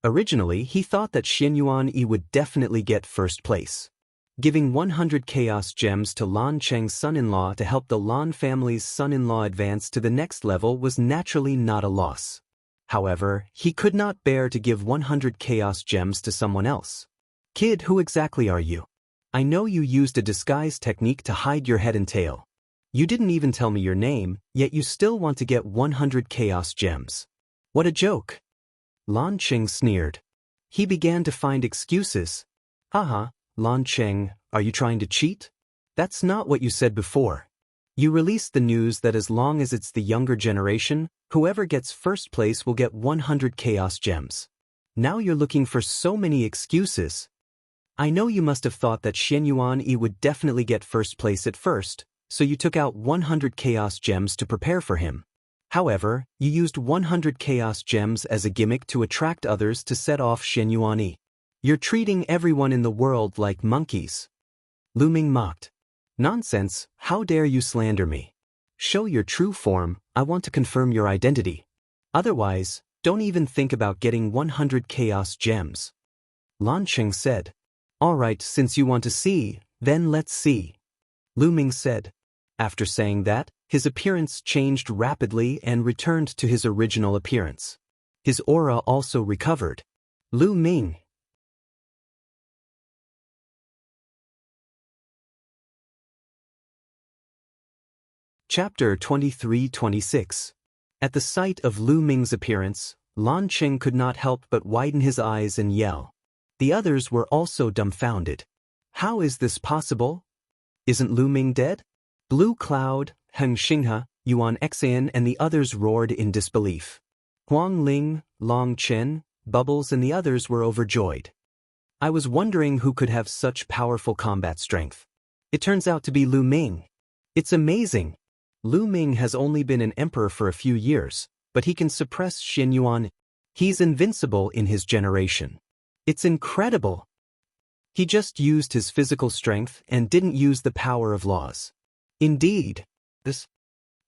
Originally, he thought that Xianyuan Yi would definitely get first place. Giving 100 chaos gems to Lan Cheng's son-in-law to help the Lan family's son-in-law advance to the next level was naturally not a loss. However, he could not bear to give 100 chaos gems to someone else. "Kid, who exactly are you? I know you used a disguise technique to hide your head and tail. You didn't even tell me your name, yet you still want to get 100 chaos gems. What a joke." Lan Cheng sneered. He began to find excuses. "Haha, Lan Cheng, are you trying to cheat? That's not what you said before. You released the news that as long as it's the younger generation, whoever gets first place will get 100 chaos gems. Now you're looking for so many excuses. I know you must have thought that Xianyuan Yi would definitely get first place at first, so you took out 100 chaos gems to prepare for him. However, you used 100 chaos gems as a gimmick to attract others to set off Xianyuan Yi. You're treating everyone in the world like monkeys." Lu Ming mocked. "Nonsense, how dare you slander me? Show your true form, I want to confirm your identity. Otherwise, don't even think about getting 100 chaos gems." Lan Cheng said. "All right, since you want to see, then let's see." Lu Ming said. After saying that, his appearance changed rapidly and returned to his original appearance. His aura also recovered. Lu Ming. Chapter 23-26. At the sight of Lu Ming's appearance, Lan Cheng could not help but widen his eyes and yell. The others were also dumbfounded. How is this possible? Isn't Lu Ming dead? Blue Cloud, Heng Xinghe, Yuan Xian and the others roared in disbelief. Huang Ling, Long Chen, Bubbles and the others were overjoyed. I was wondering who could have such powerful combat strength. It turns out to be Lu Ming. It's amazing. Lu Ming has only been an emperor for a few years, but he can suppress Xianyuan. He's invincible in his generation. It's incredible. He just used his physical strength and didn't use the power of laws. Indeed.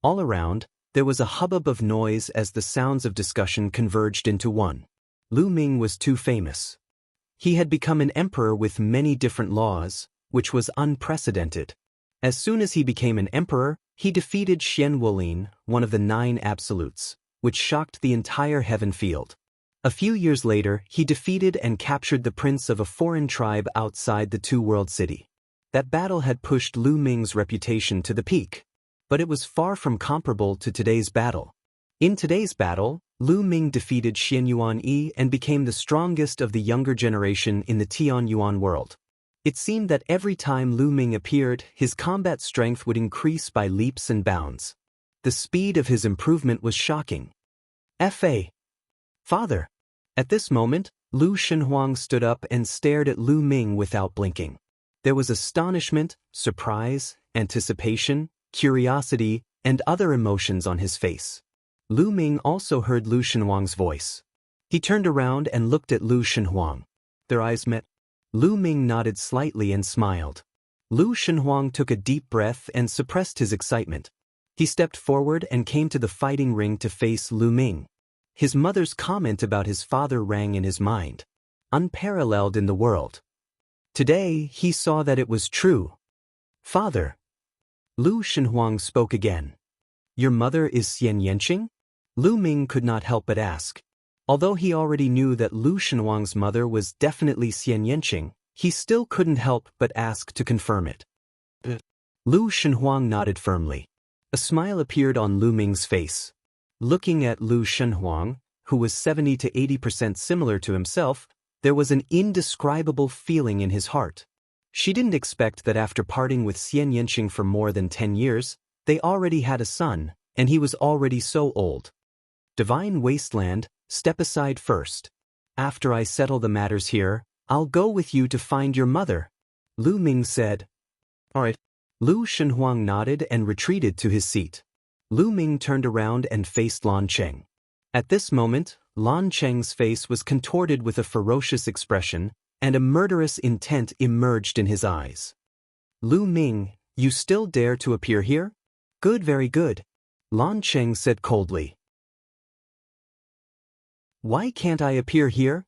All around, there was a hubbub of noise as the sounds of discussion converged into one. Lu Ming was too famous. He had become an emperor with many different laws, which was unprecedented. As soon as he became an emperor, he defeated Xian Wolin, one of the 9 absolutes, which shocked the entire heaven field. A few years later, he defeated and captured the prince of a foreign tribe outside the Two-World City. That battle had pushed Lu Ming's reputation to the peak. But it was far from comparable to today's battle. In today's battle, Lu Ming defeated Xianyuan Yi and became the strongest of the younger generation in the Tianyuan world. It seemed that every time Lu Ming appeared, his combat strength would increase by leaps and bounds. The speed of his improvement was shocking. Fa. Father. At this moment, Lu Shenhuang stood up and stared at Lu Ming without blinking. There was astonishment, surprise, anticipation, curiosity, and other emotions on his face. Lu Ming also heard Lu Shenhuang's voice. He turned around and looked at Lu Shenhuang. Their eyes met. Lu Ming nodded slightly and smiled. Lu Shenhuang took a deep breath and suppressed his excitement. He stepped forward and came to the fighting ring to face Lu Ming. His mother's comment about his father rang in his mind. Unparalleled in the world. Today, he saw that it was true. Father. Lu Shenhuang spoke again. Your mother is Xian Yanqing? Lu Ming could not help but ask. Although he already knew that Lu Shenhuang's mother was definitely Xian Yanqing, he still couldn't help but ask to confirm it. Lu Shenhuang nodded firmly. A smile appeared on Lu Ming's face. Looking at Lu Shenhuang, who was 70 to 80% similar to himself, there was an indescribable feeling in his heart. She didn't expect that after parting with Xian Yanqing for more than 10 years, they already had a son, and he was already so old. Divine Wasteland, step aside first. After I settle the matters here, I'll go with you to find your mother, Lu Ming said. All right. Lu Shenhuang nodded and retreated to his seat. Lu Ming turned around and faced Lan Cheng. At this moment, Lan Cheng's face was contorted with a ferocious expression, and a murderous intent emerged in his eyes. Lu Ming, you still dare to appear here? Good, very good, Lan Cheng said coldly. Why can't I appear here?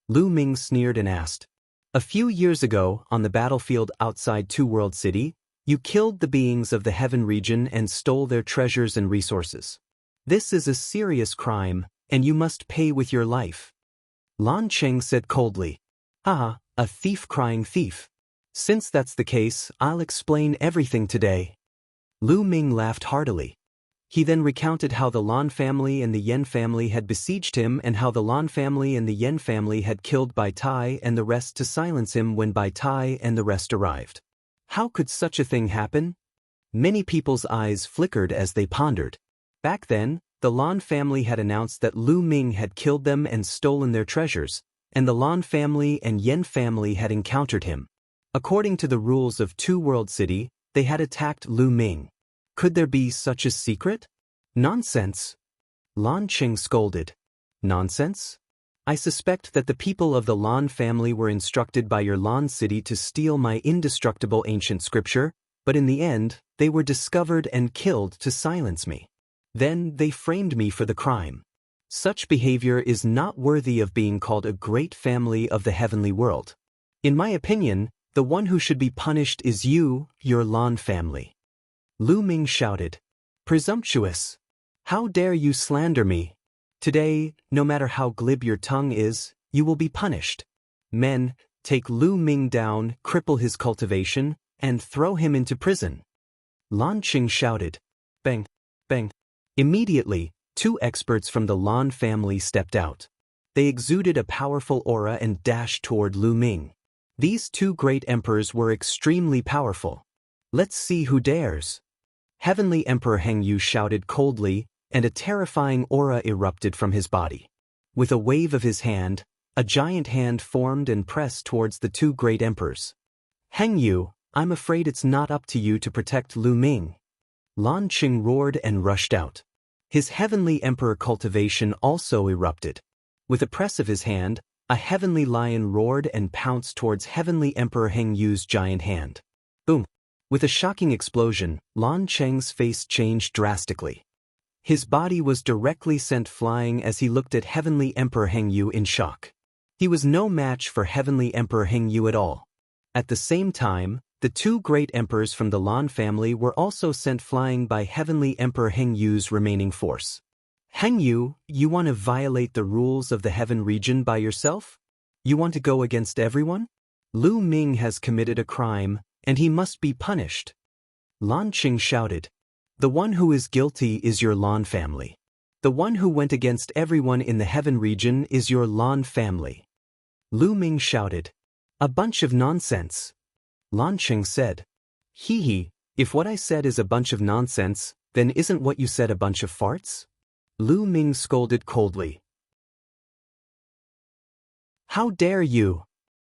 Lu Ming sneered and asked. A few years ago, on the battlefield outside Two World City, you killed the beings of the heaven region and stole their treasures and resources. This is a serious crime, and you must pay with your life. Lan Cheng said coldly. Ah, a thief crying thief. Since that's the case, I'll explain everything today. Lu Ming laughed heartily. He then recounted how the Lan family and the Yen family had besieged him and how the Lan family and the Yen family had killed Bai Tai and the rest to silence him when Bai Tai and the rest arrived. How could such a thing happen? Many people's eyes flickered as they pondered. Back then, the Lan family had announced that Lu Ming had killed them and stolen their treasures, and the Lan family and Yen family had encountered him. According to the rules of Two World City, they had attacked Lu Ming. Could there be such a secret? Nonsense! Lan Cheng scolded. Nonsense? I suspect that the people of the Lan family were instructed by your Lan city to steal my indestructible ancient scripture, but in the end, they were discovered and killed to silence me. Then they framed me for the crime. Such behavior is not worthy of being called a great family of the heavenly world. In my opinion, the one who should be punished is you, your Lan family. Lu Ming shouted. Presumptuous! How dare you slander me? Today, no matter how glib your tongue is, you will be punished. Men, take Lu Ming down, cripple his cultivation, and throw him into prison. Lan Cheng shouted. Bang! Bang! Immediately, two experts from the Lan family stepped out. They exuded a powerful aura and dashed toward Lu Ming. These two great emperors were extremely powerful. Let's see who dares. Heavenly Emperor Heng Yu shouted coldly, and a terrifying aura erupted from his body. With a wave of his hand, a giant hand formed and pressed towards the two great emperors. Heng Yu, I'm afraid it's not up to you to protect Lu Ming. Lan Cheng roared and rushed out. His Heavenly Emperor Cultivation also erupted. With a press of his hand, a heavenly lion roared and pounced towards Heavenly Emperor Heng Yu's giant hand. Boom! With a shocking explosion, Lan Cheng's face changed drastically. His body was directly sent flying as he looked at Heavenly Emperor Heng Yu in shock. He was no match for Heavenly Emperor Heng Yu at all. At the same time, the two great emperors from the Lan family were also sent flying by Heavenly Emperor Heng Yu's remaining force. Heng Yu, you want to violate the rules of the heaven region by yourself? You want to go against everyone? Lu Ming has committed a crime, and he must be punished. Lan Cheng shouted. The one who is guilty is your Lan family. The one who went against everyone in the heaven region is your Lan family. Lu Ming shouted. A bunch of nonsense. Lan Cheng said. Hee hee, if what I said is a bunch of nonsense, then isn't what you said a bunch of farts? Lu Ming scolded coldly. How dare you?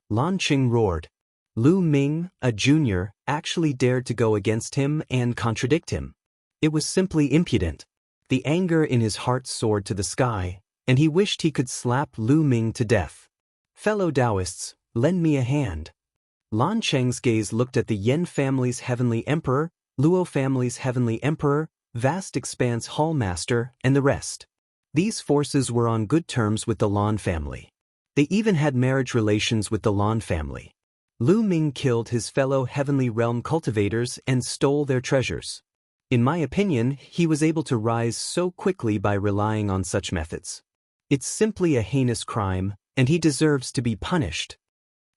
Lan Cheng roared. Lu Ming, a junior, actually dared to go against him and contradict him. It was simply impudent. The anger in his heart soared to the sky, and he wished he could slap Lu Ming to death. Fellow Taoists, lend me a hand. Lan Cheng's gaze looked at the Yen family's heavenly emperor, Luo family's heavenly emperor, Vast Expanse Hallmaster, and the rest. These forces were on good terms with the Lan family. They even had marriage relations with the Lan family. Lu Ming killed his fellow heavenly realm cultivators and stole their treasures. In my opinion, he was able to rise so quickly by relying on such methods. It's simply a heinous crime, and he deserves to be punished.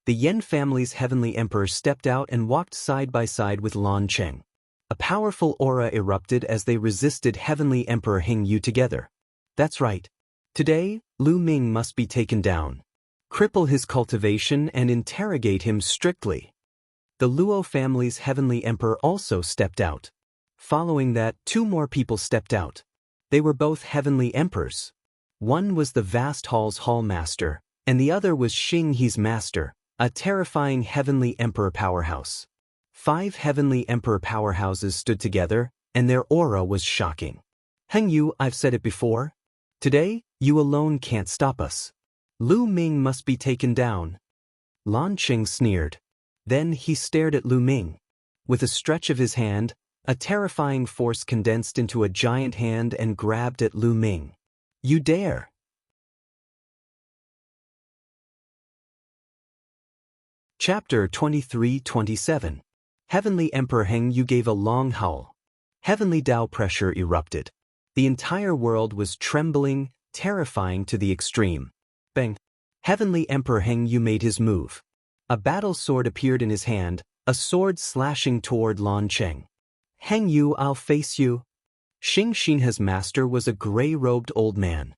The Yen family's heavenly emperor stepped out and walked side by side with Lan Cheng. A powerful aura erupted as they resisted Heavenly Emperor Heng Yu together. That's right. Today, Lu Ming must be taken down. Cripple his cultivation and interrogate him strictly. The Luo family's heavenly emperor also stepped out. Following that, two more people stepped out. They were both heavenly emperors. One was the vast hall's hall master, and the other was Xing He's master, a terrifying heavenly emperor powerhouse. 5 heavenly emperor powerhouses stood together, and their aura was shocking. Heng Yu, I've said it before. Today, you alone can't stop us. Lu Ming must be taken down. Lan Qing sneered. Then he stared at Lu Ming. With a stretch of his hand, a terrifying force condensed into a giant hand and grabbed at Lu Ming. You dare! Chapter 23-27. Heavenly Emperor Heng Yu gave a long howl. Heavenly Tao pressure erupted. The entire world was trembling, terrifying to the extreme. Bang! Heavenly Emperor Heng Yu made his move. A battle sword appeared in his hand, a sword slashing toward Lan Qing. Heng Yu, I'll face you. Xing Xinhe's master was a gray-robed old man.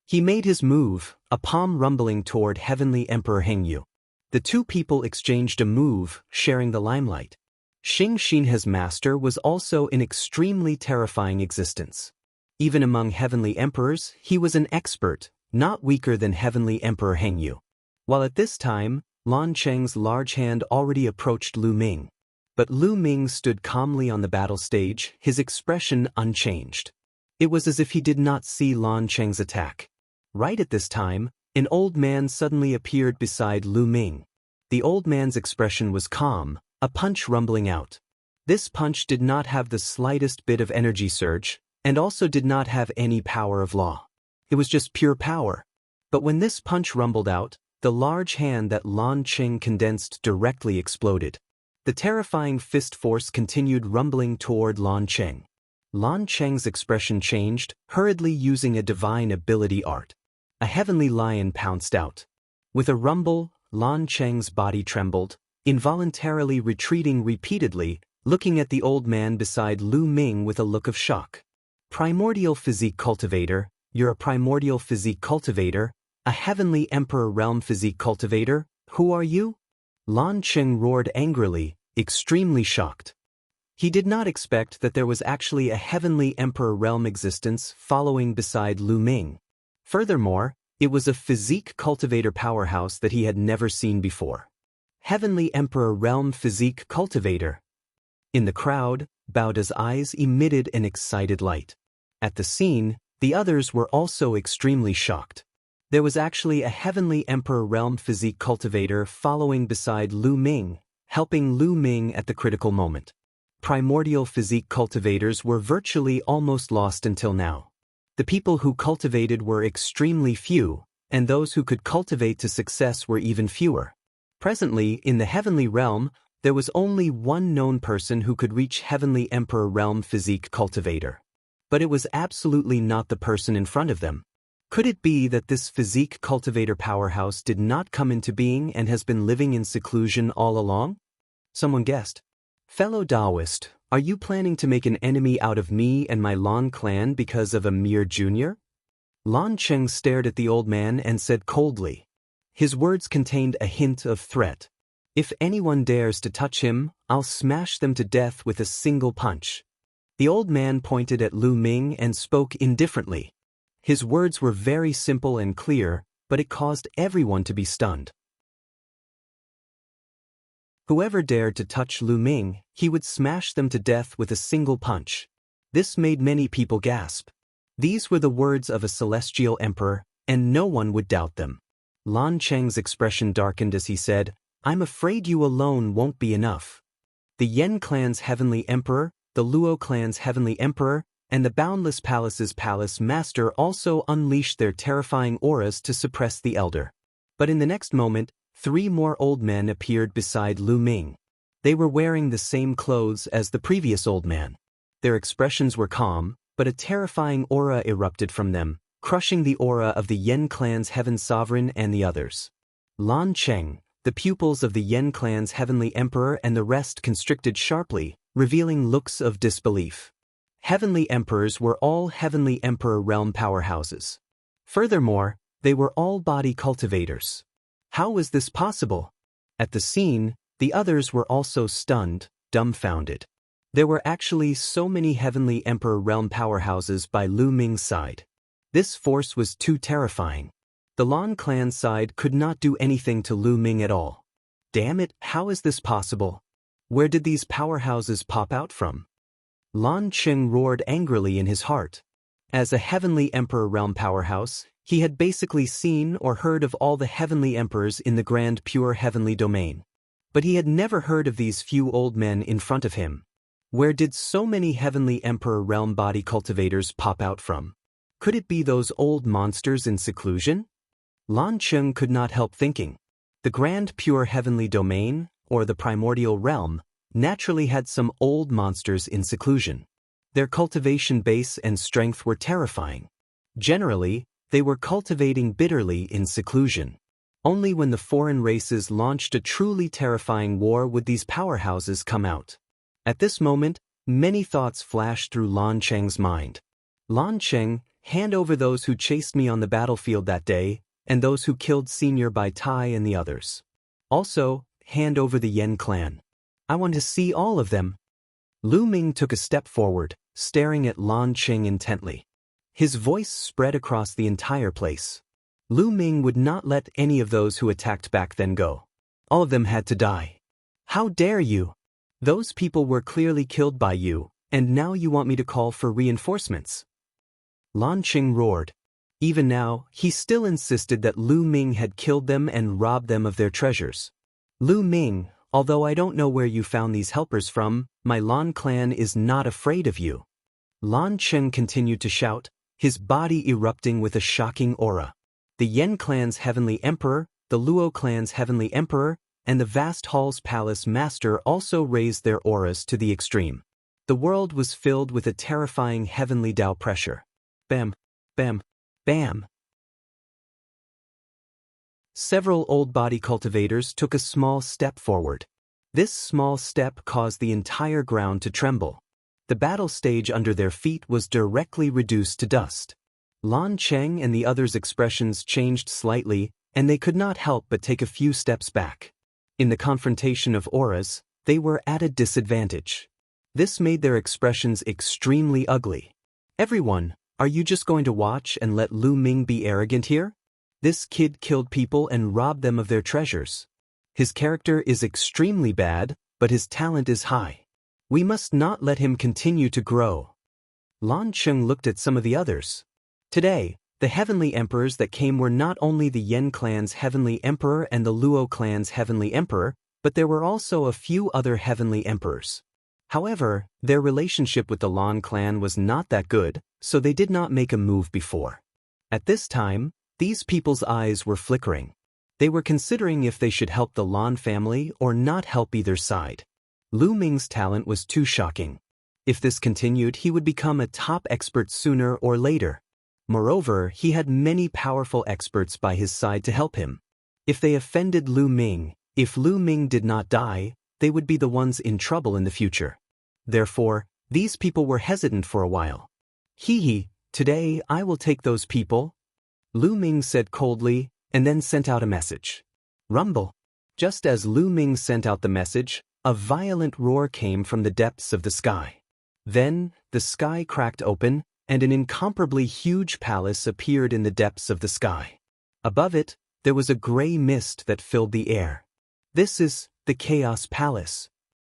He made his move, a palm rumbling toward Heavenly Emperor Heng Yu. The two people exchanged a move, sharing the limelight. Xing Xinhe's master was also an extremely terrifying existence. Even among heavenly emperors, he was an expert, not weaker than Heavenly Emperor Heng Yu. While at this time, Lan Qing's large hand already approached Lu Ming. But Lu Ming stood calmly on the battle stage, his expression unchanged. It was as if he did not see Lan Qing's attack. Right at this time, an old man suddenly appeared beside Lu Ming. The old man's expression was calm, a punch rumbling out. This punch did not have the slightest bit of energy surge, and also did not have any power of law. It was just pure power. But when this punch rumbled out, the large hand that Lan Qing condensed directly exploded. The terrifying fist force continued rumbling toward Lan Qing. Lan Qing's expression changed, hurriedly using a divine ability art. A heavenly lion pounced out. With a rumble, Lan Qing's body trembled, involuntarily retreating repeatedly, looking at the old man beside Lu Ming with a look of shock. Primordial Physique Cultivator, you're a Primordial Physique Cultivator, a Heavenly Emperor Realm Physique Cultivator, who are you? Lan Qing roared angrily, extremely shocked. He did not expect that there was actually a Heavenly Emperor Realm existence following beside Lu Ming. Furthermore, it was a Physique Cultivator powerhouse that he had never seen before. Heavenly Emperor Realm Physique Cultivator. In the crowd, Baoda's eyes emitted an excited light. At the scene, the others were also extremely shocked. There was actually a Heavenly Emperor Realm Physique Cultivator following beside Lu Ming, helping Lu Ming at the critical moment. Primordial Physique Cultivators were virtually almost lost until now. The people who cultivated were extremely few, and those who could cultivate to success were even fewer. Presently, in the Heavenly Realm, there was only one known person who could reach Heavenly Emperor Realm Physique Cultivator. But it was absolutely not the person in front of them. Could it be that this Physique Cultivator powerhouse did not come into being and has been living in seclusion all along? Someone guessed. Fellow Taoist, are you planning to make an enemy out of me and my Lan clan because of a mere junior? Lan Qing stared at the old man and said coldly. His words contained a hint of threat. If anyone dares to touch him, I'll smash them to death with a single punch. The old man pointed at Lu Ming and spoke indifferently. His words were very simple and clear, but it caused everyone to be stunned. Whoever dared to touch Lu Ming, he would smash them to death with a single punch. This made many people gasp. These were the words of a celestial emperor, and no one would doubt them. Lan Qing's expression darkened as he said, I'm afraid you alone won't be enough. The Yen clan's heavenly emperor, the Luo clan's heavenly emperor, and the Boundless Palace's palace master also unleashed their terrifying auras to suppress the elder. But in the next moment, 3 more old men appeared beside Lu Ming. They were wearing the same clothes as the previous old man. Their expressions were calm, but a terrifying aura erupted from them, crushing the aura of the Yen clan's heaven sovereign and the others. Lan Qing, the pupils of the Yen clan's heavenly emperor and the rest constricted sharply, revealing looks of disbelief. Heavenly emperors were all Heavenly Emperor realm powerhouses. Furthermore, they were all body cultivators. How was this possible? At the scene, the others were also stunned, dumbfounded. There were actually so many Heavenly Emperor realm powerhouses by Lu Ming's side. This force was too terrifying. The Lan clan side could not do anything to Lu Ming at all. Damn it, how is this possible? Where did these powerhouses pop out from? Lan Qing roared angrily in his heart. As a heavenly emperor realm powerhouse, he had basically seen or heard of all the heavenly emperors in the grand pure heavenly domain. But he had never heard of these few old men in front of him. Where did so many heavenly emperor realm body cultivators pop out from? Could it be those old monsters in seclusion? Lan Qing could not help thinking. The grand pure heavenly domain, or the primordial realm, naturally had some old monsters in seclusion. Their cultivation base and strength were terrifying. Generally, they were cultivating bitterly in seclusion. Only when the foreign races launched a truly terrifying war would these powerhouses come out. At this moment, many thoughts flashed through Lan Qing's mind. Lan Qing, hand over those who chased me on the battlefield that day, and those who killed Senior Bai Tai and the others. Also, hand over the Yen clan. I want to see all of them. Lu Ming took a step forward, staring at Lan Qing intently. His voice spread across the entire place. Lu Ming would not let any of those who attacked back then go. All of them had to die. How dare you? Those people were clearly killed by you, and now you want me to call for reinforcements. Lan Qing roared. Even now, he still insisted that Lu Ming had killed them and robbed them of their treasures. Lu Ming, although I don't know where you found these helpers from, my Lan clan is not afraid of you. Lan Qing continued to shout, his body erupting with a shocking aura. The Yen clan's heavenly emperor, the Luo clan's heavenly emperor, and the vast hall's palace master also raised their auras to the extreme. The world was filled with a terrifying heavenly Tao pressure. Bam, bam, bam. Several old body cultivators took a small step forward. This small step caused the entire ground to tremble. The battle stage under their feet was directly reduced to dust. Lan Qing and the others' expressions changed slightly, and they could not help but take a few steps back. In the confrontation of auras, they were at a disadvantage. This made their expressions extremely ugly. Everyone, are you just going to watch and let Lu Ming be arrogant here? This kid killed people and robbed them of their treasures. His character is extremely bad, but his talent is high. We must not let him continue to grow. Lan Qing looked at some of the others. Today, the heavenly emperors that came were not only the Yen clan's heavenly emperor and the Luo clan's heavenly emperor, but there were also a few other heavenly emperors. However, their relationship with the Lan clan was not that good, so they did not make a move before. At this time, these people's eyes were flickering. They were considering if they should help the Lan family or not help either side. Lu Ming's talent was too shocking. If this continued, he would become a top expert sooner or later. Moreover, he had many powerful experts by his side to help him. If they offended Lu Ming, if Lu Ming did not die, they would be the ones in trouble in the future. Therefore, these people were hesitant for a while. Today I will take those people, Lu Ming said coldly, and then sent out a message. Rumble. Just as Lu Ming sent out the message, a violent roar came from the depths of the sky. Then, the sky cracked open, and an incomparably huge palace appeared in the depths of the sky. Above it, there was a gray mist that filled the air. This is the Chaos Palace.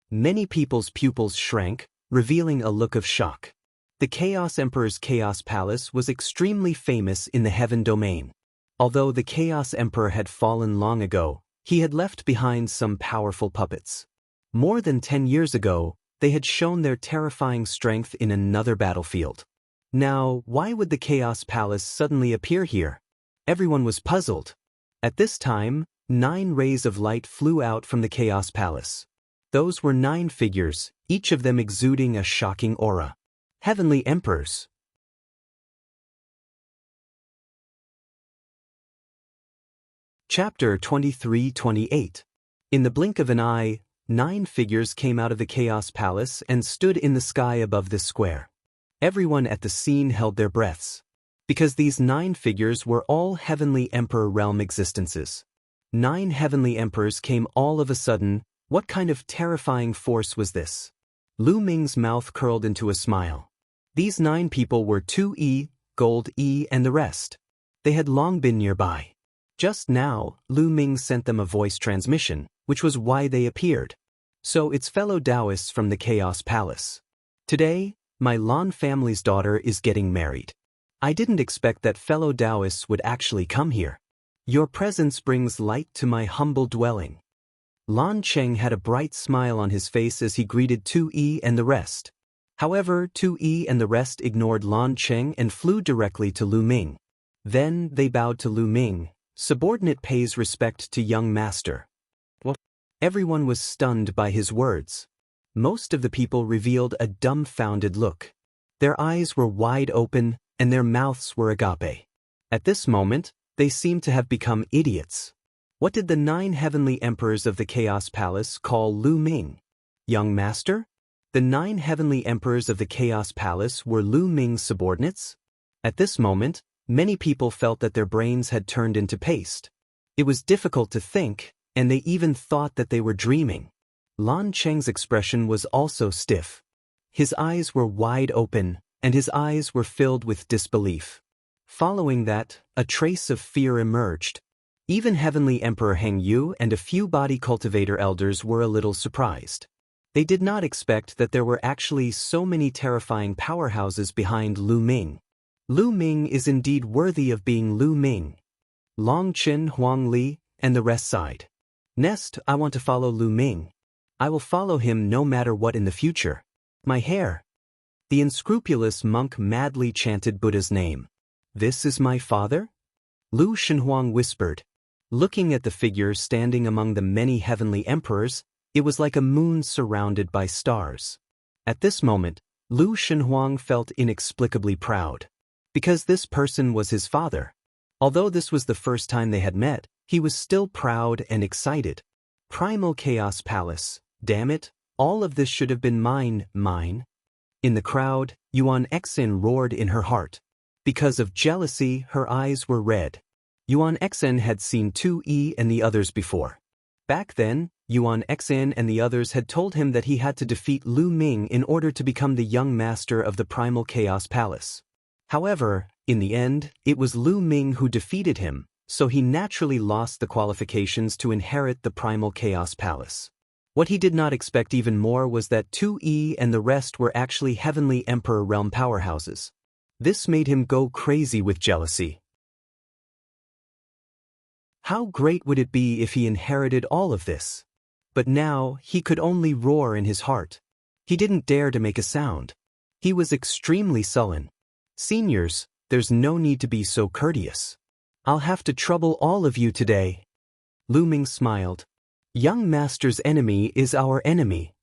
Many people's pupils shrank, revealing a look of shock. The Chaos Emperor's Chaos Palace was extremely famous in the Heaven Domain. Although the Chaos Emperor had fallen long ago, he had left behind some powerful puppets. More than 10 years ago, they had shown their terrifying strength in another battlefield. Now, why would the Chaos Palace suddenly appear here? Everyone was puzzled. At this time, 9 rays of light flew out from the Chaos Palace. Those were 9 figures, each of them exuding a shocking aura. Heavenly Emperors. Chapter 23-28. In the blink of an eye, 9 figures came out of the Chaos Palace and stood in the sky above this square. Everyone at the scene held their breaths. Because these 9 figures were all Heavenly Emperor realm existences. 9 Heavenly Emperors came all of a sudden. What kind of terrifying force was this? Lu Ming's mouth curled into a smile. These 9 people were 2E, Gold E and the rest. They had long been nearby. Just now, Lu Ming sent them a voice transmission, which was why they appeared. So it's fellow Taoists from the Chaos Palace. Today, my Lan family's daughter is getting married. I didn't expect that fellow Taoists would actually come here. Your presence brings light to my humble dwelling. Lan Cheng had a bright smile on his face as he greeted Tu Yi and the rest. However, Tu Yi and the rest ignored Lan Cheng and flew directly to Lu Ming. Then they bowed to Lu Ming. Subordinate pays respect to young master. What? Everyone was stunned by his words. Most of the people revealed a dumbfounded look. Their eyes were wide open, and their mouths were agape. At this moment, they seemed to have become idiots. What did the 9 heavenly emperors of the Chaos Palace call Lu Ming? Young master? The 9 heavenly emperors of the Chaos Palace were Lu Ming's subordinates? At this moment, many people felt that their brains had turned into paste. It was difficult to think, and they even thought that they were dreaming. Lan Cheng's expression was also stiff. His eyes were wide open, and his eyes were filled with disbelief. Following that, a trace of fear emerged. Even Heavenly Emperor Heng Yu and a few body cultivator elders were a little surprised. They did not expect that there were actually so many terrifying powerhouses behind Lu Ming. Lu Ming is indeed worthy of being Lu Ming. Long Qin, Huang Li, and the rest sighed. Next, I want to follow Lu Ming. I will follow him no matter what in the future. My hair. The unscrupulous monk madly chanted Buddha's name. This is my father? Lu Shenhuang whispered. Looking at the figure standing among the many heavenly emperors, it was like a moon surrounded by stars. At this moment, Lu Shenhuang felt inexplicably proud. Because this person was his father. Although this was the first time they had met, he was still proud and excited. Primal Chaos Palace, damn it, all of this should have been mine. In the crowd, Yuan Xen roared in her heart. Because of jealousy, her eyes were red. Yuan Xen had seen Tu Yi and the others before. Back then, Yuan Xen and the others had told him that he had to defeat Lu Ming in order to become the young master of the Primal Chaos Palace. However, in the end, it was Lu Ming who defeated him, so he naturally lost the qualifications to inherit the Primal Chaos Palace. What he did not expect even more was that Tu Yi and the rest were actually Heavenly Emperor realm powerhouses. This made him go crazy with jealousy. How great would it be if he inherited all of this? But now, he could only roar in his heart. He didn't dare to make a sound. He was extremely sullen. Seniors, there's no need to be so courteous. I'll have to trouble all of you today. Lu Ming smiled. Young master's enemy is our enemy.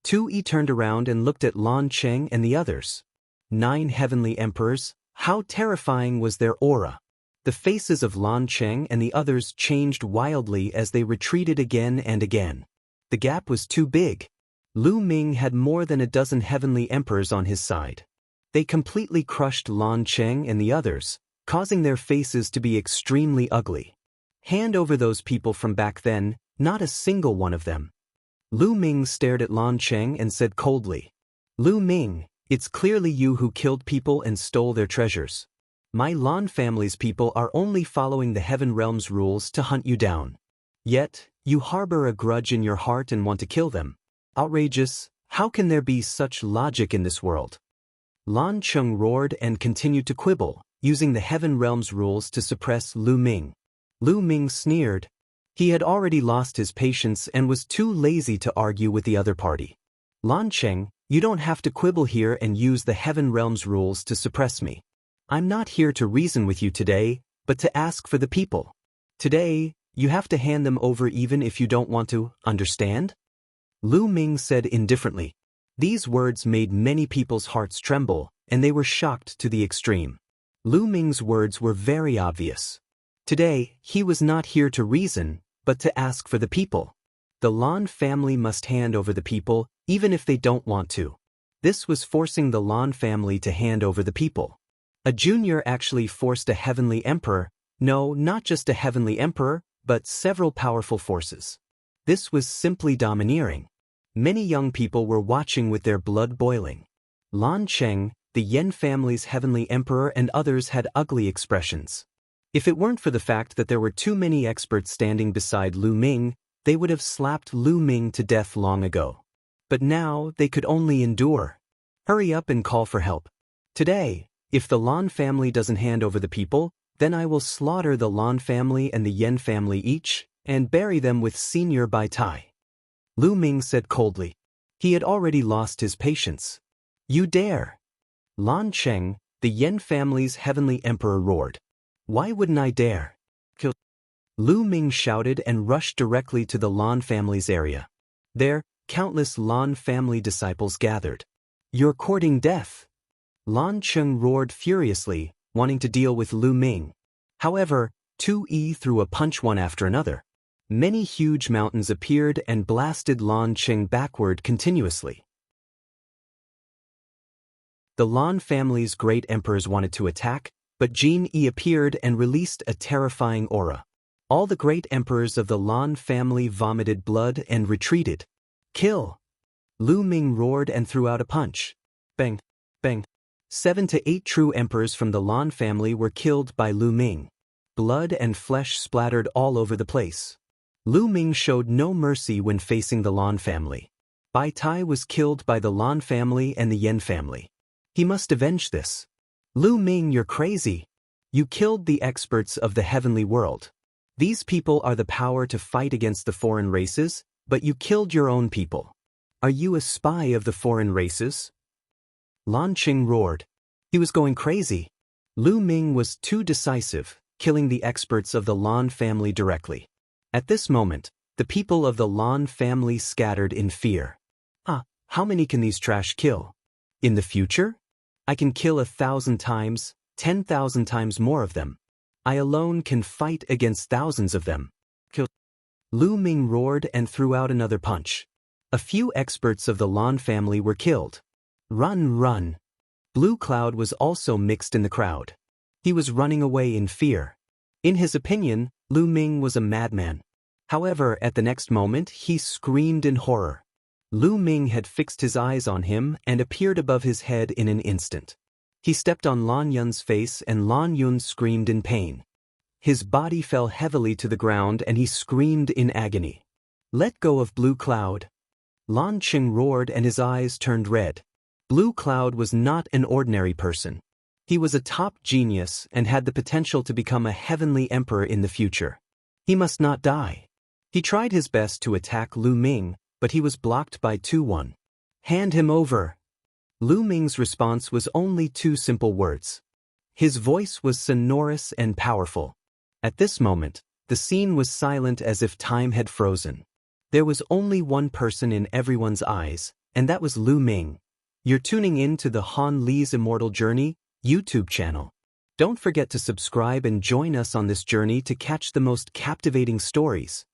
Tu Yi turned around and looked at Lan Cheng and the others. 9 heavenly emperors, how terrifying was their aura. The faces of Lan Cheng and the others changed wildly as they retreated again and again. The gap was too big. Lu Ming had more than a dozen heavenly emperors on his side. They completely crushed Lan Cheng and the others, causing their faces to be extremely ugly. Hand over those people from back then, not a single one of them. Lu Ming stared at Lan Cheng and said coldly, Lu Ming, it's clearly you who killed people and stole their treasures. My Lan family's people are only following the Heaven Realm's rules to hunt you down. Yet, you harbor a grudge in your heart and want to kill them. Outrageous, how can there be such logic in this world? Lan Cheng roared and continued to quibble, using the Heaven Realm's rules to suppress Lu Ming. Lu Ming sneered. He had already lost his patience and was too lazy to argue with the other party. Lan Cheng, you don't have to quibble here and use the Heaven Realm's rules to suppress me. I'm not here to reason with you today, but to ask for the people. Today, you have to hand them over even if you don't want to, understand? Lu Ming said indifferently. These words made many people's hearts tremble, and they were shocked to the extreme. Lu Ming's words were very obvious. Today, he was not here to reason, but to ask for the people. The Lan family must hand over the people, even if they don't want to. This was forcing the Lan family to hand over the people. A junior actually forced a heavenly emperor, no, not just a heavenly emperor, but several powerful forces. This was simply domineering. Many young people were watching with their blood boiling. Lan Cheng, the Yen family's heavenly emperor, and others had ugly expressions. If it weren't for the fact that there were too many experts standing beside Lu Ming, they would have slapped Lu Ming to death long ago. But now they could only endure. Hurry up and call for help. Today, if the Lan family doesn't hand over the people, then I will slaughter the Lan family and the Yen family each, and bury them with Senior Bai Tai. Lu Ming said coldly. He had already lost his patience. You dare! Lan Cheng, the Yen family's heavenly emperor, roared. Why wouldn't I dare? Kill! Lu Ming shouted and rushed directly to the Lan family's area. There, countless Lan family disciples gathered. You're courting death! Lan Cheng roared furiously, wanting to deal with Lu Ming. However, Tu Yi threw a punch one after another. Many huge mountains appeared and blasted Lan Cheng backward continuously. The Lan family's great emperors wanted to attack, but Jin Yi appeared and released a terrifying aura. All the great emperors of the Lan family vomited blood and retreated. Kill! Lu Ming roared and threw out a punch. Bang! Bang! 7 to 8 true emperors from the Lan family were killed by Lu Ming. Blood and flesh splattered all over the place. Lu Ming showed no mercy when facing the Lan family. Bai Tai was killed by the Lan family and the Yen family. He must avenge this. Lu Ming, you're crazy. You killed the experts of the heavenly world. These people are the power to fight against the foreign races, but you killed your own people. Are you a spy of the foreign races? Lan Cheng roared. He was going crazy. Lu Ming was too decisive, killing the experts of the Lan family directly. At this moment, the people of the Lan family scattered in fear. How many can these trash kill? In the future? I can kill 1,000 times, 10,000 times more of them. I alone can fight against thousands of them. Kill! Lu Ming roared and threw out another punch. A few experts of the Lan family were killed. Run, run! Blue Cloud was also mixed in the crowd. He was running away in fear. In his opinion, Lu Ming was a madman. However, at the next moment, he screamed in horror. Lu Ming had fixed his eyes on him and appeared above his head in an instant. He stepped on Lan Yun's face and Lan Yun screamed in pain. His body fell heavily to the ground and he screamed in agony. Let go of Blue Cloud! Lan Cheng roared and his eyes turned red. Blue Cloud was not an ordinary person. He was a top genius and had the potential to become a heavenly emperor in the future. He must not die. He tried his best to attack Lu Ming, but he was blocked by Tu Wan. Hand him over! Lu Ming's response was only 2 simple words. His voice was sonorous and powerful. At this moment, the scene was silent as if time had frozen. There was only one person in everyone's eyes, and that was Lu Ming. You're tuning in to the Han Li's Immortal Journey YouTube channel. Don't forget to subscribe and join us on this journey to catch the most captivating stories.